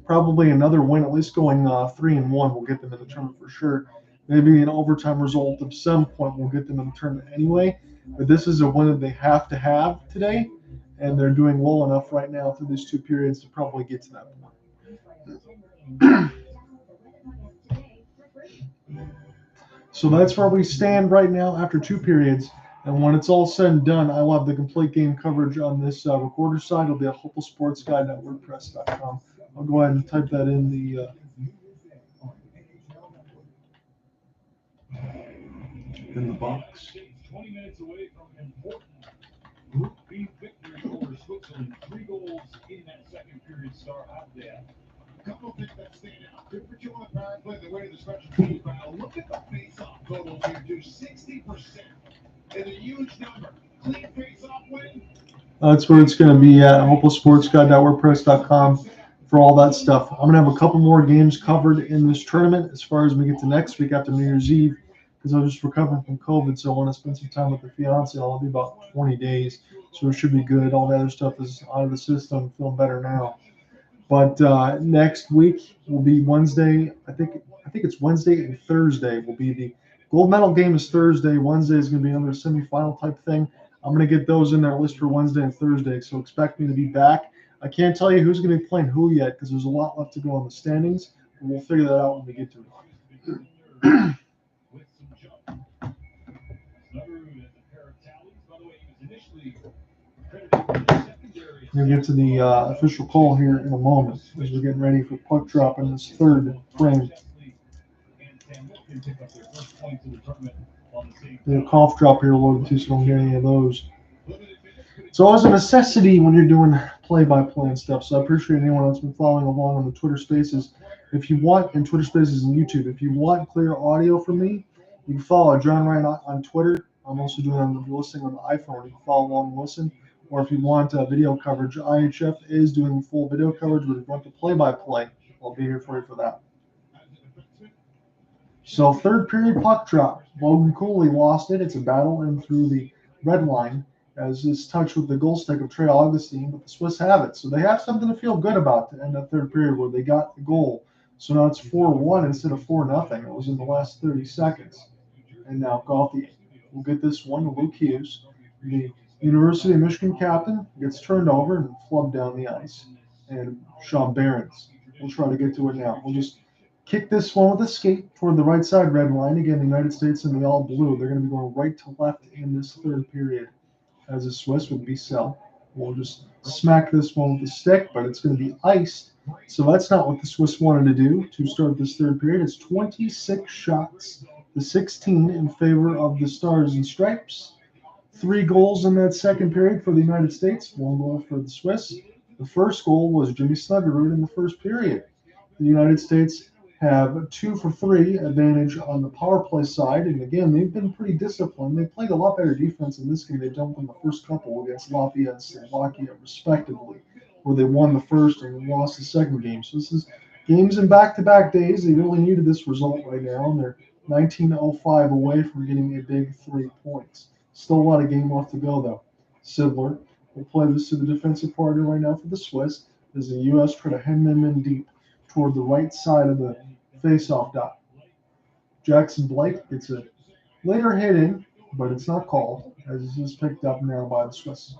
Probably another win, at least going 3-1 will get them in the tournament for sure. Maybe an overtime result of some point will get them in the tournament anyway. But this is a win that they have to have today, and they're doing well enough right now through these 2 periods to probably get to that point. So that's where we stand right now after 2 periods. And when it's all said and done, I will have the complete game coverage on this recorder side. It'll be at hopefulsportsguide.wordpress.com. I'll go ahead and type that in the box. 20 minutes away from an important Group B victory over Switzerland. 3 goals in that second period start out there. A couple of things that stand out. Good for 2 on the power play, the way to the special teams. But now look at the face-off totals here, too. 60% is a huge number. Clean face-off win. That's where it's going to be at hopefulsportsguide.wordpress.com for all that stuff. I'm going to have a couple more games covered in this tournament as far as we get to next week after New Year's Eve, because I'm just recovering from COVID, so I want to spend some time with the fiance. I'll be about 20 days, so it should be good. All the other stuff is out of the system. Feeling better now. But next week will be Wednesday. I think it's Wednesday and Thursday will be the gold medal game is Thursday. Wednesday is going to be another semifinal type thing. I'm going to get those in their list for Wednesday and Thursday, so expect me to be back. I can't tell you who's going to be playing who yet because there's a lot left to go on the standings, but we'll figure that out when we get to it. We'll get to the official call here in a moment as we're getting ready for puck drop in this 3rd frame. The cough drop here loaded too, so don't get any of those. It's always a necessity when you're doing play-by-play and stuff. So I appreciate anyone that's been following along on the Twitter Spaces. If you want, in Twitter Spaces and YouTube, if you want clear audio from me, you can follow John Ryan on Twitter. I'm also doing listening on the iPhone. You can follow along and listen. Or if you want video coverage, IIHF is doing full video coverage. But if you want the play-by-play, I'll be here for you for that. So third period puck drop. Logan Cooley lost it. It's a battle in through the red line as this touch with the goal stick of Trey Augustine, but the Swiss have it. So they have something to feel good about to end that third period where they got the goal. So now it's 4-1 instead of 4-0. It was in the last 30 seconds. And now Gauthier will get this one to Luke Hughes. The University of Michigan captain gets turned over and flubbed down the ice. And Sean Behrens will try to get to it now. We'll just kick this one with a skate toward the right side red line. Again, the United States in the all blue. They're going to be going right to left in this third period. As a Swiss with Bissell. We'll just smack this one with the stick, but it's going to be iced. So that's not what the Swiss wanted to do to start this third period. It's 26 shots to 16 in favor of the Stars and Stripes. 3 goals in that second period for the United States, 1 goal for the Swiss. The first goal was Jimmy Snuggerud in the first period. The United States have 2 for 3 advantage on the power play side, and again, they've been pretty disciplined. They played a lot better defense in this game. They jumped in the first couple against Latvia and Slovakia, respectively, where they won the first and lost the second game. So this is games in back-to-back days. They really needed this result right now, and they're 19:05 away from getting a big 3 points. Still a lot of game left to go, though. Sidler will play this to the defensive partner right now for the Swiss as the U.S. try to hem them in deep toward the right side of the face-off dot. Jackson Blake gets a later hit in, but it's not called, as it is picked up now by the Swiss.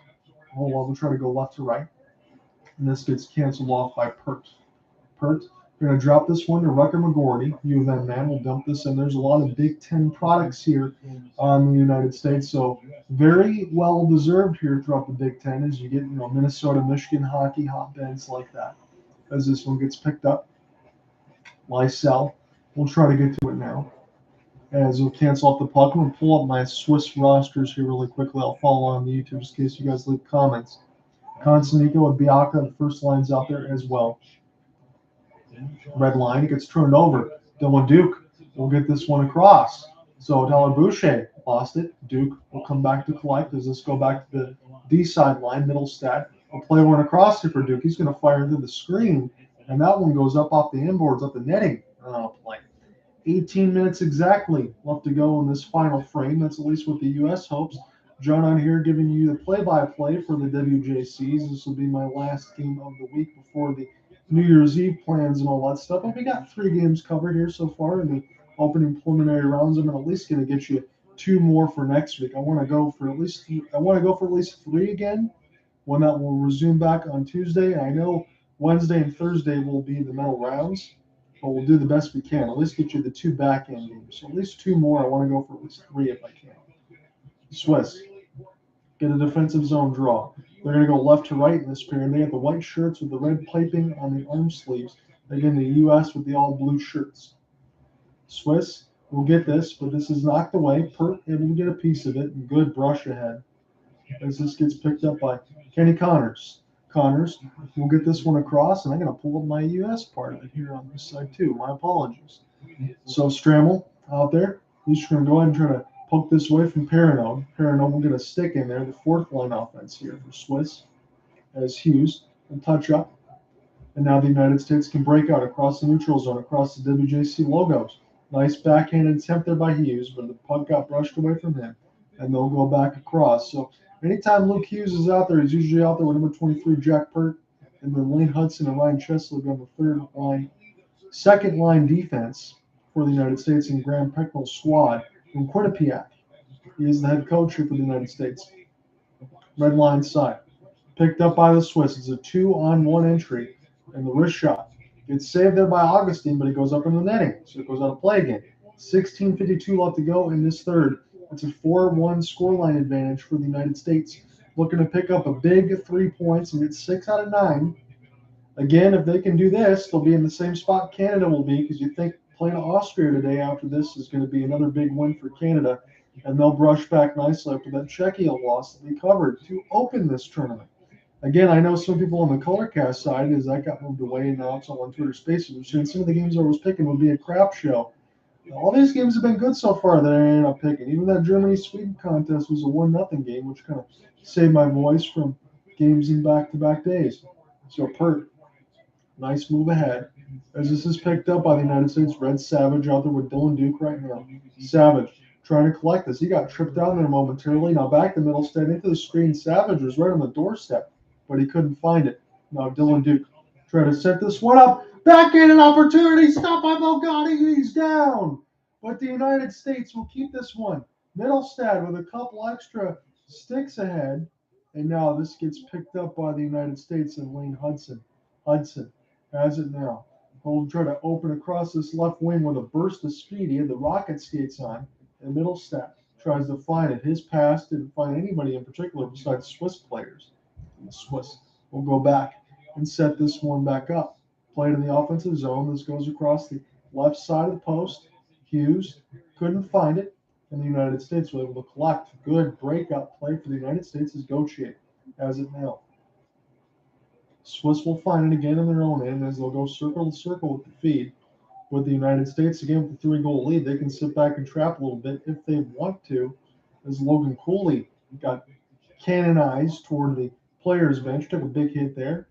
Hold on, we'll try to go left to right. And this gets canceled off by Peart. Peart, we're going to drop this one to Rutger McGroarty. U of M man will dump this in. There's a lot of Big Ten products here on the United States, so very well deserved here throughout the Big Ten as you get, Minnesota, Michigan hockey hotbeds like that. As this one gets picked up. Lysell. We'll try to get to it now. As we'll cancel off the puck. I'm going to pull up my Swiss rosters here really quickly. I'll follow on the YouTube just in case you guys leave comments. Consonico and Bianca, the first line's out there as well. Red line, it gets turned over. Dylan Duke will get this one across. So Tyler Boucher lost it. Duke will come back to collect. Does this go back to the D side line, Mittelstadt? We'll play one across here for Duke. He's going to fire into the screen. And that one goes up off the inboards, up the netting play. 18 minutes exactly left to go in this final frame. That's at least what the U.S. hopes. John on here giving you the play-by-play for the WJCs. This will be my last game of the week before the New Year's Eve plans and all that stuff. But we got 3 games covered here so far in the opening preliminary rounds. I'm at least going to get you 2 more for next week. I want to go for at least 3 again when that will resume back on Tuesday. I know Wednesday and Thursday will be the medal rounds, but we'll do the best we can. At least get you the 2 back-end games. So at least 2 more. I want to go for at least 3 if I can. Swiss get a defensive zone draw. They're going to go left to right in this period. They have the white shirts with the red piping on the arm sleeves. Again, the U.S. with the all-blue shirts. Swiss will get this, but this is knocked away. Peart able to get a piece of it, and good brush ahead as this gets picked up by Kenny Connors. Connors will get this one across, and I'm going to pull up my U.S. part of it here on this side too. My apologies. So Stramel out there. He's just going to go ahead and try to poke this away from Peart. Peart will get a stick in there, the 4th line offense here for Swiss, as Hughes will touch up. And now the United States can break out across the neutral zone, across the WJC logos. Nice backhanded attempt there by Hughes, but the puck got brushed away from him, and they'll go back across. So anytime Luke Hughes is out there, he's usually out there with number 23, Jack Peart, and then Lane Hutson and Ryan Chesley on the 3rd line, 2nd line defense for the United States in Graham Pecknell's squad from Quinnipiac. He is the head coach here for the United States. Red line side. Picked up by the Swiss. It's a 2-on-1 entry, and the wrist shot gets saved there by Augustine, but it goes up in the netting, so it goes out of play again. 16:52 left to go in this third. It's a 4-1 scoreline advantage for the United States. Looking to pick up a big 3 points and get 6 out of 9. Again, if they can do this, they'll be in the same spot Canada will be, because you think playing Austria today after this is going to be another big win for Canada, and they'll brush back nicely after that Czechia loss that they covered to open this tournament. Again, I know some people on the ColorCast side, as that got moved away, and now it's all on Twitter Spaces, were saying some of the games I was picking would be a crap show. All these games have been good so far that I ended up picking. Even that Germany-Sweden contest was a 1-0 game, which kind of saved my voice from games in back-to-back days. So Peart, nice move ahead. As this is picked up by the United States, Red Savage out there with Dylan Duke right now. Savage trying to collect this. He got tripped down there momentarily. Now back to Mittelstadt into the screen. Savage was right on the doorstep, but he couldn't find it. Now Dylan Duke trying to set this one up. Back in an opportunity. Stop by Bogatti. He's down. But the United States will keep this one. Mittelstadt with a couple extra sticks ahead. And now this gets picked up by the United States and Lane Hutson. Hutson has it now. He'll try to open across this left wing with a burst of speed. He had the rocket skates on. And Mittelstadt tries to find it. His pass didn't find anybody in particular besides Swiss players. And the Swiss will go back and set this one back up. Played in the offensive zone. This goes across the left side of the post. Hughes couldn't find it, and the United States were able to collect. Good breakout play for the United States as Gauthier has it now. Swiss will find it again in their own end as they'll go circle to circle with the feed. With the United States, again, with the 3-goal lead, they can sit back and trap a little bit if they want to, as Logan Cooley got cannonized toward the players' bench, took a big hit there.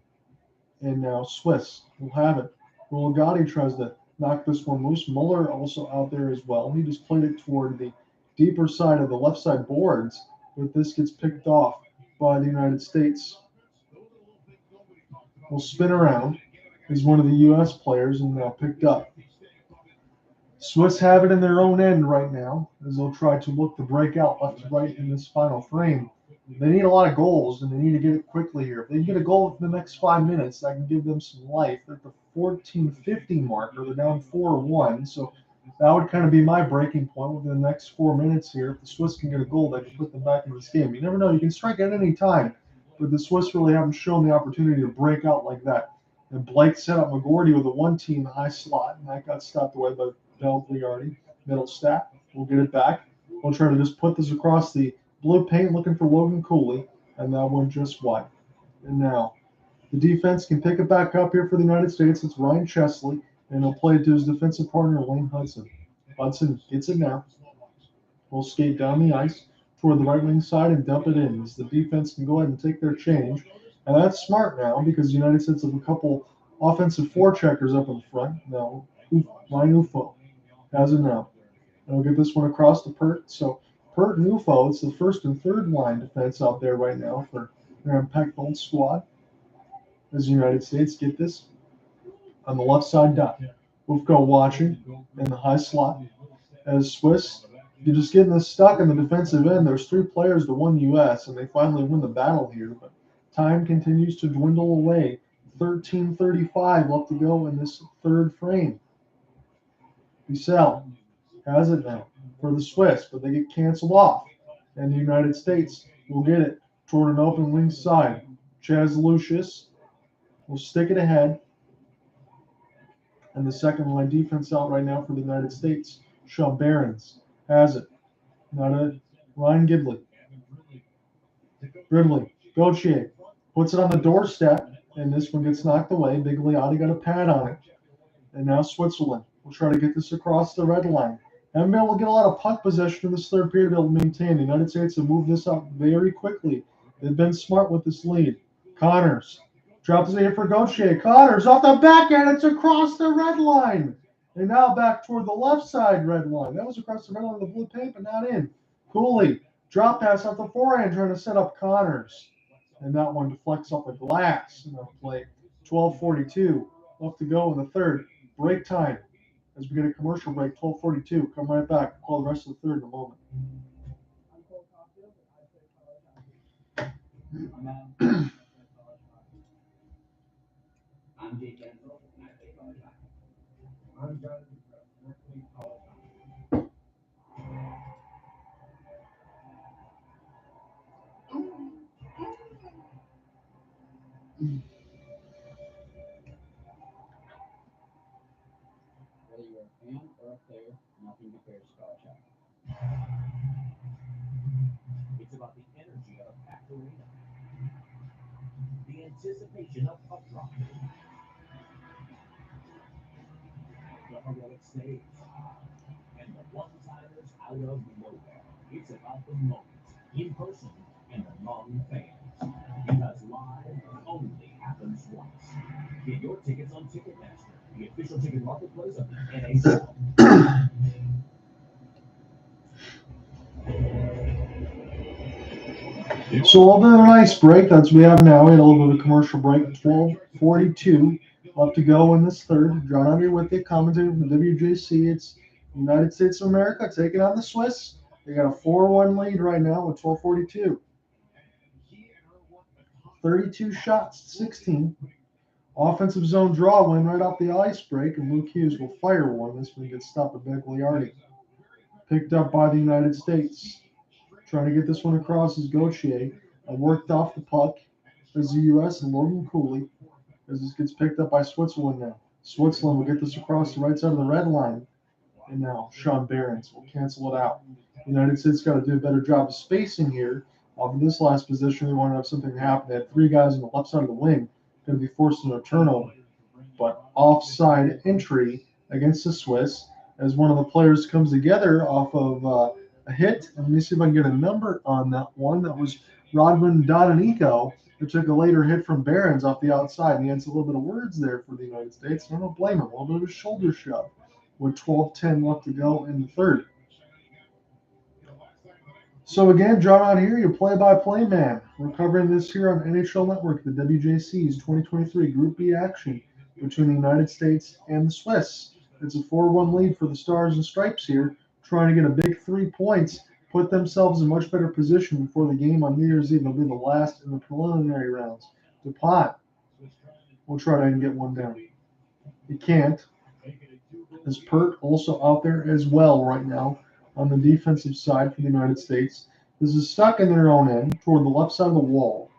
And now Swiss will have it. Gotti tries to knock this one loose. Muller also out there as well. He just played it toward the deeper side of the left side boards, but this gets picked off by the United States. Will spin around as one of the U.S. players and now picked up. Swiss have it in their own end right now as they'll try to look to break out left to right in this final frame. They need a lot of goals, and they need to get it quickly here. If they can get a goal within the next 5 minutes, that can give them some life. They're at the 14:50 marker. They're down 4-1, so that would kind of be my breaking point within the next 4 minutes here. If the Swiss can get a goal, that can put them back in this game. You never know. You can strike at any time, but the Swiss really haven't shown the opportunity to break out like that. And Blake set up McGroarty with a one-team high slot, and that got stopped away by McGroarty. Mittelstadt will get it back. We'll try to just put this across the blue paint, looking for Logan Cooley, and that one just wide. And now the defense can pick it back up here for the United States. It's Ryan Chesley, and he'll play it to his defensive partner, Lane Hutson. Hutson gets it now. We'll skate down the ice toward the right wing side and dump it in as the defense can go ahead and take their change. And that's smart now because the United States have a couple offensive forecheckers up in front. Now, Ryan Ufko has it now. And we'll get this one across to Peart. So Peart and Ufko, it's the first and third line defense out there right now for their Impact squad. As the United States get this on the left side dot. Ufko watching in the high slot. As Swiss, you're just getting this stuck in the defensive end. There's 3 players to 1 U.S., and they finally win the battle here. But time continues to dwindle away. 13:35 left to go in this third frame. Bissell has it now for the Swiss, but they get canceled off. And the United States will get it toward an open wing side. Chaz Lucius will stick it ahead. And the second line defense out right now for the United States. Sean Behrens has it. Not a Ryan Brindley. Gauthier puts it on the doorstep, and this one gets knocked away. Bigliotti got a pad on it. And now Switzerland will try to get this across the red line. Haven't been able to get a lot of puck possession in this third period to be able to maintain. The United States have moved this up very quickly. They've been smart with this lead. Connors drops it here for Gauthier. Connors off the backhand. It's across the red line. And now back toward the left side red line. That was across the red line of the blue paint, but not in. Cooley, drop pass off the forehand, trying to set up Connors. And that one deflects off the glass. And they'll play 12:42 left to go in the third. Break time. As we get a commercial break, 12:42. Come right back. Call the rest of the third in a moment. I'm Jake Gensel, and I play college hockey. I'm Jonathan Crow, and I play college hockey. Whether you're a fan or a player, nothing compares to college hockey. It's about the energy of a packed arena. The anticipation of puck drop. The heroic saves. And the one-timers out of nowhere. It's about the moment, in person, and among fans. Because live only happens once. Get your tickets on Ticketmaster, the official ticket marketplace of the NHL. So a little bit of an ice break. That's what we have now. We had a little bit of a commercial break. 12:42 left to go in this third. John Under with the commentator from WJC. It's United States of America taking on the Swiss. They got a 4-1 lead right now with 12:42. 32 shots, 16. Offensive zone draw win right off the ice break, and Luke Hughes will fire one. This one gets stopped by Gauthier. Picked up by the United States. Trying to get this one across is Gauthier. Worked off the puck as the U.S. and Logan Cooley as this gets picked up by Switzerland now. Switzerland will get this across the right side of the red line. And now Sean Behrens will cancel it out. The United States got to do a better job of spacing here. Off of this last position, they want to have something happen. They had 3 guys on the left side of the wing going to be forced into a turnover. But offside entry against the Swiss as one of the players comes together off of a hit. And let me see if I can get a number on that one. That was Rodman Donanico, who took a later hit from Behrens off the outside. And he has a little bit of words there for the United States. I don't blame him. A little bit of a shoulder shove with 12:10 left to go in the third. So again, John out here, your play-by-play man. We're covering this here on NHL Network, the WJC's 2023 Group B action between the United States and the Swiss. It's a 4-1 lead for the Stars and Stripes here, trying to get a big 3 points, put themselves in much better position before the game on New Year's Eve. They'll be the last in the preliminary rounds. DuPont will try to get one down. He can't. As Peart also out there as well right now on the defensive side for the United States. This is stuck in their own end toward the left side of the wall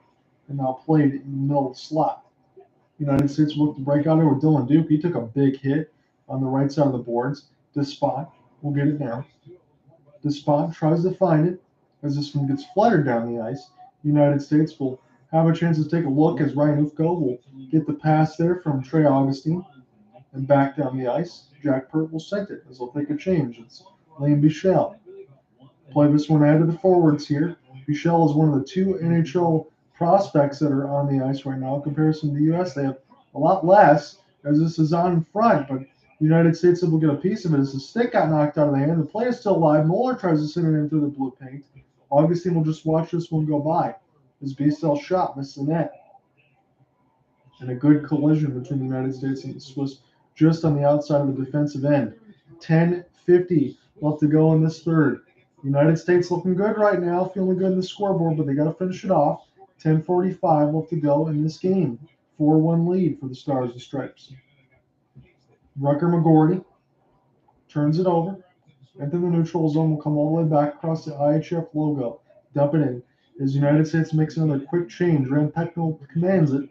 and now played in the middle of the slot. United States will look to break out here with Dylan Duke. He took a big hit on the right side of the boards. Despot will get it now. Despot tries to find it as this one gets fluttered down the ice. United States will have a chance to take a look as Ryan Ufko will get the pass there from Trey Augustine and back down the ice. Jack Peart will send it as they'll take a change. It's Liam Boucher. Play this one ahead of the forwards here. Boucher is one of the 2 NHL prospects that are on the ice right now. In comparison to the U.S., they have a lot less as this is on in front, but the United States will get a piece of it as the stick got knocked out of the hand. The play is still alive. Muller tries to send it in through the blue paint. Augustine will just watch this one go by. His B-cell shot missed the net. And a good collision between the United States and the Swiss just on the outside of the defensive end. 10:50 left to go in this third. United States looking good right now, feeling good in the scoreboard, but they got to finish it off. 10:45 left to go in this game. 4-1 lead for the Stars and Stripes. Rutger McGroarty turns it over. Into the neutral zone will come all the way back across the IIHF logo. Dump it in. As United States makes another quick change, Rand Pecknell commands it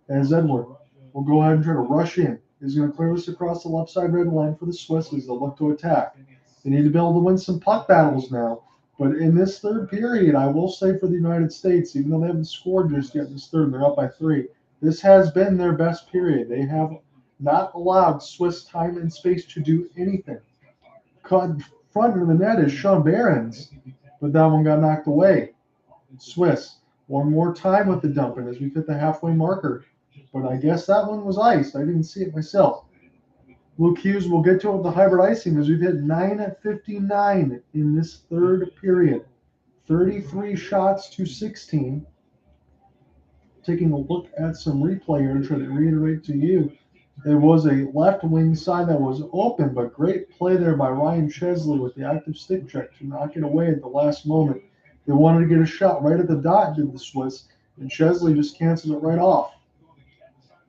as Edward will go ahead and try to rush in. He's going to clear this across the left side red line for the Swiss as they look to attack. They need to be able to win some puck battles now. But in this third period, I will say for the United States, even though they haven't scored just yet in this third, they're up by 3. This has been their best period. They have not allowed Swiss time and space to do anything. Caught in front of the net is Sean Behrens, but that one got knocked away. Swiss, one more time with the dumping as we hit the halfway marker. But I guess that one was iced. I didn't see it myself. Luke Hughes will get to it with the hybrid icing as we've hit 9:59 in this third period. 33 shots to 16. Taking a look at some replay here and trying to reiterate to you, it was a left wing side that was open, but great play there by Ryan Chesley with the active stick check to knock it away at the last moment. They wanted to get a shot right at the dot, did the Swiss, and Chesley just canceled it right off.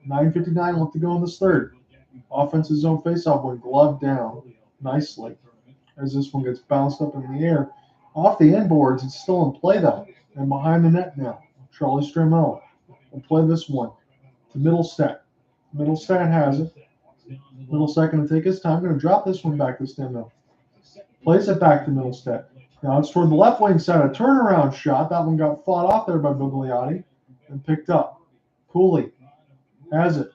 9:59 left to go in this third. Offensive zone faceoff went glove down nicely as this one gets bounced up in the air. Off the end boards, it's still in play though, and behind the net now. Charlie Stramel will play this one to Mittelstadt. Mittelstadt has it. Mittelstadt going to take his time, going to drop this one back to Stramel. Plays it back to Mittelstadt. Now it's toward the left wing side, a turnaround shot. That one got fought off there by Bugliotti and picked up. Cooley has it.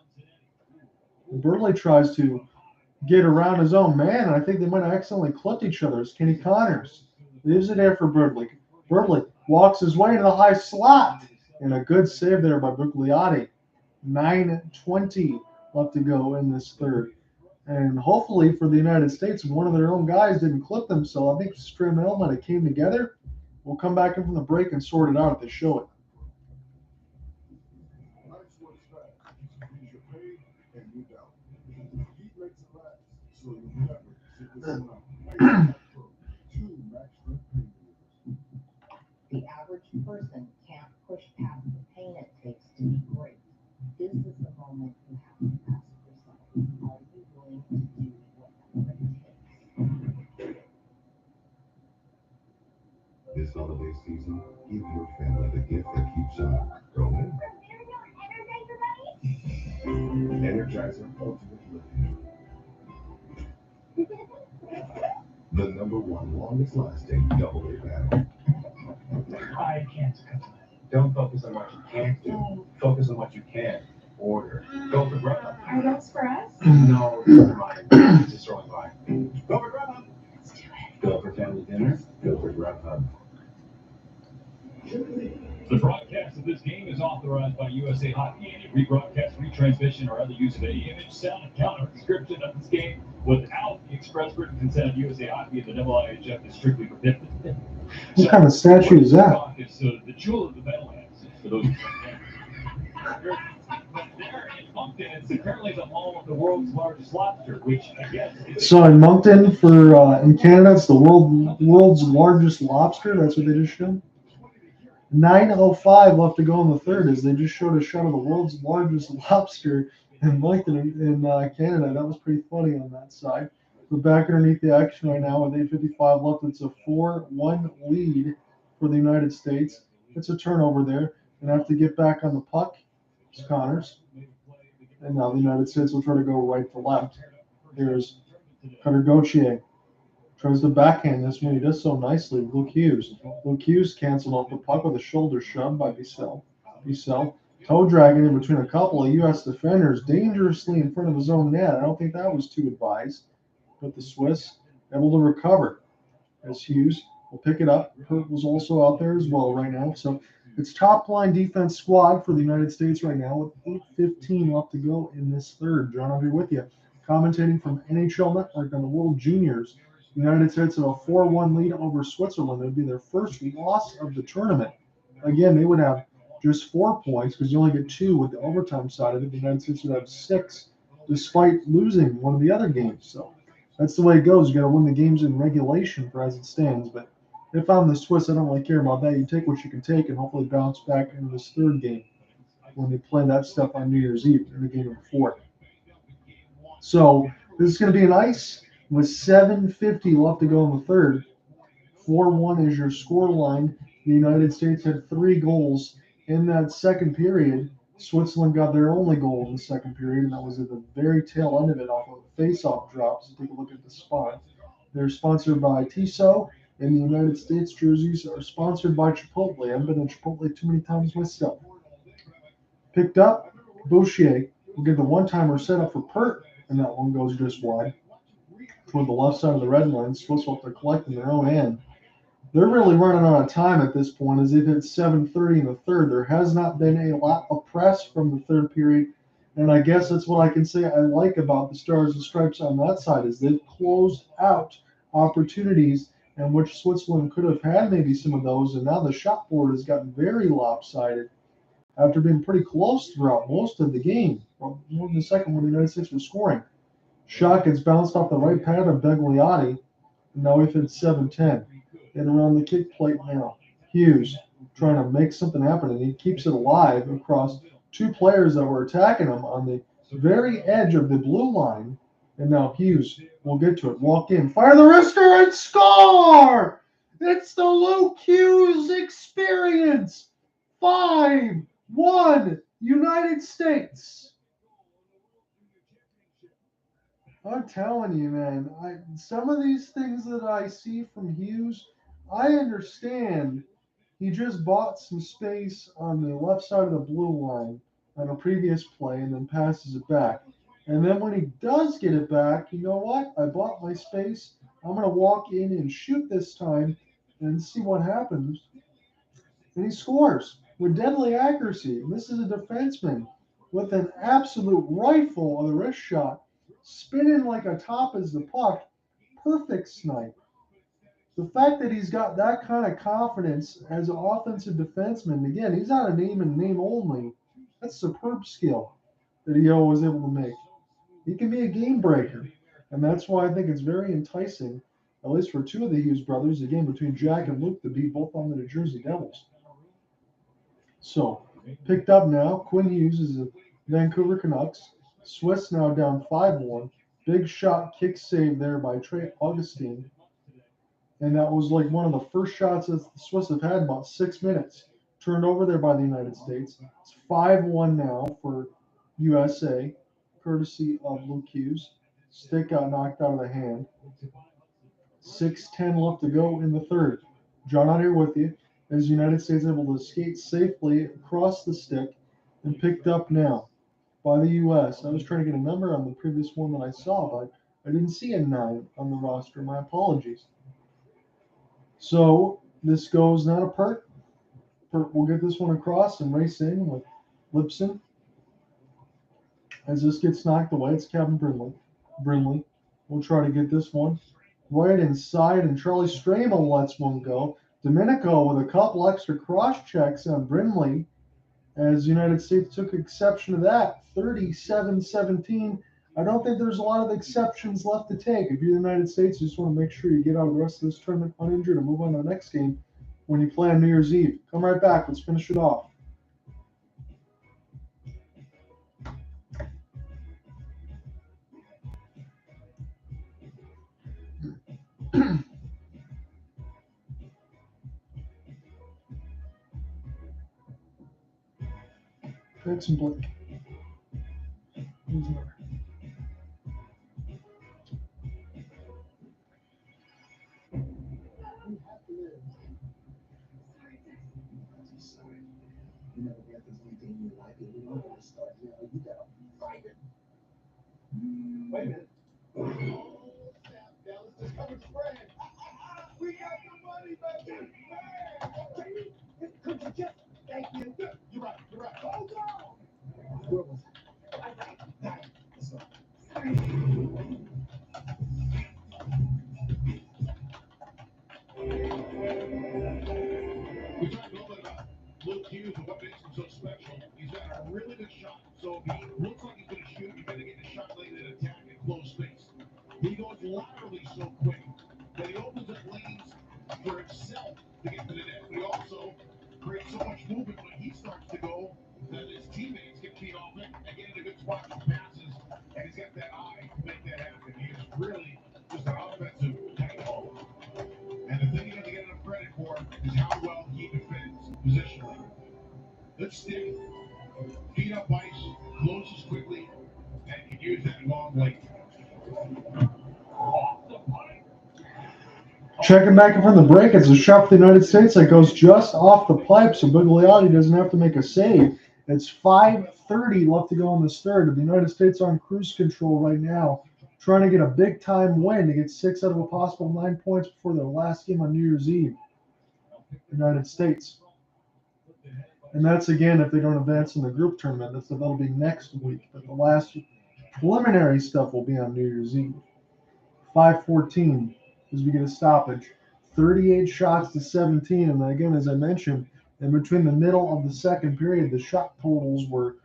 Brindley tries to get around his own man, and I think they might have accidentally clipped each other. It's Kenny Connors. Leaves it there for Brindley. Brindley walks his way into the high slot. And a good save there by Bugliati. 9:20 left to go in this third. And hopefully for the United States, one of their own guys didn't clip them. So I think Stramel might have came together. We'll come back in from the break and sort it out if they show it. The average person can't push past the pain it takes to be great. This is the moment you have to ask yourself, are you willing to do whatever it takes? This holiday season, give your family the gift that keeps on going. Energizer Ultimate Lipkin. The #1 longest lasting double-A battery. I can't cut that. Don't focus on what you can't do. Focus on what you can order. Go for Grubhub. Are those for us? No, never mind. Just throwing by. Go for Grubhub. Let's do it. Go for family dinner. Go for Grubhub. The broadcast of this game is authorized by USA Hockey. Any rebroadcast, retransmission, or other use of any image, sound, account, or description of this game without the express written consent of USA Hockey and the IIHF is strictly prohibited. What kind of statue is that? It's the jewel of the Meadowlands. For those who don't know. There in Moncton, it's apparently the home of the world's largest lobster, which I guess is... So in Moncton, in Canada, it's the world's largest lobster. That's what they just showed. 9:05 left to go in the third, as they just showed a shot of the world's largest lobster in Moncton in Canada. That was pretty funny on that side. We're back underneath the action right now with 8:55 left. It's a 4-1 lead for the United States. It's a turnover there. Gonna have to get back on the puck. It's Connors. And now the United States will try to go right to left. Here's Gauthier. Tries to backhand this one. He does so nicely. Luke Hughes. Luke Hughes canceled off the puck with a shoulder shove by Bissell. Toe dragging in between a couple of U.S. defenders, dangerously in front of his own net. I don't think that was too advised. But the Swiss able to recover as Hughes will pick it up. Peart was also out there as well right now. So it's top line defense squad for the United States right now with 8:15 left to go in this third. John, I'll be with you. Commentating from NHL Network on the World Juniors. The United States have a 4-1 lead over Switzerland. It would be their first loss of the tournament. Again, they would have just 4 points because you only get 2 with the overtime side of it. The United States would have 6 despite losing one of the other games. So that's the way it goes. You got to win the games in regulation for as it stands. But if I'm the Swiss, I don't really care about that. You take what you can take and hopefully bounce back into this third game when they play that stuff on New Year's Eve in the game before. So this is going to be nice. With 7:50 left to go in the third, 4-1 is your score line. The United States had 3 goals in that second period. Switzerland got their only goal in the second period, and that was at the very tail end of it off of face-off drops. Take a look at the spot. They're sponsored by Tissot, and the United States jerseys are sponsored by Chipotle. I haven't been to Chipotle too many times myself. Picked up, Boucher will get the one-timer set up for Peart, and that one goes just wide. Toward the left side of the red line, Swiss will have to collect in their own end. They're really running out of time at this point as they've hit 7:30 in the third. There has not been a lot of press from the third period, and I guess that's what I can say I like about the Stars and Stripes on that side is they've closed out opportunities in which Switzerland could have had maybe some of those, and now the shot board has gotten very lopsided after being pretty close throughout most of the game. Well, more than the second when the United States was scoring. Shot gets bounced off the right pad of Bugliati. And now we've hit 7-10. And around the kick plate now. Hughes trying to make something happen, and he keeps it alive across 2 players that were attacking him on the very edge of the blue line. And now Hughes will get to it. Walk in, fire the wrister, and score! It's the Luke Hughes experience. 5-1 United States. I'm telling you, man, some of these things that I see from Hughes, I understand he just bought some space on the left side of the blue line on a previous play and then passes it back. And then when he does get it back, you know what? I bought my space. I'm going to walk in and shoot this time and see what happens. And he scores with deadly accuracy. And this is a defenseman with an absolute rifle of the wrist shot, spinning like a top as the puck. Perfect snipe. The fact that he's got that kind of confidence as an offensive defenseman, again, he's not a name and name only. That's superb skill that he was able to make. He can be a game breaker, and that's why I think it's very enticing, at least for two of the Hughes brothers, again, between Jack and Luke, to be both on the New Jersey Devils. So, picked up now, Quinn Hughes is a Vancouver Canucks. Swiss now down 5-1. Big shot kick save there by Trey Augustine. And that was like one of the first shots that the Swiss have had in about 6 minutes. Turned over there by the United States. It's 5-1 now for USA, courtesy of Luke Hughes. Stick got knocked out of the hand. 6:10 left to go in the third. John out here with you as the United States able to skate safely across the stick and picked up now by the U.S. I was trying to get a number on the previous one that I saw, but I didn't see a 9 on the roster. My apologies. So this goes now to Peart. Peart will get this one across and race in with Lipkin. As this gets knocked away, it's Gavin Brindley. We'll try to get this one right inside, and Charlie Stramel lets one go. Mbereko with a couple extra cross checks on Brindley, as the United States took exception to that. 37-17. I don't think there's a lot of exceptions left to take. If you're the United States, you just want to make sure you get out of the rest of this tournament uninjured and move on to the next game when you play on New Year's Eve. Come right back. Let's finish it off. Thanks and Blake. Wait a minute. Dallas just covered the spread. We got the money, baby. Could you just thank you? You're right. Hold on. Where was it? Let's go. Sorry. We talked a little bit about Luke Hughes and what makes him so special. He's got a really good shot. So if he looks like he's going to shoot, he's going to get the shot late and attack in close space. He goes laterally so quick that he opens up lanes for himself to get to the net. But he also creates so much movement when he starts to go that his teammates get feet off it and get in a good spot for passes. And he's got that eye to make that happen. He is really just an offensive dynamo. And the thing you have to get enough credit for is how well he defends positionally. Good stick, feet up ice, closes quickly, and can use that long length. Checking back in from the break, it's a shot for the United States that goes just off the pipe, so Bigliotti doesn't have to make a save. It's 5:30 left to go in this third. The United States are on cruise control right now, trying to get a big-time win to get 6 out of a possible 9 points before their last game on New Year's Eve. United States. And that's, again, if they don't advance in the group tournament. That'll be next week. But the last preliminary stuff will be on New Year's Eve. 5:14 as we get a stoppage. 38 shots to 17. And again, as I mentioned, in between the middle of the second period, the shot totals were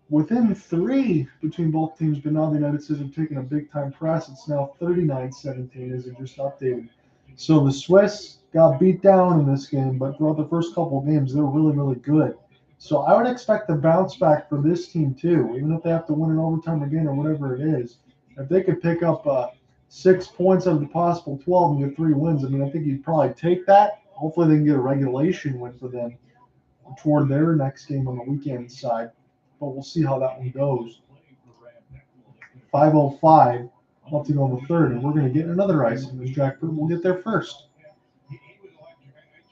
within 3 between both teams, but now the United States have taken a big-time press. It's now 39-17 as it just updated. So the Swiss got beat down in this game, but throughout the first couple of games, they were really, really good. So I would expect a bounce back for this team too, even if they have to win in overtime again or whatever it is. If they could pick up 6 points out of the possible 12 and get 3 wins, I mean, I think you'd probably take that. Hopefully they can get a regulation win for them toward their next game on the weekend side. But we'll see how that one goes. 5:05 left to go in the third, and we're going to get another icing as Jack Peart will get there first.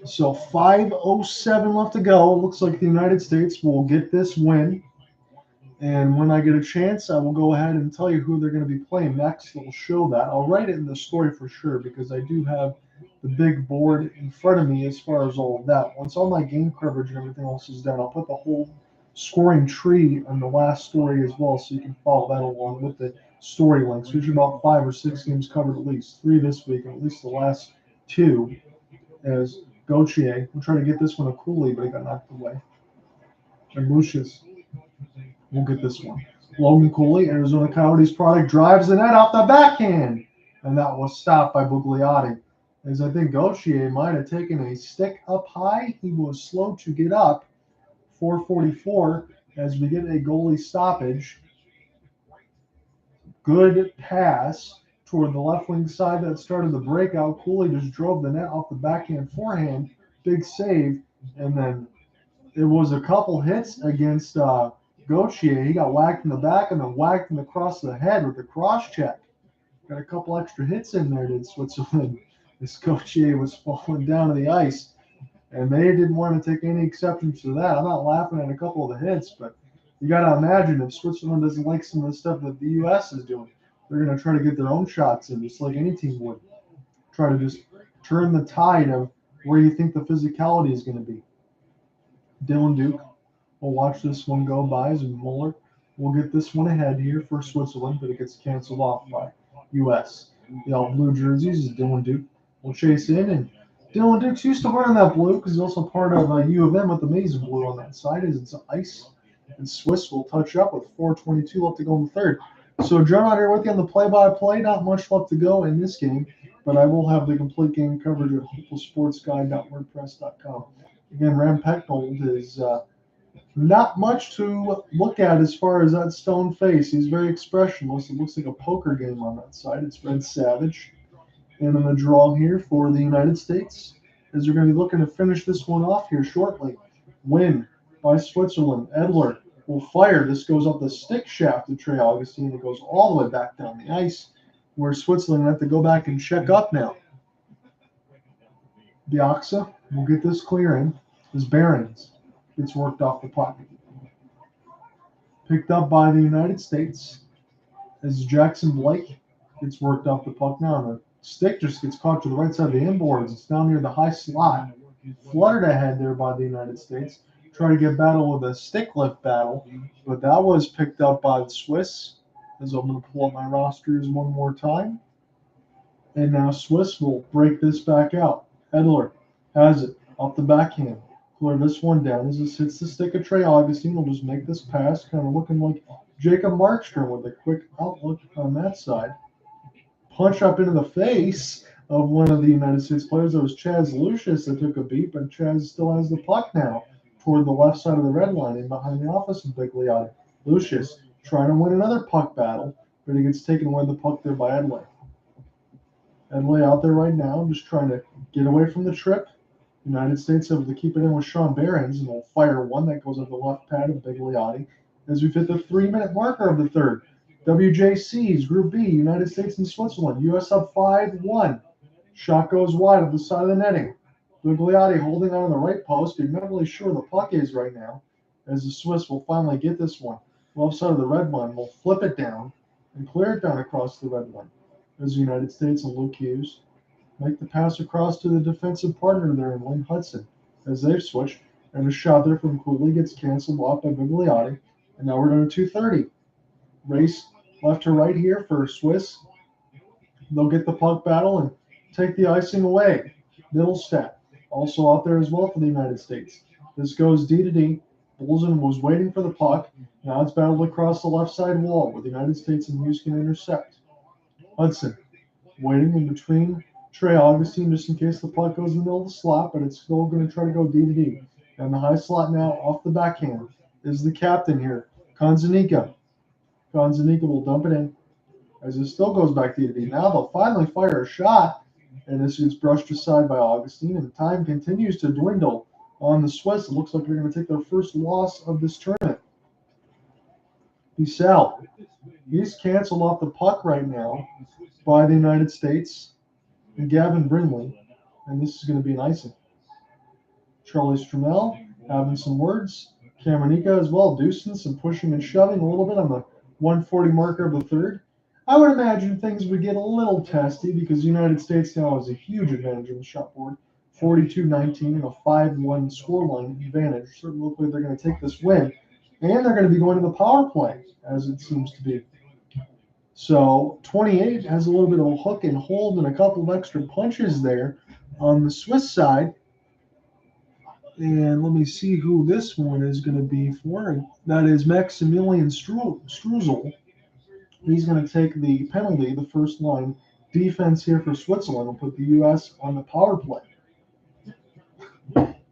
So 5:07 left to go. Looks like the United States will get this win And when I get a chance, I will go ahead and tell you who they're going to be playing next. It'll show that. I'll write it in the story for sure because I do have the big board in front of me as far as all of that. Once all my game coverage and everything else is done, I'll put the whole scoring tree on the last story as well so you can follow that along with the story links. There's about 5 or 6 games covered at least, 3 this week, and at least the last 2 as Gauthier. We'll try to get this one a Cooley, but he got knocked away. And Lucius will get this one. Logan Cooley, Arizona Coyotes product, drives the net off the backhand. And that was stopped by Bugliotti. As I think Gauthier might have taken a stick up high. He was slow to get up. 4:44 as we get a goalie stoppage. Good pass toward the left wing side that started the breakout. Cooley just drove the net off the backhand forehand. Big save. And then it was a couple hits against Gauthier. He got whacked in the back and then whacked him across the head with a cross check. Got a couple extra hits in there, did Switzerland. This Gauthier was falling down to the ice. And they didn't want to take any exceptions to that. I'm not laughing at a couple of the hits, but you got to imagine if Switzerland doesn't like some of the stuff that the U.S. is doing, they're going to try to get their own shots in, just like any team would. Try to just turn the tide of where you think the physicality is going to be. Dylan Duke will watch this one go by as Muller will get this one ahead here for Switzerland, but it gets canceled off by U.S. The all blue jerseys is Dylan Duke will chase in, and Dylan Duke's used to wearing that blue because he's also part of U of M with the maize blue on that side as it's ice. And Swiss will touch up with 4:22 left to go in the third. So John out here with you on the play-by-play. Not much left to go in this game, but I will have the complete game coverage at hopefulsportsguide.wordpress.com. Again, Ram Pecknold is not much to look at as far as that stone face. He's very expressionless. It looks like a poker game on that side. It's Red Savage. And in the draw here for the United States, as they're going to be looking to finish this one off here shortly. Win by Switzerland. Edler will fire. This goes up the stick shaft of Trey Augustine. It goes all the way back down the ice, where Switzerland have to go back and check up now. Biaxa will get this clear in as Behrens gets worked off the puck. Picked up by the United States as Jackson Blake gets worked off the puck now. The stick just gets caught to the right side of the inboards. It's down near the high slot. Fluttered ahead there by the United States. Try to get battle with a stick lift battle, but that was picked up by the Swiss. As I'm going to pull up my rosters one more time. And now Swiss will break this back out. Edler has it off the backhand. Clear this one down as this hits the stick of Trey Augustine. We'll just make this pass, kind of looking like Jacob Markstrom with a quick outlook on that side. Punch up into the face of one of the United States players. That was Chaz Lucius that took a beat, but Chaz still has the puck now toward the left side of the red line and behind the office of Bigliotti. Lucius trying to win another puck battle, but he gets taken away the puck there by Edley. Edley out there right now, just trying to get away from the trip. United States able to keep it in with Sean Behrens, and will fire one that goes up the left pad of Bigliotti as we've hit the 3-minute marker of the third. WJC's Group B, United States and Switzerland. U.S. up 5-1. Shot goes wide of the side of the netting. Bigliotti holding on to the right post. You're not really sure the puck is right now, as the Swiss will finally get this one. Left side of the red line will flip it down and clear it down across the red line. As the United States and Luke Hughes make the pass across to the defensive partner there in Lynn Hutson as they've switched. And a shot there from Cooley gets canceled off by Bigliotti. And now we're down to 2:30. Race left to right here for Swiss. They'll get the puck battle and take the icing away. Mittelstadt also out there as well for the United States. This goes D to D. Bolzen was waiting for the puck. Now it's battled across the left side wall where the United States and Hughes can intercept. Hutson waiting in between Trey Augustine just in case the puck goes in the middle of the slot, but it's still going to try to go D to D. And the high slot now off the backhand is the captain here, Konzanika. Konzanika will dump it in as it still goes back D to D. Now they'll finally fire a shot, and this gets brushed aside by Augustine, and time continues to dwindle on the Swiss. It looks like they're going to take their first loss of this tournament. Bissell, he's canceled off the puck right now by the United States and Gavin Brindley, and this is going to be an icing. Charlie Stramel having some words Kamenika as well, doing some pushing and shoving a little bit on the 140 marker of the third. I would imagine things would get a little testy because the United States now has a huge advantage on the shot board, 42-19 and a 5-1 scoreline advantage. Certainly look like they're going to take this win, and they're going to be going to the power play, as it seems to be. So 28 has a little bit of a hook and hold and a couple of extra punches there on the Swiss side. And let me see who this one is going to be for. That is Maximilian Struzel. He's going to take the penalty, the first line defense here for Switzerland, will put the U.S. on the power play.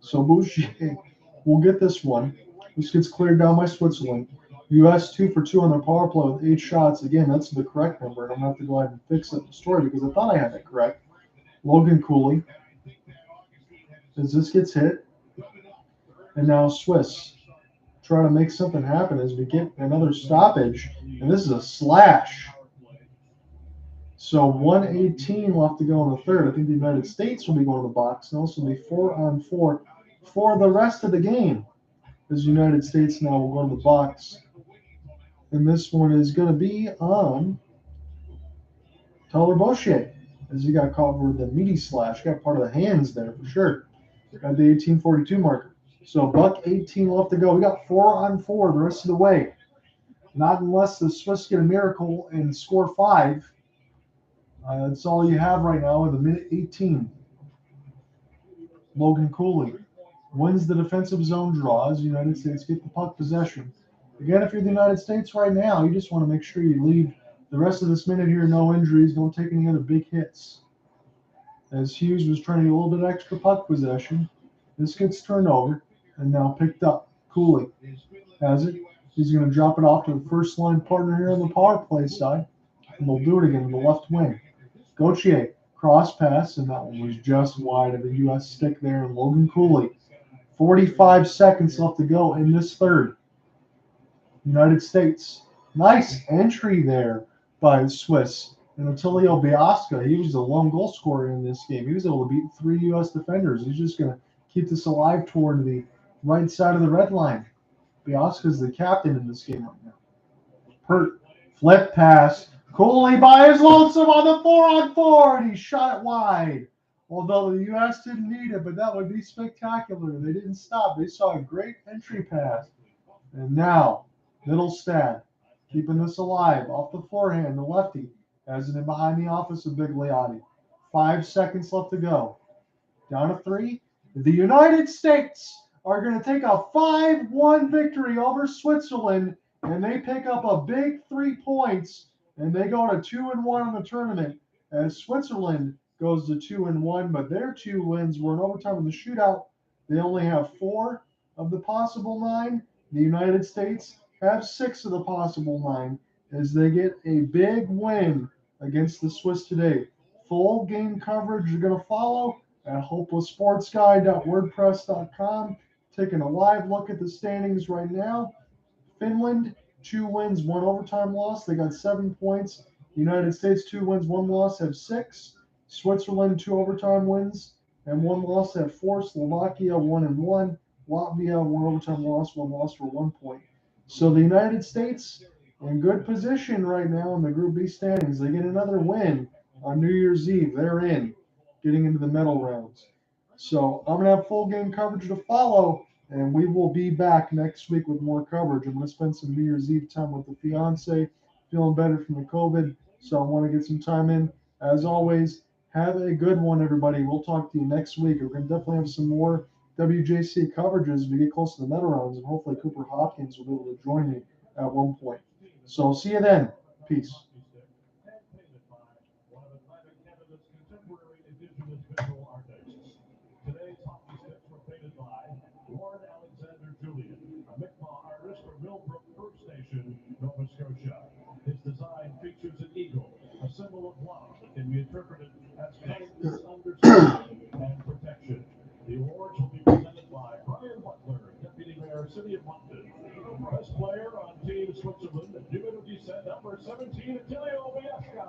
So Boucher will get this one. This gets cleared down by Switzerland. U.S. 2 for 2 on their power play with 8 shots. Again, that's the correct number. And I'm going to have to go ahead and fix up the story because I thought I had it correct. Logan Cooley, as this gets hit. And now Swiss try to make something happen as we get another stoppage. And this is a slash. So 1:18 left to go in the third. I think the United States will be going to the box. And also be 4-on-4 for the rest of the game. As the United States now will go to the box. And this one is going to be on Tyler Boucher, as he got caught with the meaty slash. Got part of the hands there for sure. Got the 18:42 marker. So $1:18 left to go. We got 4-on-4 the rest of the way. Not unless the Swiss get a miracle and score 5. That's all you have right now with a minute 18. Logan Cooley wins the defensive zone draw as the United States get the puck possession. Again, if you're the United States right now, you just want to make sure you leave the rest of this minute here, no injuries, don't take any other big hits. As Hughes was trying to get a little bit extra puck possession, this gets turned over and now picked up. Cooley has it. He's going to drop it off to the first line partner here on the power play side, and they'll do it again in the left wing. Gauthier, cross pass, and that one was just wide of the U.S. stick there. And Logan Cooley, 45 seconds left to go in this third. United States, nice entry there by the Swiss. And Attilio Biasca, he was the lone goal scorer in this game. He was able to beat 3 U.S. defenders. He's just going to keep this alive toward the right side of the red line. Biasca is the captain in this game right now. Peart, flip pass. Cooley by his lonesome on the 4-on-4, and he shot it wide. Although the U.S. didn't need it, but that would be spectacular. They didn't stop. They saw a great entry pass. And now, Mittelstadt, keeping this alive off the forehand, the lefty, has it in behind the office of Bigliotti. 5 seconds left to go. Down to 3. The United States are going to take a 5-1 victory over Switzerland, and they pick up a big 3 points, and they go to 2-1 in the tournament, as Switzerland goes to 2-1, but their 2 wins were in overtime in the shootout. They only have 4 of the possible 9. The United States have 6 of the possible 9 as they get a big win against the Swiss today. Full game coverage is going to follow at hopelesssportsguy.wordpress.com. Taking a live look at the standings right now. Finland, 2 wins, 1 overtime loss. They got 7 points. United States, 2 wins, 1 loss, have 6. Switzerland, 2 overtime wins and 1 loss, have 4. Slovakia, 1-1. Latvia, 1 overtime loss, 1 loss for 1 point. So the United States in good position right now in the Group B standings. They get another win on New Year's Eve. They're in, getting into the medal rounds. So I'm going to have full game coverage to follow, and we will be back next week with more coverage. I'm going to spend some New Year's Eve time with the fiance, feeling better from the COVID, so I want to get some time in. As always, have a good one, everybody. We'll talk to you next week. We're going to definitely have some more WJC coverages as we get close to the medal rounds, and hopefully Cooper Hopkins will be able to join me at one point. So see you then. Peace. Today's hockey sticks were painted by Lord Alexander Julian, a Mi'kmaq artist from Millbrook First Nation, Nova Scotia. His design features an eagle, a symbol of love that can be interpreted as kindness, understanding, and protection. The awards will be presented by Brian Butler, Deputy Mayor, City of Moncton. Best player on Team Switzerland, numero 17, Attilio Biasca.